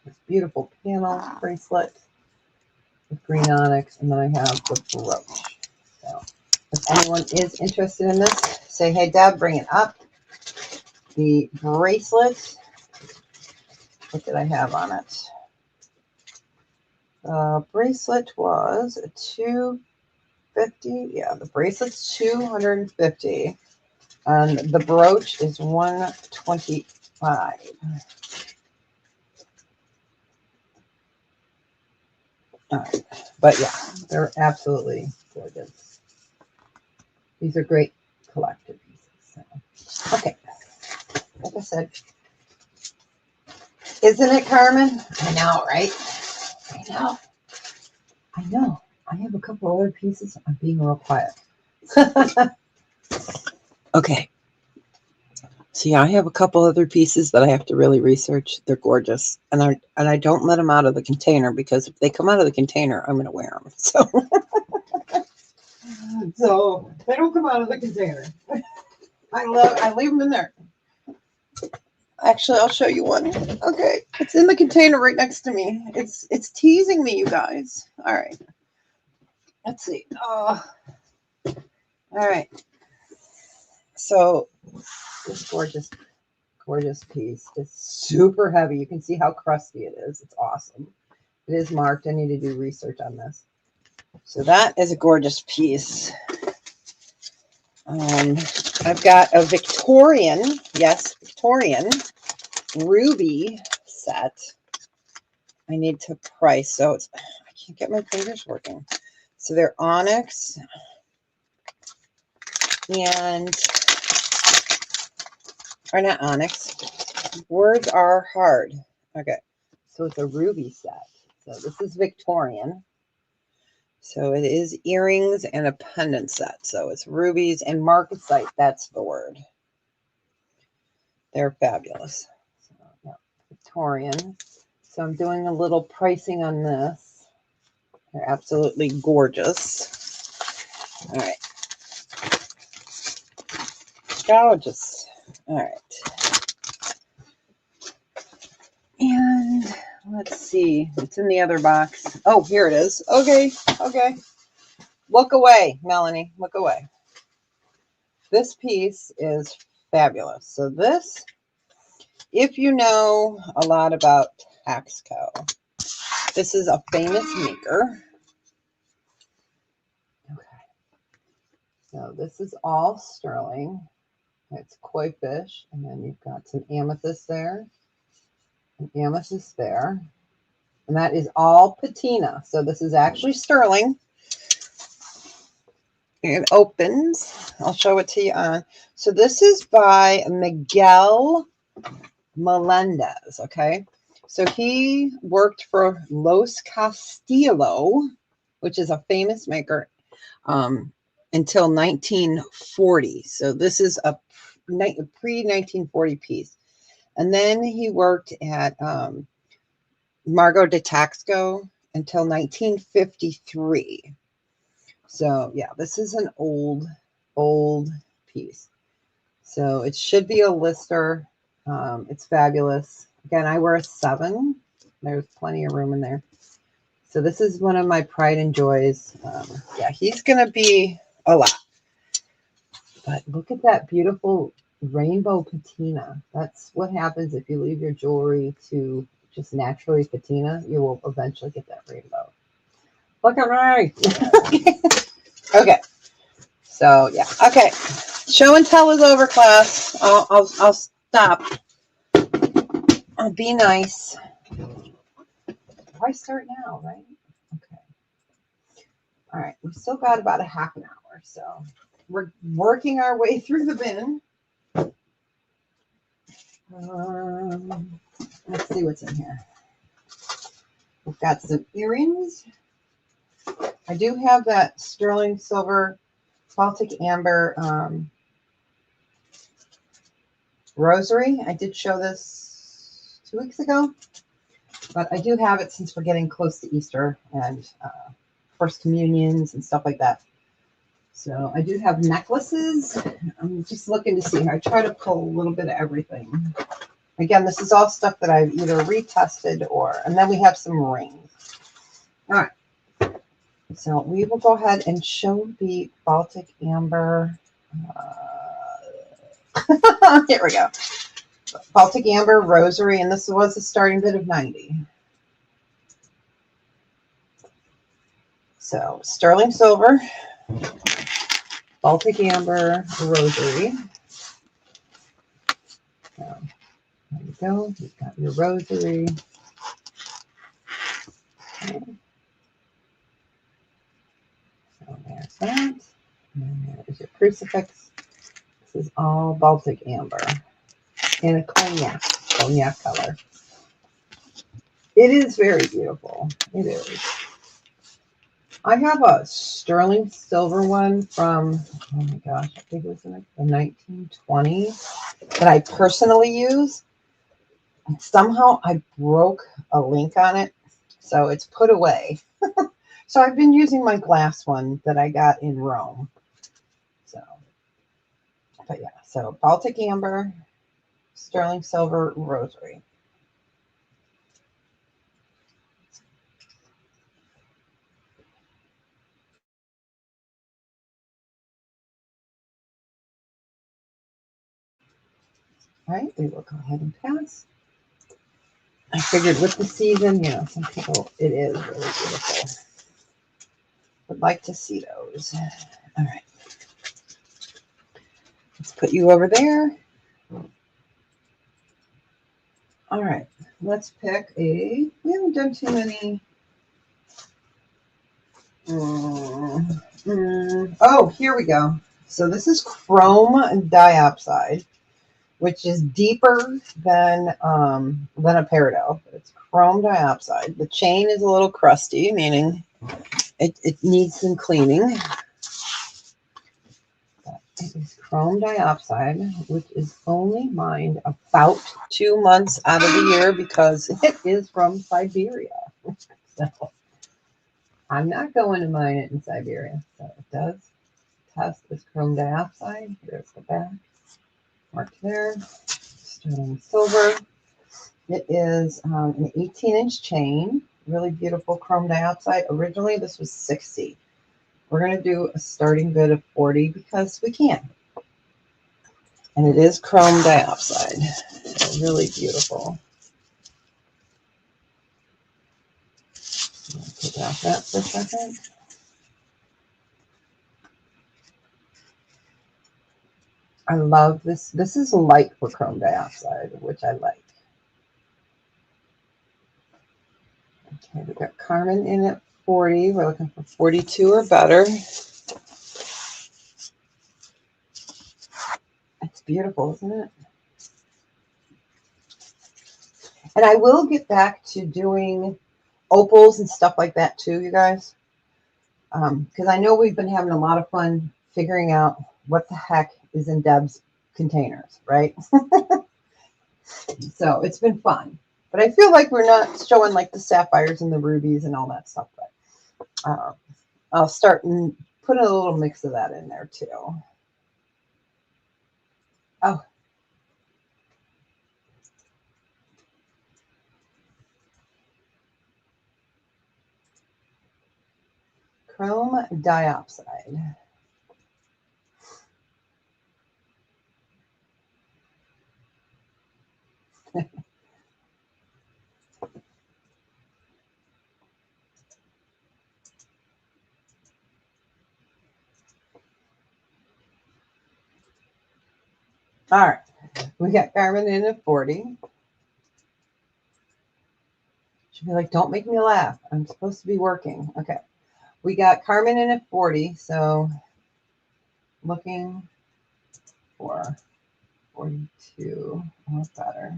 this beautiful panel bracelet with green onyx, and then I have the brooch. So if anyone is interested in this, say, hey, Deb, bring it up. The bracelet, what did I have on it? The bracelet was $250. Yeah, the bracelet's $250. And the brooch is $125. All right. But yeah, they're absolutely gorgeous. These are great collector pieces. So, okay. Like I said, isn't it, Carmen? I know, right? I know. I know. I have a couple other pieces. I'm being real quiet. Okay. See, I have a couple other pieces that I have to really research. They're gorgeous. And I don't let them out of the container because if they come out of the container, I'm going to wear them. So they don't come out of the container. I leave them in there. Actually, I'll show you one. Okay. It's in the container right next to me. It's teasing me, you guys. All right. Let's see. Oh. All right. So this gorgeous piece is super heavy. You can see how crusty it is. It's awesome. It is marked. I need to do research on this. So that is a gorgeous piece. I've got a Victorian, yes, Victorian ruby set. I need to price. So I can't get my fingers working. So they're onyx and, or not onyx. Words are hard. Okay. So it's a ruby set. So this is Victorian. So it is earrings and a pendant set. So it's rubies and marcasite. That's the word. They're fabulous. So, yeah, Victorian. So I'm doing a little pricing on this. They're absolutely gorgeous. All right. Gorgeous. All right. And let's see. It's in the other box. Oh, here it is. Okay. Okay. Look away, Melanie. Look away. This piece is fabulous. So this, if you know a lot about Taxco, this is a famous maker. Okay. So this is all sterling. It's koi fish. And then you've got some amethyst there. An amethyst there. And that is all patina. So this is actually sterling. It opens. I'll show it to you on. So this is by Miguel Melendez, okay? So he worked for Los Castillo, which is a famous maker, um, until 1940. So this is a pre-1940 piece. And then he worked at Margot de Taxco until 1953. So yeah, this is an old piece. So it should be a lister. It's fabulous. Again, I wear a 7. There's plenty of room in there. So this is one of my pride and joys. Yeah, he's going to be a lot. But look at that beautiful rainbow patina. That's what happens if you leave your jewelry to just naturally patina. You will eventually get that rainbow. Look at me. Okay. So yeah. Okay. Show and tell is over, class. I'll stop. I'll be nice. Why start now, right? Okay. All right. We still got about a half an hour, so we're working our way through the bin. Let's see what's in here. We've got some earrings. I do have that sterling silver Baltic amber rosary. I did show this 2 weeks ago, but I do have it since we're getting close to Easter and First Communions and stuff like that. So I do have necklaces. I'm just looking to see. I try to pull a little bit of everything. Again, this is all stuff that I've either retested and then we have some rings. All right. So we will go ahead and show the Baltic amber. Here we go. Baltic amber rosary, and this was a starting bid of 90. So sterling silver, Baltic amber rosary. So there you go. You've got your rosary. Okay. So there's that. And there's your crucifix. This is all Baltic amber in a cognac color. It is very beautiful. It is. I have a sterling silver one from, oh my gosh, I think it was in the 1920s that I personally use. And somehow I broke a link on it, so it's put away. So I've been using my glass one that I got in Rome. So, but yeah, so Baltic amber, sterling silver rosary. All right, we will go ahead and pass. I figured with the season, some people, it is really beautiful. Would like to see those. All right. Let's put you over there. All right. Let's pick we haven't done too many. Oh, here we go. So this is chrome diopside, which is deeper than a peridot. It's chrome diopside. The chain is a little crusty, meaning it needs some cleaning. But it is chrome diopside, which is only mined about 2 months out of the year because it is from Siberia. So I'm not going to mine it in Siberia. So it does test as chrome dioxide. Here's the back. Marked there. Sterling silver. It is an 18-inch chain. Really beautiful chrome dioxide. Originally, this was 60. We're going to do a starting bid of 40 because we can. And it is chrome dioxide. Really beautiful. Take off that for a second. I love this. This is light for chrome dioxide, which I like. Okay, we got Carmen in at 40. We're looking for 42 or better. It's beautiful, isn't it? And I will get back to doing opals and stuff like that too, you guys. Because I know we've been having a lot of fun figuring out what the heck is in Deb's containers, right? So it's been fun. But I feel like we're not showing like the sapphires and the rubies and all that stuff. But I'll start and put a little mix of that in there too. Oh, chrome diopside. All right, we got Carmen in at 40. She'll be like, don't make me laugh. I'm supposed to be working. Okay. We got Carmen in at 40. So looking for 42 or better.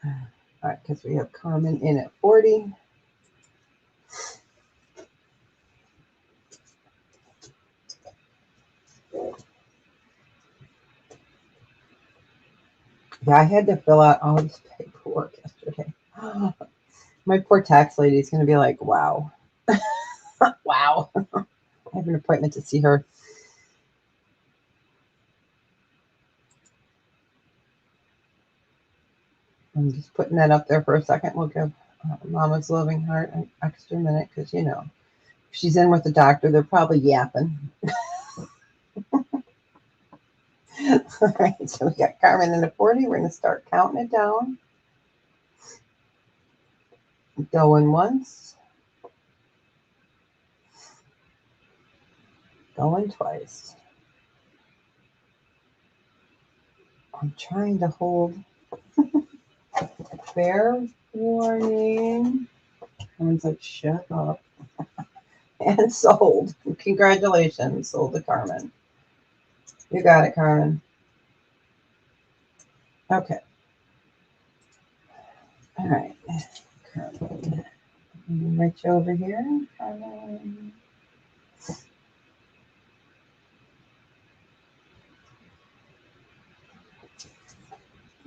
All right, because we have Carmen in at 40. Yeah, I had to fill out all this paperwork yesterday. My poor tax lady is going to be like, wow. Wow. I have an appointment to see her. I'm just putting that up there for a second. We'll give Mama's Loving Heart an extra minute because, you know, if she's in with the doctor, they're probably yapping. All right, so we got Carmen in the 40. We're going to start counting it down. Going once. Going twice. I'm trying to hold. Fair warning. Carmen's like, shut up. And sold. Congratulations, sold to Carmen. You got it, Carmen. Okay. All right. Carmen. Reach over here. Carmen.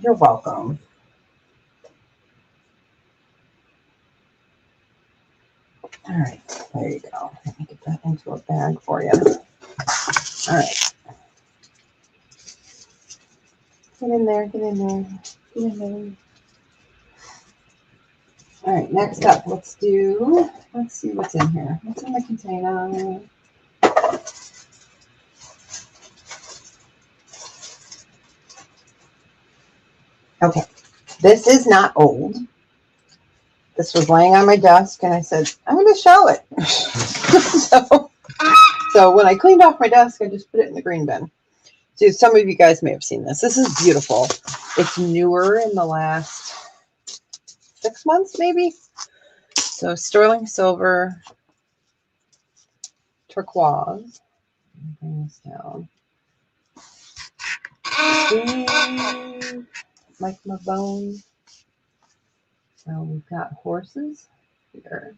You're welcome. All right. There you go. Let me get that into a bag for you. All right. Get in there. Get in there. Get in there. All right. Next up, let's see what's in here. What's in the container? Okay. This is not old. This was laying on my desk, and I said, I'm going to show it. so when I cleaned off my desk, I just put it in the green bin. So some of you guys may have seen this. This is beautiful. It's newer in the last 6 months, maybe. So sterling silver, turquoise. Bring this down. Like my bones. So we've got horses here.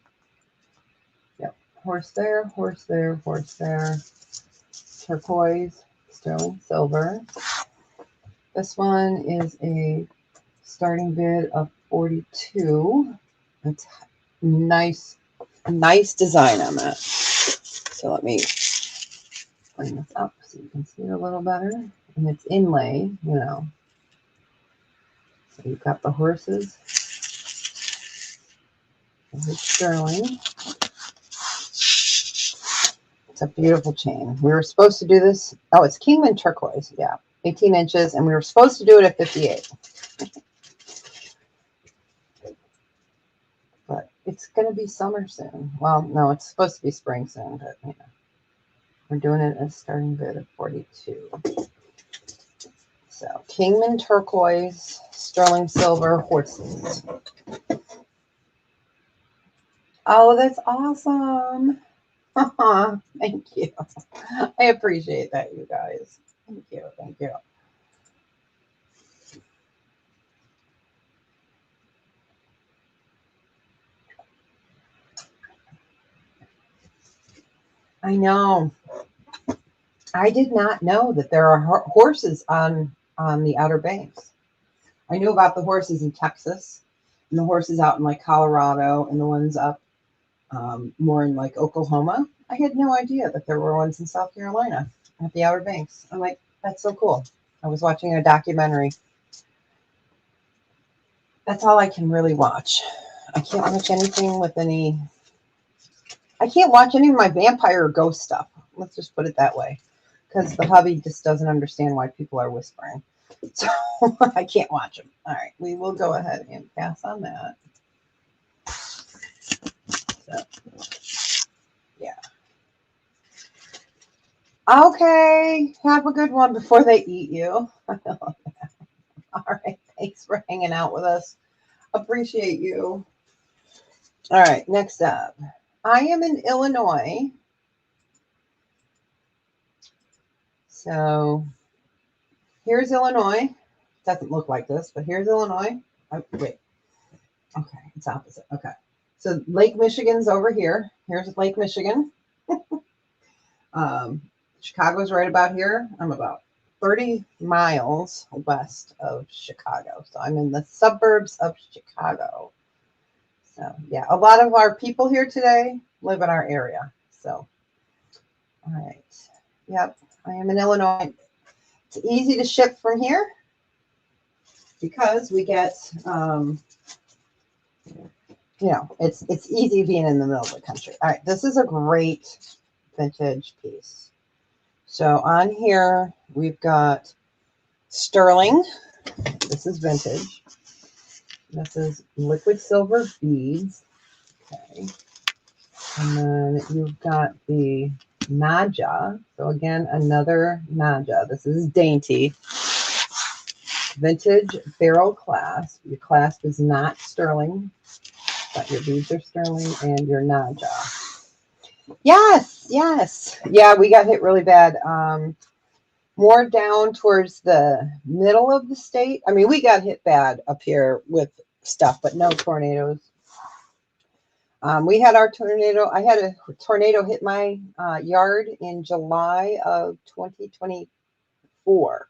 Yep. Horse there, horse there, horse there. Turquoise, sterling silver. This one is a starting bid of 42. That's nice, nice design on that. So let me bring this up so you can see it a little better. And it's inlay, you know. So you've got the horses. It's sterling. It's a beautiful chain. We were supposed to do this. Oh, it's Kingman turquoise. Yeah, 18 inches, and we were supposed to do it at 58. But it's going to be summer soon. Well, no, it's supposed to be spring soon, but you know, we're doing it at a starting bid of 42. So Kingman turquoise, sterling silver, horses. Oh, that's awesome. Thank you. I appreciate that, you guys. Thank you. Thank you. I know. I did not know that there are horses on the Outer Banks. I knew about the horses in Texas and the horses out in like Colorado and the ones up more in like Oklahoma. I had no idea that there were ones in South Carolina at the Outer Banks. I'm like, that's so cool. I was watching a documentary. That's all I can really watch. I can't watch anything with any. I can't watch any of my vampire or ghost stuff. Let's just put it that way. Because the hubby just doesn't understand why people are whispering. So I can't watch them. All right, we will go ahead and pass on that. So, yeah. Okay, have a good one before they eat you. All right, thanks for hanging out with us. Appreciate you. All right, next up. I am in Illinois. So here's Illinois. Doesn't look like this, but here's Illinois. Oh, wait. Okay, it's opposite. Okay. So Lake Michigan's over here. Here's Lake Michigan. Chicago's right about here. I'm about 30 miles west of Chicago. So I'm in the suburbs of Chicago. So yeah, a lot of our people here today live in our area. So, all right. Yep, I am in Illinois. It's easy to ship from here because we get, it's easy being in the middle of the country. All right, this is a great vintage piece. So on here, we've got sterling. This is vintage. This is liquid silver beads. Okay. And then you've got the Naja. So again, another Naja. This is dainty. Vintage barrel clasp. Your clasp is not sterling, but your beads are sterling and your Naja. Yes, yes. Yeah, we got hit really bad. More down towards the middle of the state. I mean, we got hit bad up here with stuff, but no tornadoes. We had our tornado. I had a tornado hit my yard in July of 2024.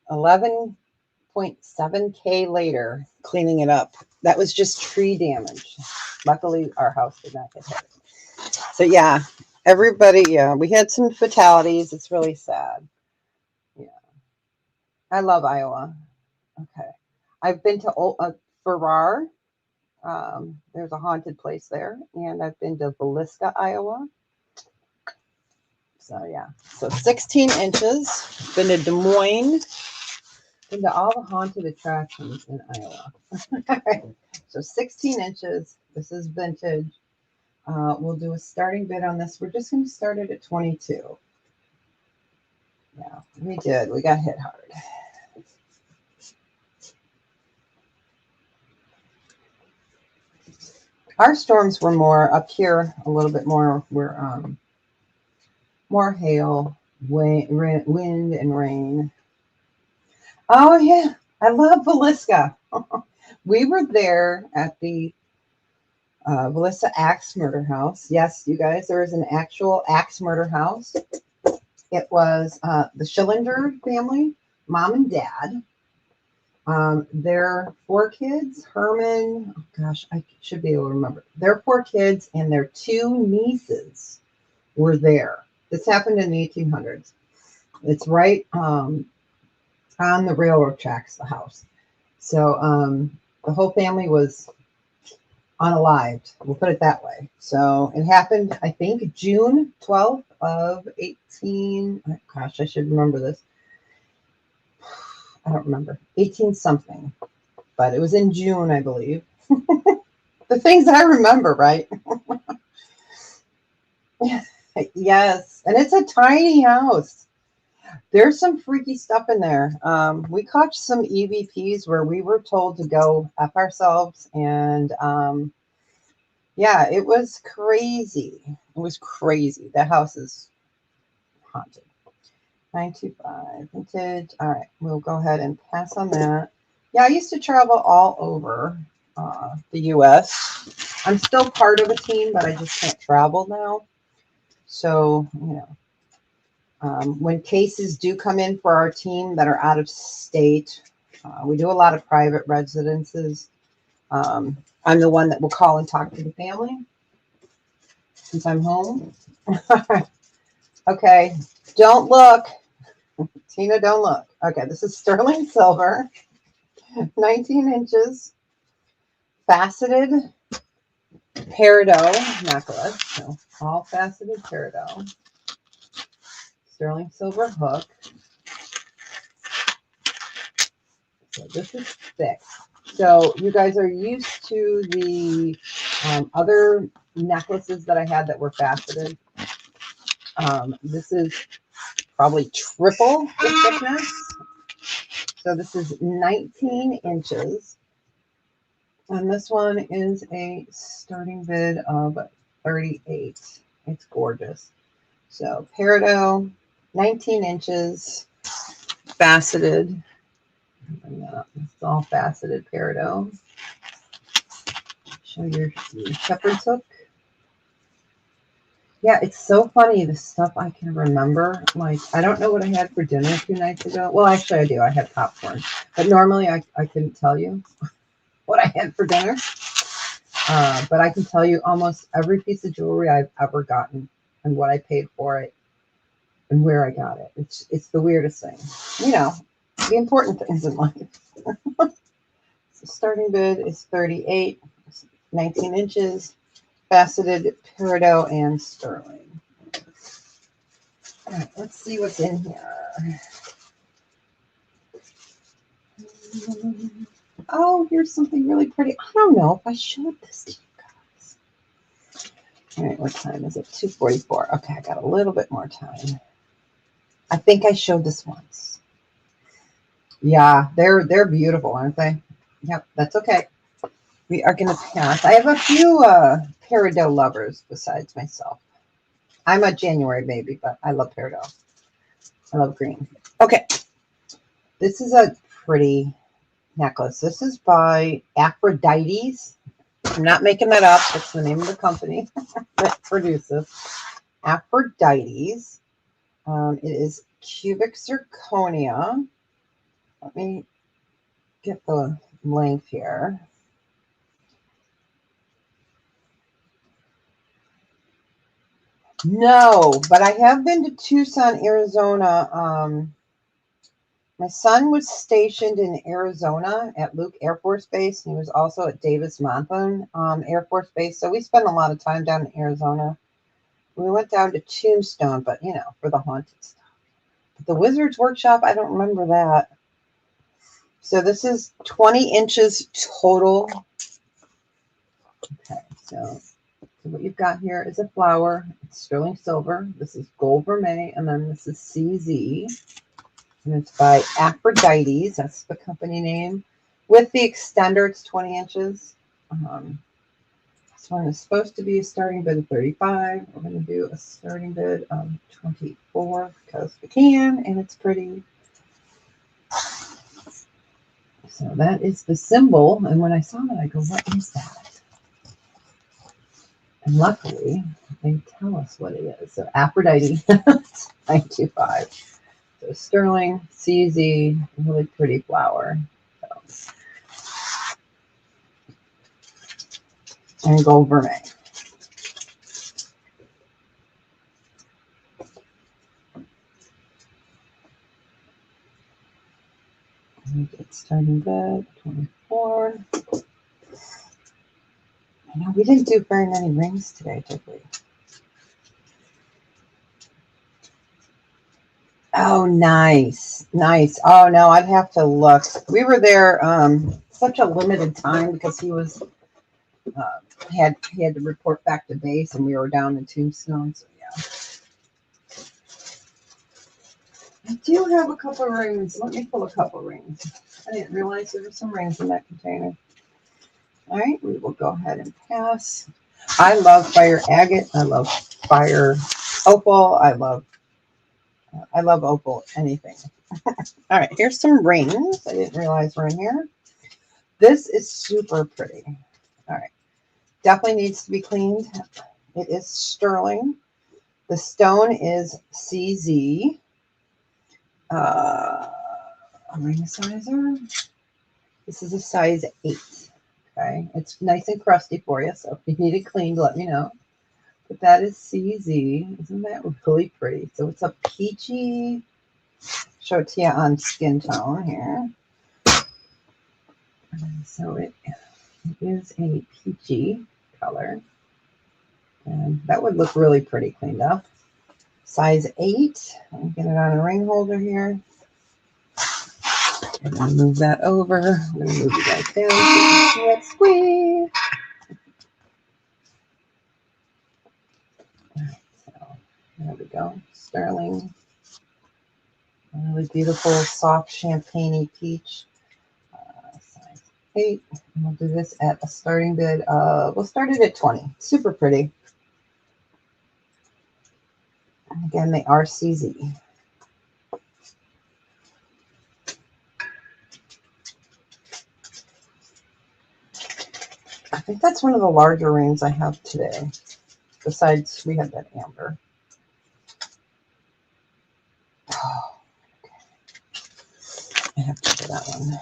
11.7K later, cleaning it up. That was just tree damage. Luckily, our house did not get hit. So yeah, everybody, yeah, we had some fatalities. It's really sad. Yeah, I love Iowa. Okay, I've been to Farrar. There's a haunted place there, and I've been to Villisca, Iowa. So yeah, so 16 inches. Been to Des Moines. Been to all the haunted attractions in Iowa. So 16 inches. This is vintage. We'll do a starting bid on this. We're just going to start it at 22. Yeah, we did. We got hit hard. Our storms were more up here, a little bit more. We're more hail, wind, and rain. Oh yeah, I love Villisca. We were there at the Villisca Axe Murder House. Yes, you guys, there is an actual axe murder house. It was the Schillinger family, mom and dad. Their 4 kids, Herman, oh gosh, I should be able to remember. Their 4 kids and their 2 nieces were there. This happened in the 1800s. It's right on the railroad tracks, the house. So the whole family was unalived. We'll put it that way. So it happened, I think, June 12th of 18. Gosh, I should remember this. I don't remember. 18 something. But it was in June, I believe. The things I remember, right? Yes. And it's a tiny house. There's some freaky stuff in there. We caught some EVPs where we were told to go F ourselves and Yeah, it was crazy. It was crazy. The house is haunted. 925 vintage. All right, we'll go ahead and pass on that. Yeah, I used to travel all over the U.S. I'm still part of a team, but I just can't travel now. So, when cases do come in for our team that are out of state, we do a lot of private residences. I'm the one that will call and talk to the family since I'm home. Okay, don't look. Tina, don't look. Okay, this is sterling silver, 19 inches, faceted peridot necklace. So all faceted peridot, sterling silver hook. So this is thick. So you guys are used to the other necklaces that I had that were faceted. This is probably triple the thickness. So this is 19 inches. And this one is a starting bid of 38. It's gorgeous. So peridot, 19 inches, faceted. It's all faceted peridot. Show your shepherd's hook. Yeah, it's so funny the stuff I can remember. Like, I don't know what I had for dinner 2 nights ago. Well, actually, I do. I had popcorn. But normally, I couldn't tell you what I had for dinner. But I can tell you almost every piece of jewelry I've ever gotten and what I paid for it and where I got it. It's the weirdest thing. The important things in life. So starting bid is 38, 19 inches, faceted peridot and sterling. All right, let's see what's in here. Oh, here's something really pretty. I don't know if I showed this to you guys. All right, what time is it? 2:44. Okay, I got a little bit more time. I think I showed this once. Yeah, they're beautiful, aren't they? Yep, that's okay. We are going to pass. I have a few peridot lovers besides myself. I'm a January baby, but I love peridot. I love green. Okay, this is a pretty necklace. This is by Aphrodite's. I'm not making that up. It's the name of the company that produces Aphrodite's. It is cubic zirconia. Let me get the length here. No, but I have been to Tucson, Arizona. My son was stationed in Arizona at Luke Air Force Base, and he was also at Davis-Monthan Air Force Base. So we spent a lot of time down in Arizona. We went down to Tombstone, but for the haunted stuff. But the Wizard's Workshop, I don't remember that. So this is 20 inches total. Okay, so what you've got here is a flower. It's sterling silver. This is gold vermeil, and then this is CZ. And it's by Aphrodite's. That's the company name. With the extender, it's 20 inches. This one is supposed to be a starting bid of 35. We're going to do a starting bid of 24 because we can, and it's pretty. So that is the symbol. And when I saw that, I go, what is that? And luckily, they tell us what it is. So Aphrodite, 925. So sterling, CZ, really pretty flower. So. And gold vermeil. It's starting bid 24. I know we didn't do very many rings today, did we? Oh, nice. Nice. Oh, no, I'd have to look. We were there such a limited time because he was he had to report back to base, and we were down in Tombstone. So yeah, I do have a couple of rings. Let me pull a couple of rings. I didn't realize there were some rings in that container. All right, we will go ahead and pass. I love fire agate. I love fire opal. I love opal anything. All right, here's some rings. I didn't realize were in here. This is super pretty. All right, definitely needs to be cleaned. It is sterling. The stone is CZ. A ring sizer. This is a size 8. Okay, it's nice and crusty for you, so if you need it cleaned, let me know. But that is CZ. Isn't that really pretty? So it's a peachy, show it to you on skin tone here. So it is a peachy color. And that would look really pretty cleaned up. Size 8. Let me get it on a ring holder here. I'm going to move that over. I'm going to move you guys down so you can see it squeeze. So there we go. Sterling. Really beautiful, soft champagne-y peach. Size 8. And we'll do this at a starting bid of, we'll start it at 20. Super pretty. And again, they are CZ. I think that's one of the larger rings I have today. Besides, we have that amber. Oh, okay. I have to do that one.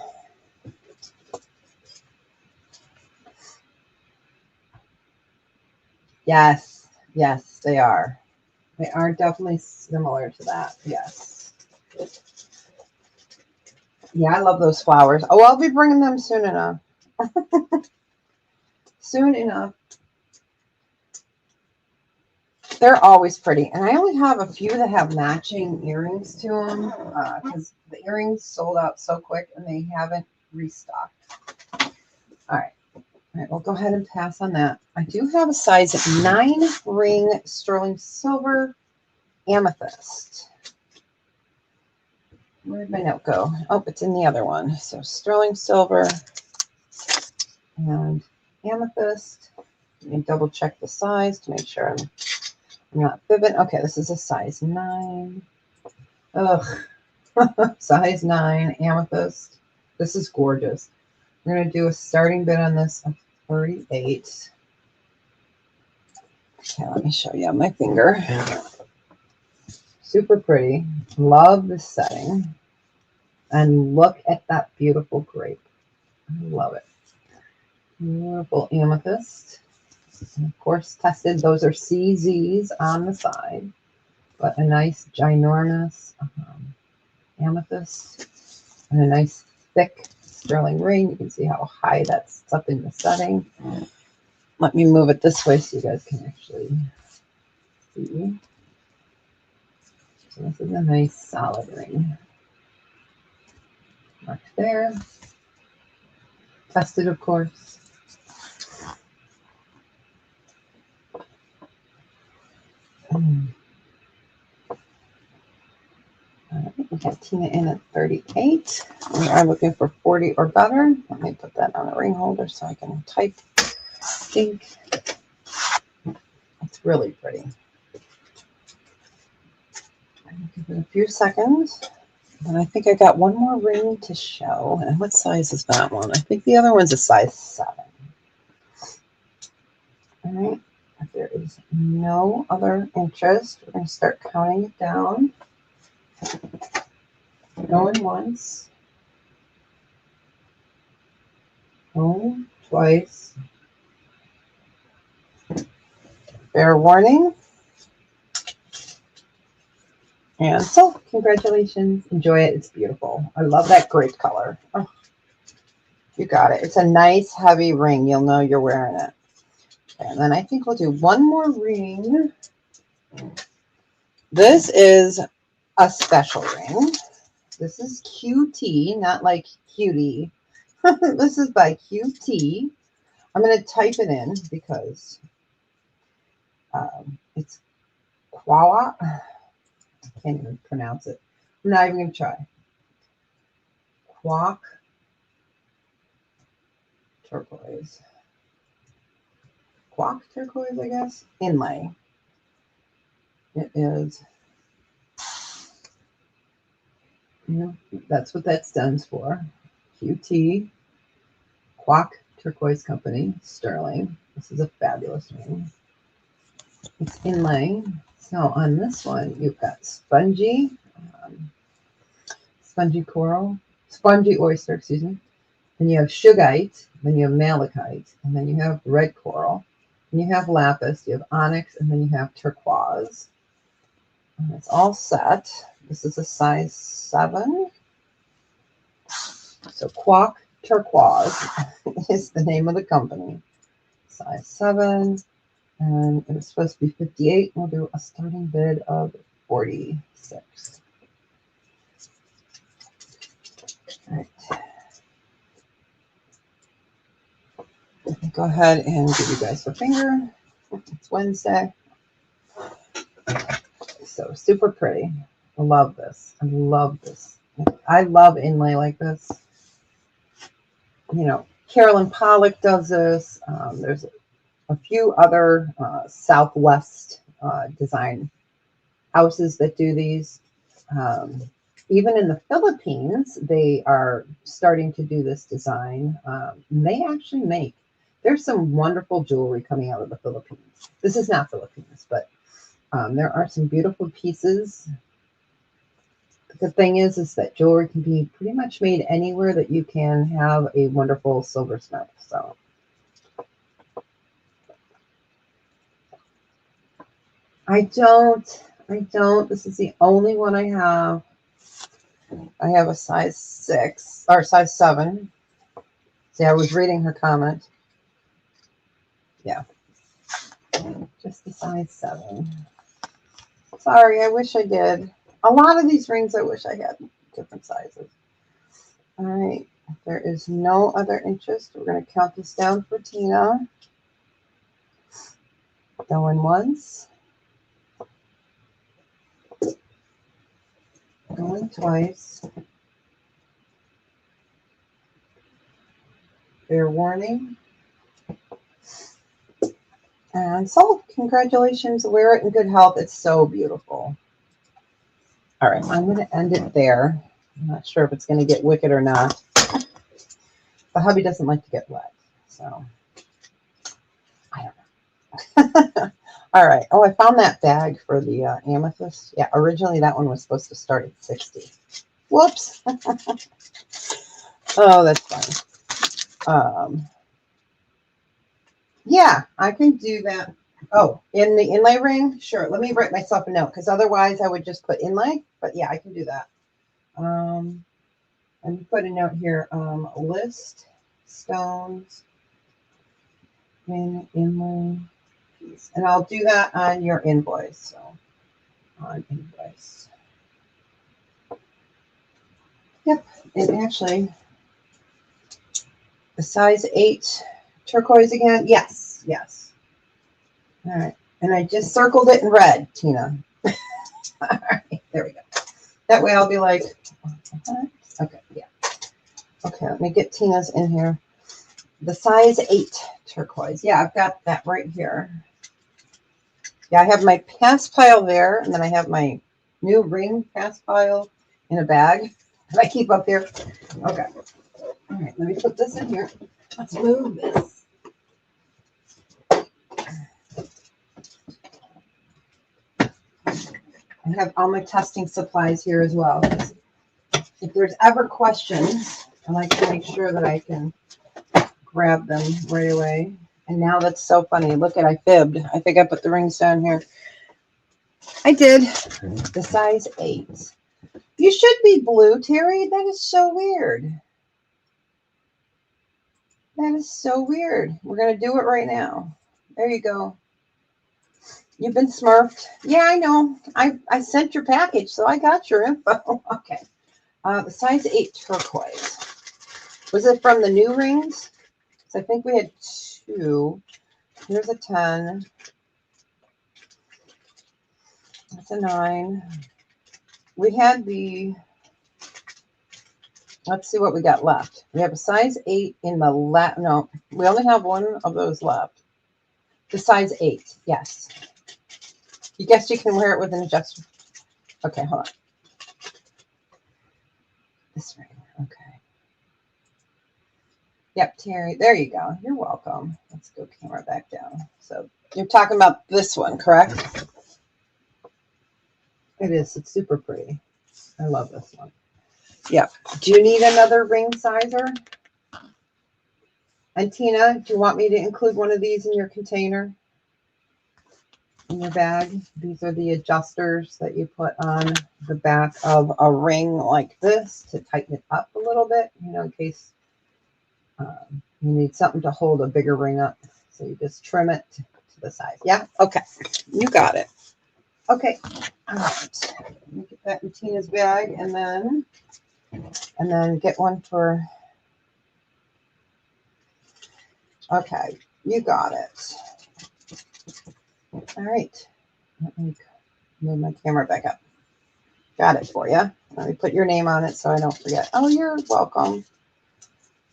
Yes, yes, they are. They are definitely similar to that. Yes. Yeah, I love those flowers. Oh, I'll be bringing them soon enough. Soon enough. They're always pretty. And I only have a few that have matching earrings to them because the earrings sold out so quick and they haven't restocked. All right. All right, we'll go ahead and pass on that. I do have a size 9 ring sterling silver amethyst. Where did my note go? Oh, it's in the other one. So sterling silver and amethyst. Let me double check the size to make sure I'm not fibbing. Okay, this is a size 9. Ugh. Size 9 amethyst. This is gorgeous. We're going to do a starting bid on this of 38. Okay, let me show you on my finger. Super pretty. Love this setting. And look at that beautiful grape. I love it. Beautiful amethyst. And of course, tested. Those are CZs on the side. But a nice, ginormous amethyst. And a nice, thick sterling ring. You can see how high that's up in the setting. Let me move it this way so you guys can actually see. So this is a nice solid ring. Marked there. Tested, of course. We got Tina in at 38. We are looking for 40 or better. Let me put that on a ring holder so I can type ink. It's really pretty. I'll give it a few seconds. And I think I got one more ring to show. And what size is that one? I think the other one's a size 7. All right. If there is no other interest, we're going to start counting it down. Going once. Going twice. Fair warning. And so, congratulations. Enjoy it. It's beautiful. I love that grape color. Oh, you got it. It's a nice, heavy ring. You'll know you're wearing it. And then I think we'll do one more ring. This is a special ring. This is QT, not like cutie. This is by QT. I'm going to type it in because it's Quala. I can't even pronounce it. I'm not even going to try. Turquoise. Quack turquoise, I guess, inlay. It is, that's what that stands for. QT, Quack Turquoise Company, sterling. This is a fabulous ring. It's inlay. So on this one, you've got spongy, spongy coral, spongy oyster, excuse me. Then you have shugite, then you have malachite, and then you have red coral, and you have lapis, you have onyx, and then you have turquoise. And it's all set. This is a size 7. So Quack Turquoise is the name of the company. Size 7. And it was supposed to be 58. We'll do a starting bid of 46. All right. Let me go ahead and give you guys a finger. It's Wednesday. So super pretty. I love this. I love this. I love inlay like this. You know, Carolyn Pollock does this. There's a few other Southwest design houses that do these. Even in the Philippines, they are starting to do this design. They actually make, there's some wonderful jewelry coming out of the Philippines. This is not Philippines, but there are some beautiful pieces. The thing is that jewelry can be pretty much made anywhere that you can have a wonderful silversmith. So I don't, this is the only one I have. I have a size 6 or size 7. See, I was reading her comment. Yeah, just a size 7. Sorry, I wish I did. A lot of these rings, I wish I had different sizes. All right, if there is no other interest, we're going to count this down for Tina. Going once. Going twice. Fair warning. And sold. Congratulations. Wear it in good health. It's so beautiful. All right, I'm going to end it there. I'm not sure if it's going to get wicked or not. The hubby doesn't like to get wet, so I don't know. All right. Oh, I found that bag for the amethyst. Yeah, originally that one was supposed to start at 60. Whoops. Oh, that's funny. Yeah, I can do that. Oh, in the inlay ring? Sure. Let me write myself a note because otherwise I would just put inlay. But yeah, I can do that. Let me put a note here. List stones in inlay piece. And I'll do that on your invoice. So on invoice. Yep. And actually, the size 8 turquoise again. Yes. Yes. All right. And I just circled it in red, Tina. All right. There we go. That way I'll be like, okay. Yeah. Okay. Let me get Tina's in here. The size 8 turquoise. Yeah, I've got that right here. Yeah, I have my pass pile there, and then I have my new ring pass pile in a bag that I keep up here. Okay. All right, let me put this in here. Let's move this. I have all my testing supplies here as well. If there's ever questions, I like to make sure that I can grab them right away. And now that's so funny. Look at, I fibbed. I think I put the rings down here. I did. The size 8. You should be blue, Terry. That is so weird. That is so weird. We're going to do it right now. There you go. You've been smurfed. Yeah, I know. I sent your package, so I got your info. Okay. The size 8 turquoise. Was it from the new rings? So I think we had 2. Here's a 10. That's a 9. We had the, let's see what we got left. We have a size 8 in the left. No, we only have one of those left. The size 8, yes. You guess you can wear it with an adjuster. Okay, hold on. This right here. Okay. Yep, Terry. There you go. You're welcome. Let's go camera back down. So you're talking about this one, correct? It is. It's super pretty. I love this one. Yep. Do you need another ring sizer? And Tina, do you want me to include one of these in your container? In your bag? These are the adjusters that you put on the back of a ring like this to tighten it up a little bit, you know, in case you need something to hold a bigger ring up. So you just trim it to the size. Yeah? Okay. You got it. Okay. All right. Let me get that in Tina's bag and then get one for. Okay. You got it. All right. Let me move my camera back up. Got it for you. Let me put your name on it so I don't forget. Oh, you're welcome.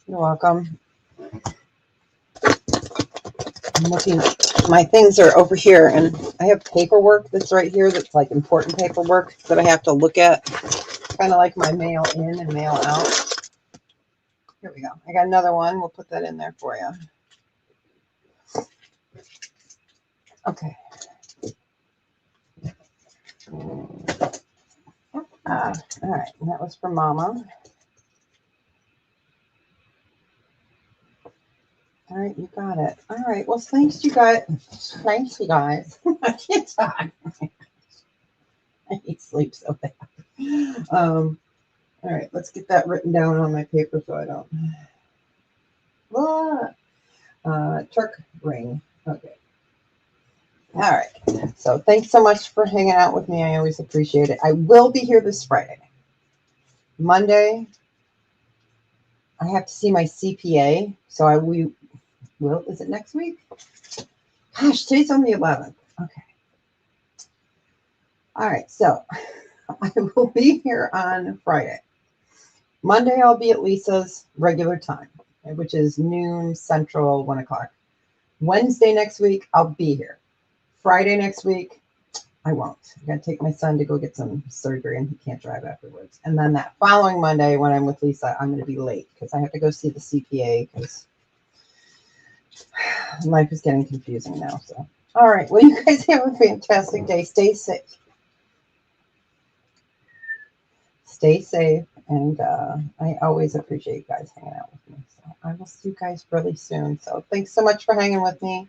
You're welcome. I'm looking. My things are over here, and I have paperwork that's right here that's like important paperwork that I have to look at. Kind of like my mail in and mail out. Here we go. I got another one. We'll put that in there for you. Okay. All right. And that was for Mama. All right, you got it. All right. Well, thanks, you guys. Thanks, you guys. I can't talk. I need sleep so bad. All right, let's get that written down on my paper so I don't. Turk ring. Okay. All right. So thanks so much for hanging out with me. I always appreciate it. I will be here this Friday. Monday, I have to see my CPA. So we will. Is it next week? Gosh, today's on the 11th. Okay. All right. So I will be here on Friday. Monday, I'll be at Lisa's regular time, which is noon Central, 1 o'clock. Wednesday next week, I'll be here. Friday next week, I won't. I got to take my son to go get some surgery, and he can't drive afterwards. And then that following Monday, when I'm with Lisa, I'm going to be late because I have to go see the CPA because life is getting confusing now. So, all right. Well, you guys have a fantastic day. Stay safe. Stay safe. And I always appreciate you guys hanging out with me. So I will see you guys really soon. So thanks so much for hanging with me.